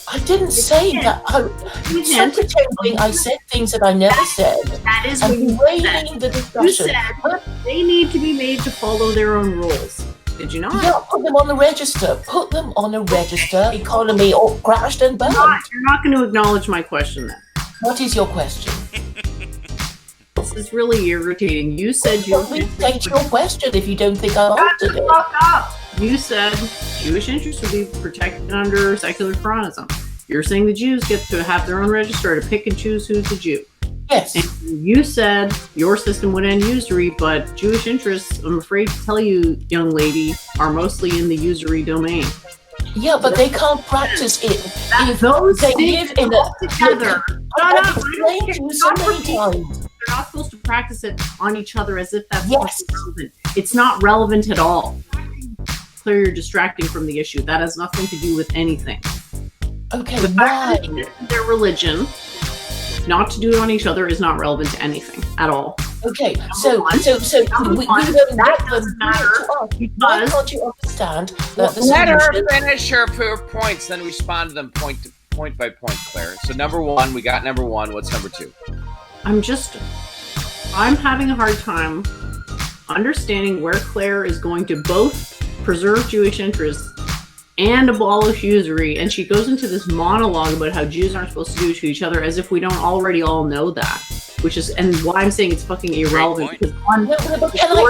I didn't say that. Stop pretending I said things that I never said. That is what you said. The discussion. You said they need to be made to follow their own rules. Did you not? Yeah, put them on the register. Put them on a register. Economy all crashed and burned. You're not going to acknowledge my question then. What is your question? This is really irritating. You said you state your question if you don't think I've answered it. Fuck up. You said Jewish interests would be protected under secular Quranism. You're saying the Jews get to have their own register to pick and choose who's a Jew. Yes. And you said your system would end usury, but Jewish interests, I'm afraid to tell you, young lady, are mostly in the usury domain. Yeah, but they can't practice it if those they things live in a together. I've explained to you so many times. They're not supposed to practice it on each other as if that's relevant. It's not relevant at all. Clearly, you're distracting from the issue. That has nothing to do with anything. Okay, the fact that their religion, not to do it on each other, is not relevant to anything at all. Okay, so we don't let them matter. Why can't you understand that the Let her solution- finish her points, then respond to them point by point, Claire. So number one, we got number one. What's number two? I'm having a hard time understanding where Claire is going to both preserve Jewish interests and abolish usury, and she goes into this monologue about how Jews aren't supposed to do to each other as if we don't already all know that. Which is, and why I'm saying it's fucking irrelevant, because can I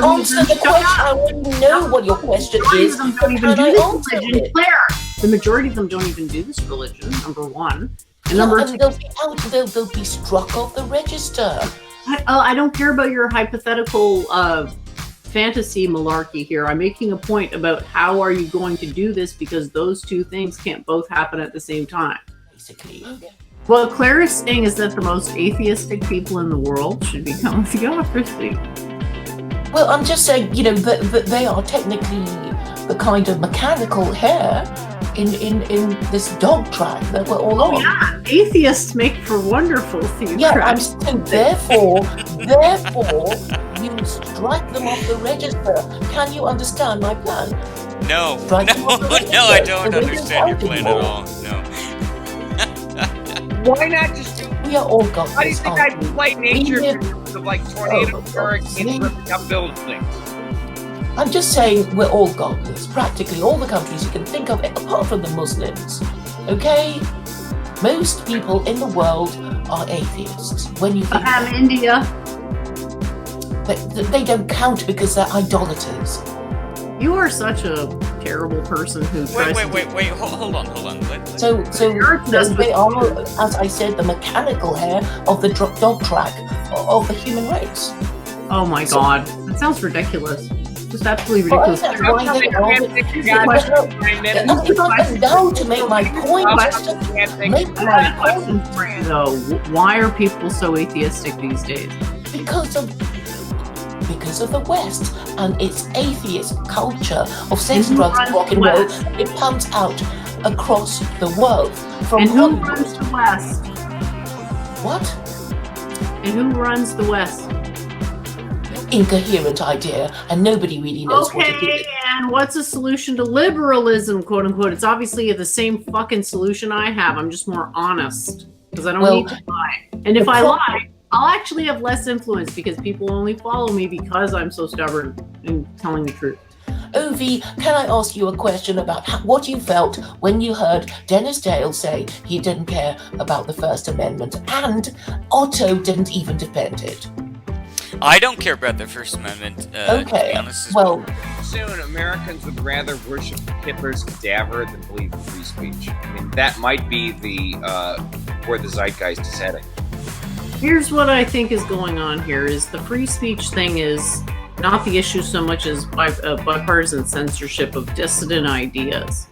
answer the question? I want to know what your question is. Them don't even do this religion, Claire. The majority of them don't even do this religion, number one. And number two, they'll be struck off the register. I don't care about your hypothetical fantasy malarkey here. I'm making a point about how are you going to do this, because those two things can't both happen at the same time. Basically. What Claire is saying is that the most atheistic people in the world should become theocracy. Well, I'm just saying, that they are technically the kind of mechanical hair in this dog track that we're all on. Yeah, atheists make for wonderful theocrats. Yeah, I'm saying therefore, you strike them off the register. Can you understand my plan? No, Strike them no, off the register. no, I don't The understand your register plan at all. No. Why not just do? We are all godless. How do you think I play nature We in terms of like tornadoes, hurricanes, ripping up buildings? I'm just saying we're all godless. Practically all the countries you can think of, apart from the Muslims. Okay? Most people in the world are atheists. When you think India. They don't count because they're idolaters. You are such a terrible person who tries Wait, hold on. So they are, as I said, the mechanical hair of the dog track of the human race. Oh my god, that sounds ridiculous. Just absolutely ridiculous. That's why they are now to make my point. Make my point. Though, why are people so atheistic these days? Because of the West and its atheist culture of sex, drugs, and rock and roll. It pumps out across the world. And who runs the West? What? And who runs the West? Incoherent idea, and nobody really knows what it is. And what's a solution to liberalism, quote unquote? It's obviously the same fucking solution I have. I'm just more honest because I don't need to lie. And if I lie, I'll actually have less influence because people only follow me because I'm so stubborn in telling the truth. Ovi, can I ask you a question about what you felt when you heard Dennis Dale say he didn't care about the First Amendment and Otto didn't even defend it? I don't care about the First Amendment. To be honest, well, soon Americans would rather worship Hitler's cadaver than believe in free speech. I mean, that might be the where the zeitgeist is heading. Here's what I think is going on here: is the free speech thing is not the issue so much as bipartisan censorship of dissident ideas.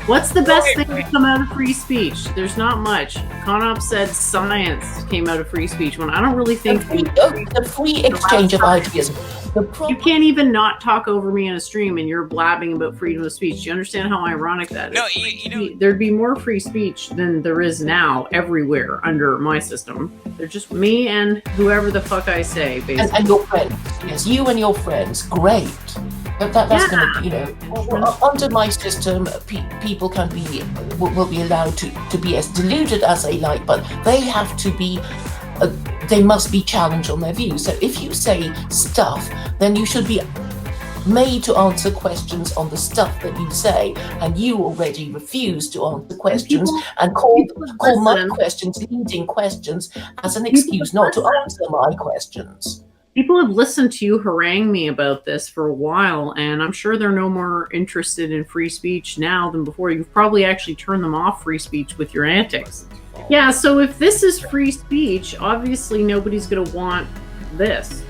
What's the best thing to come out of free speech? There's not much. Conop said science came out of free speech when I don't really think the free exchange of ideas. You can't even not talk over me in a stream and you're blabbing about freedom of speech. Do you understand how ironic that is? No, you know, there'd be more free speech than there is now everywhere under my system. They're just me and whoever the fuck I say, basically. And your friends. Yes, you and your friends. Great. That's going to, you know, under my system, people can be, will be allowed to be as deluded as they like, but they have to be, they must be challenged on their views. So if you say stuff, then you should be made to answer questions on the stuff that you say, and you already refuse to answer questions and call my questions leading questions as an excuse not to answer my questions. People have listened to you harangue me about this for a while, and I'm sure they're no more interested in free speech now than before. You've probably actually turned them off free speech with your antics. Yeah, so if this is free speech, obviously nobody's going to want this.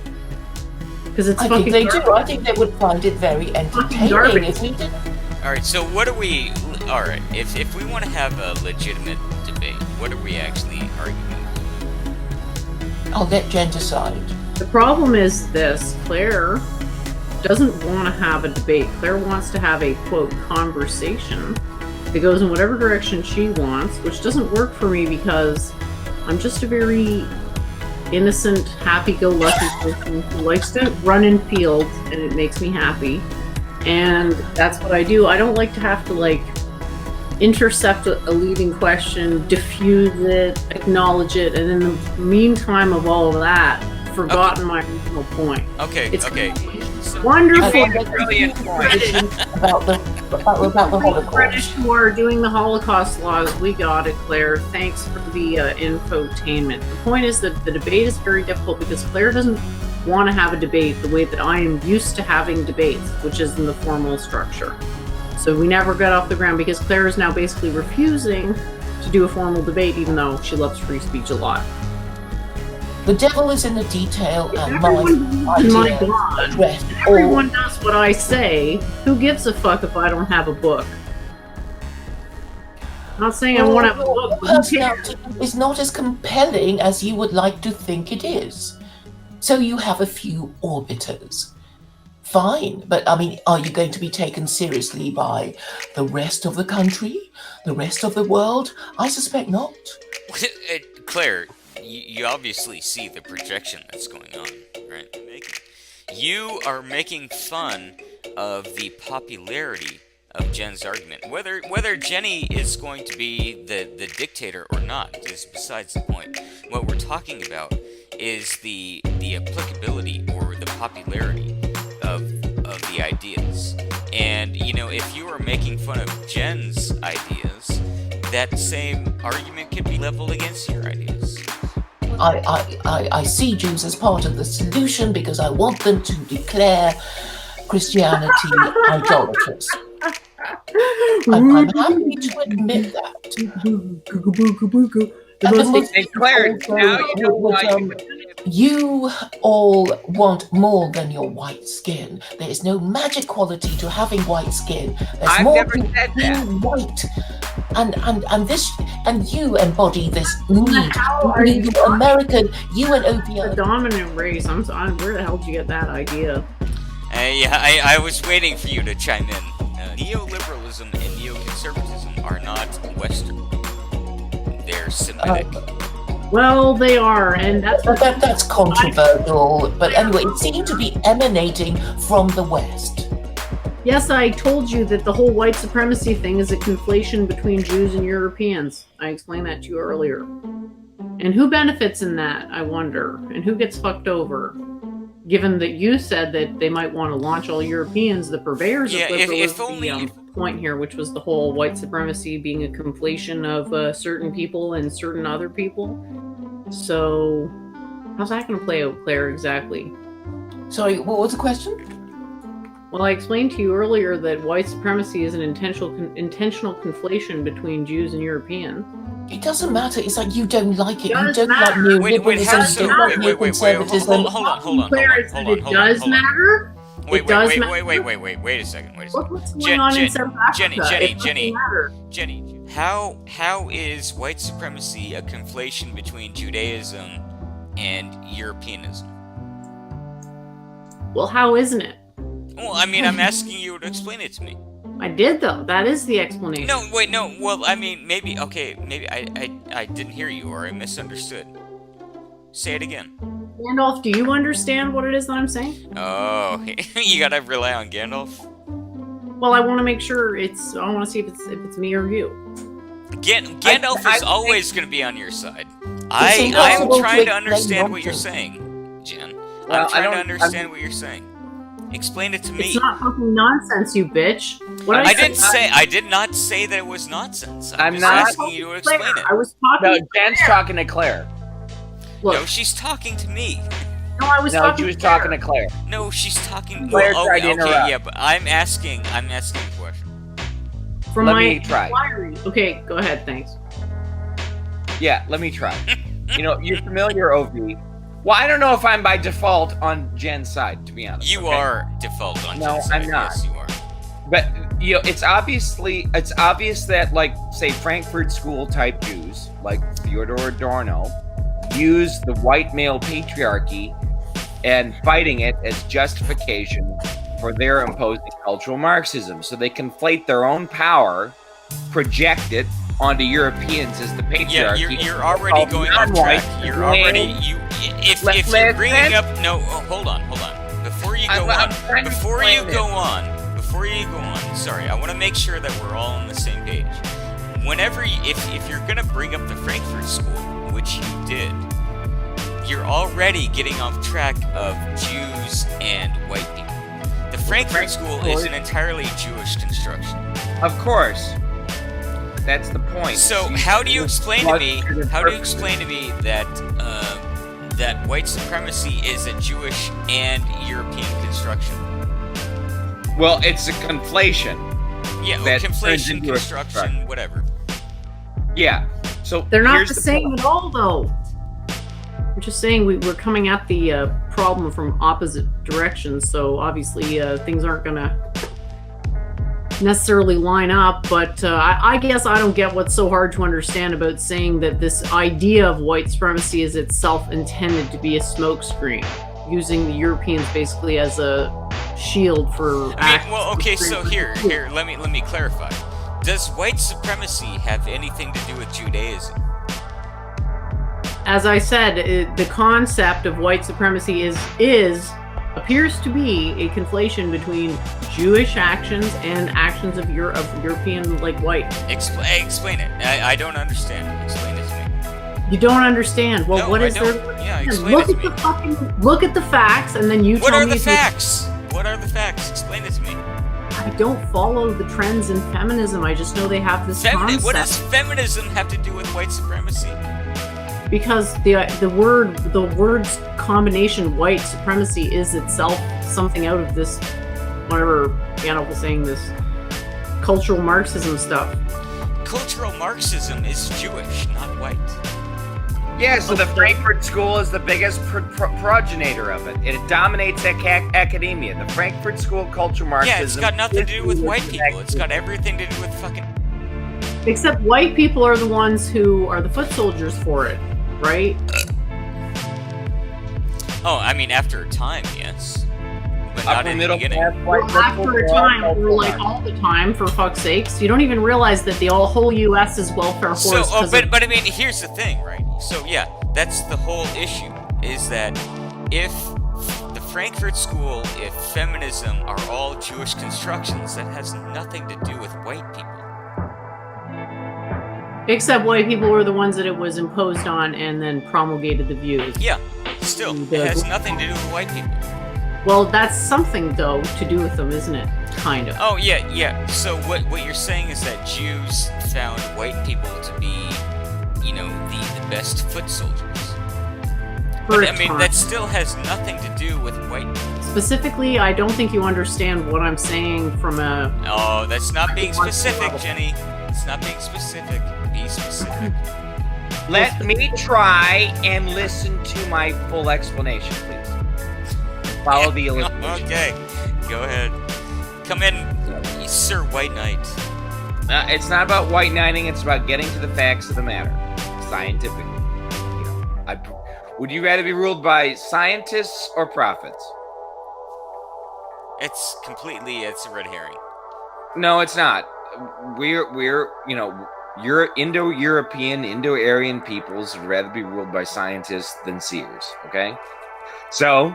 Because it's fucking think they garbage. do. I think they would find it very entertaining if we did. Alright, so what are we... Alright, if we want to have a legitimate debate, what are we actually arguing? I'll let Jen decide. The problem is this: Claire doesn't want to have a debate. Claire wants to have a, quote, conversation that goes in whatever direction she wants, which doesn't work for me because I'm just a very innocent, happy-go-lucky person who likes to run in fields, and it makes me happy. And that's what I do. I don't like to have to, like, intercept a leading question, diffuse it, acknowledge it, and in the meantime of all of that, forgotten my original point. Okay, it's okay. Wonderful. Brilliant point. About the British who are doing the Holocaust laws, we got it, Claire. Thanks for the infotainment. The point is that the debate is very difficult because Claire doesn't want to have a debate the way that I am used to having debates, which is in the formal structure. So we never got off the ground because Claire is now basically refusing to do a formal debate, even though she loves free speech a lot. The devil is in the detail, and everyone does what I say. Who gives a fuck if I don't have a book? I'm not saying I want to have a book. Personality is not as compelling as you would like to think it is. So you have a few orbiters. fine, but I mean, are you going to be taken seriously by the rest of the country, the rest of the world? I suspect not. Claire, you obviously see the projection that's going on, right? You are making fun of the popularity of Jen's argument. Whether Jenny is going to be the dictator or not is besides the point. What we're talking about is the applicability or the popularity of the ideas. And, you know, if you are making fun of Jen's ideas, that same argument could be leveled against your ideas. I see Jews as part of the solution because I want them to declare Christianity idolatrous. I'm happy to admit that. Claire, now you know why you all want more than your white skin. There is no magic quality to having white skin. There's I've more never to said being that. white. And you embody this need. How are you American, you and OPI. The dominant race. I'm where the hell did you get that idea? I was waiting for you to chime in. Neoliberalism and neoconservatism are not Western. They're Semitic. Well, they are, and that's controversial. But anyway, it seemed to be emanating from the West. Yes, I told you that the whole white supremacy thing is a conflation between Jews and Europeans. I explained that to you earlier. And who benefits in that, I wonder? And who gets fucked over? Given that you said that they might want to launch all Europeans, the purveyors of liberalism, the point here, which was the whole white supremacy being a conflation of certain people and certain other people. So, how's that going to play out, Claire, exactly? Sorry, what was the question? Well, I explained to you earlier that white supremacy is an intentional conflation between Jews and Europeans. It doesn't matter. It's like you don't like it. You don't like neoliberalism. You don't like neoconservatism. Hold on. It does matter. Wait a second. What's going on in South Africa? Jenny, how is white supremacy a conflation between Judaism and Europeanism? Well, how isn't it? Well, I mean, I'm asking you to explain it to me. I did, though. That is the explanation. No. Well, I mean, maybe I didn't hear you or I misunderstood. Say it again. Gandalf, do you understand what it is that I'm saying? Oh, you gotta rely on Gandalf? Well, I want to make sure I want to see if it's me or you. Gandalf is always going to be on your side. I'm trying to understand what you're saying, Jen. I'm trying to understand what you're saying. Explain it to me. It's not fucking nonsense, you bitch. I did not say that it was nonsense. I'm just asking you to explain it. I was talking. No, Jen's talking to Claire. Look. No, she's talking to me. No, I was talking. She was talking to Claire. No, she's talking. Claire tried to interrupt. Yeah, but I'm asking a question. Let me try. Okay, go ahead. Thanks. Yeah, let me try. You're familiar, OV. Well, I don't know if I'm by default on Jen's side, to be honest. You are default on Jen's side. No, I'm not. Yes, you are. But it's obvious that, like, say, Frankfurt School type Jews, like Theodor Adorno, use the white male patriarchy and fighting it as justification for their imposing cultural Marxism. So they conflate their own power, project it onto Europeans as the patriarchy. Yeah, you're already going off track. You're already if you're bringing up hold on. Before you go on. Sorry, I want to make sure that we're all on the same page. If you're gonna bring up the Frankfurt School, which you did, you're already getting off track of Jews and white people. The Frankfurt School is an entirely Jewish construction. Of course. That's the point. So how do you explain to me that that white supremacy is a Jewish and European construction? Well, it's a conflation. Yeah, conflation, construction, whatever. Yeah. So they're not the same at all, though. I'm just saying we're coming at the problem from opposite directions, so obviously things aren't gonna necessarily line up, but I guess I don't get what's so hard to understand about saying that this idea of white supremacy is itself intended to be a smokescreen, using the Europeans basically as a shield for. I mean, well, okay, so here, let me clarify. Does white supremacy have anything to do with Judaism? As I said, the concept of white supremacy appears to be a conflation between Jewish actions and actions of European, like, white. Explain it. I don't understand. Explain it to me. You don't understand. Well, No, what I is don't. there? Yeah, explain look it at to the look at the facts, and then you What tell are me. the if you- facts? What are the facts? Explain it to me. I don't follow the trends in feminism. I just know they have this concept. What does feminism have to do with white supremacy? Because the word's combination, white supremacy, is itself something out of this, whatever Piano was saying, this cultural Marxism stuff. Cultural Marxism is Jewish, not white. Yeah, so the Frankfurt School is the biggest progenitor of it. It dominates academia. The Frankfurt School cultural Marxism. Yeah, it's got nothing to do with white people. It's got everything to do with fucking. Except white people are the ones who are the foot soldiers for it, right? Oh, I mean, after a time, yes. But not in the beginning. Well, after a time, or like all the time, for fuck's sakes. You don't even realize that the whole U.S. is welfare So, horse. but I mean, here's the thing, right? So yeah, that's the whole issue, is that if the Frankfurt School, if feminism are all Jewish constructions, that has nothing to do with white people. Except white people were the ones that it was imposed on and then promulgated the views. Yeah, still, it has nothing to do with white people. Well, that's something, though, to do with them, isn't it? Kind of. Oh, yeah. So what you're saying is that Jews found white people to be, you know, the best foot soldiers. But, I mean, that still has nothing to do with white people. Specifically, I don't think you understand what I'm saying from a... Oh, that's not being specific, Jenny. It's not being specific. Be specific. Let me try and listen to my full explanation, please. Follow the illustration. Okay, go ahead. Come in, Sir White Knight. It's not about white knighting. It's about getting to the facts of the matter, scientifically. Would you rather be ruled by scientists or prophets? It's a red herring. No, it's not. We're Indo-European, Indo-Aryan peoples would rather be ruled by scientists than seers. Okay, so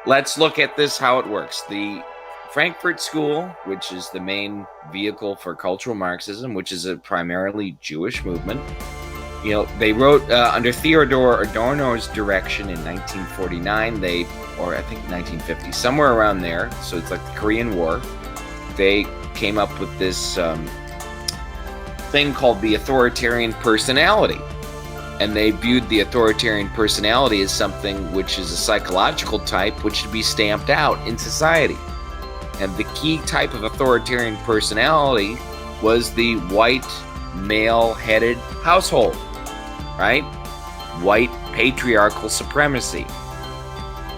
let's look at this, how it works. The Frankfurt School, which is the main vehicle for cultural Marxism, which is a primarily Jewish movement. You know, they wrote under Theodor Adorno's direction in 1949, or I think 1950, somewhere around there. So it's like the Korean War. They came up with this thing called the authoritarian personality. And they viewed the authoritarian personality as something which is a psychological type which should be stamped out in society. And the key type of authoritarian personality was the white, male-headed household, right? White patriarchal supremacy.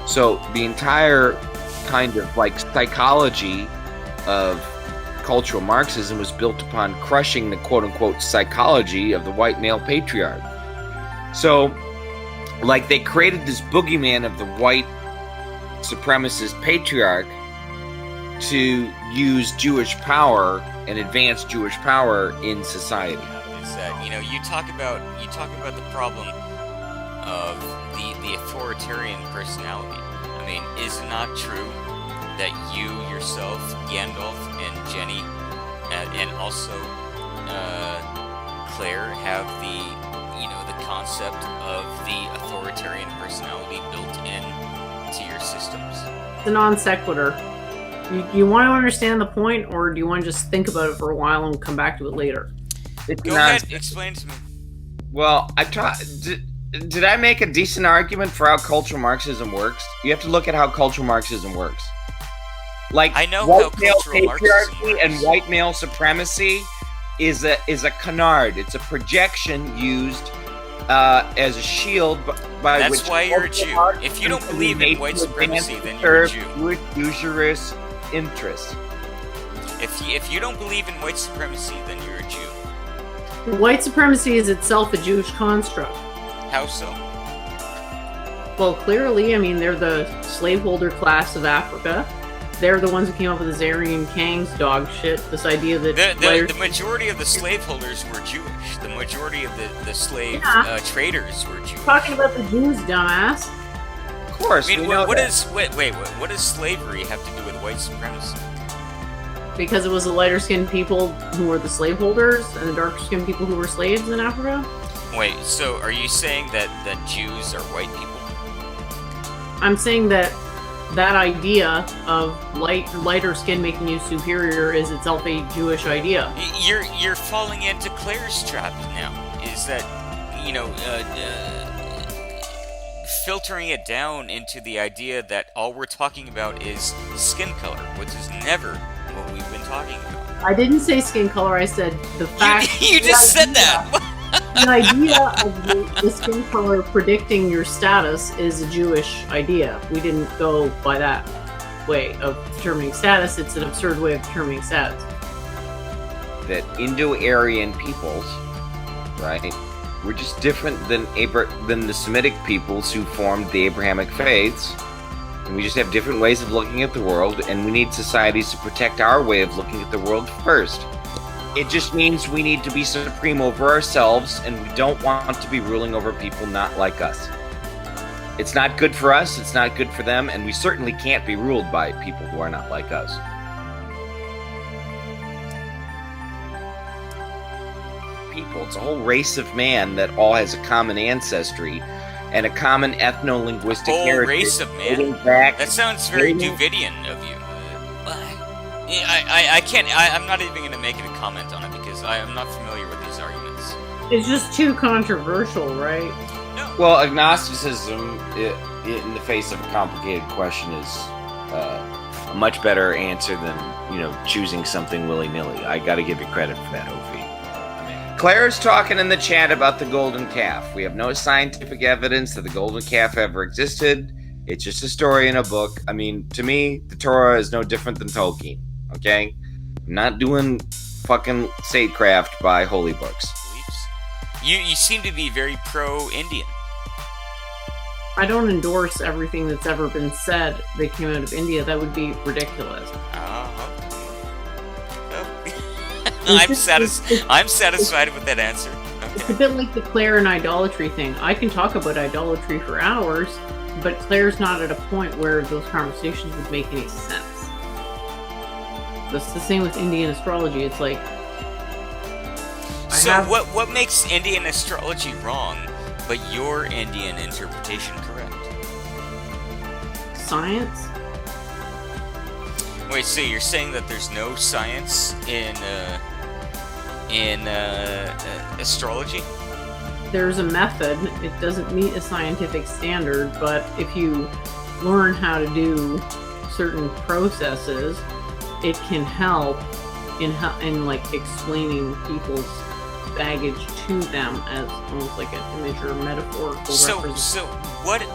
So the entire kind of like psychology of cultural Marxism was built upon crushing the quote-unquote psychology of the white male patriarch. So, like, they created this boogeyman of the white supremacist patriarch to use Jewish power and advance Jewish power in society. Is that, you know, you talk about the problem of the authoritarian personality. I mean, is it not true that you yourself, Gandalf and Jenny, and also Claire, have the concept of the authoritarian personality built into your systems? It's a non sequitur. You want to understand the point, or do you want to just think about it for a while and come back to it later? Go ahead, explain to me. Well, did I make a decent argument for how cultural Marxism works? You have to look at how cultural Marxism works. Like, I know white how male cultural Marxism patriarchy and white male supremacy is a canard. It's a projection used as a shield by That's which why you're a Jew. If you don't believe in white supremacy, then you're a Jew. With usurious interests. If you don't believe in white supremacy, then you're a Jew. White supremacy is itself a Jewish construct. How so? Well, clearly, I mean, they're the slaveholder class of Africa. they're the ones who came up with the Zarian Kang's dog shit. This idea that The majority of the slaveholders were Jewish. The majority of the slave traders were Jewish. Talking about the Jews, dumbass. Of course. I mean, what does slavery have to do with white supremacy? Because it was the lighter-skinned people who were the slaveholders and the darker-skinned people who were slaves in Africa. Wait, so are you saying that Jews are white people? I'm saying that idea of lighter skin making you superior is itself a Jewish idea. You're falling into Claire's trap now. Is that, filtering it down into the idea that all we're talking about is skin color, which is never what we've been talking about. I didn't say skin color. I said the fact. You just said that. The idea of the skin color predicting your status is a Jewish idea. We didn't go by that way of determining status. It's an absurd way of determining status. That Indo-Aryan peoples, right, were just different than the Semitic peoples who formed the Abrahamic faiths. And we just have different ways of looking at the world, and we need societies to protect our way of looking at the world first. It just means we need to be supreme over ourselves, and we don't want to be ruling over people not like us. It's not good for us, it's not good for them, and we certainly can't be ruled by people who are not like us. People, it's a whole race of man that all has a common ancestry and a common ethno-linguistic heritage. Race of man? That sounds very Duvidian of you. I can't. I'm not even going to make a comment on it because I am not familiar with these arguments. It's just too controversial, right? No. Well, agnosticism, in the face of a complicated question, is a much better answer than choosing something willy-nilly. I got to give you credit for that, Ophi. Claire's talking in the chat about the golden calf. We have no scientific evidence that the golden calf ever existed. It's just a story in a book. I mean, to me, the Torah is no different than Tolkien. Okay? I'm not doing fucking statecraft by holy books. You seem to be very pro-Indian. I don't endorse everything that's ever been said that came out of India. That would be ridiculous. I'm satisfied with that answer. Okay. It's a bit like the Claire and idolatry thing. I can talk about idolatry for hours, but Claire's not at a point where those conversations would make any sense. That's the same with Indian astrology. It's like... What makes Indian astrology wrong, but your Indian interpretation correct? Science? Wait, so you're saying that there's no science in astrology? There's a method. It doesn't meet a scientific standard, but if you learn how to do certain processes, it can help in like explaining people's baggage to them as almost like an image or metaphorical representation. So what is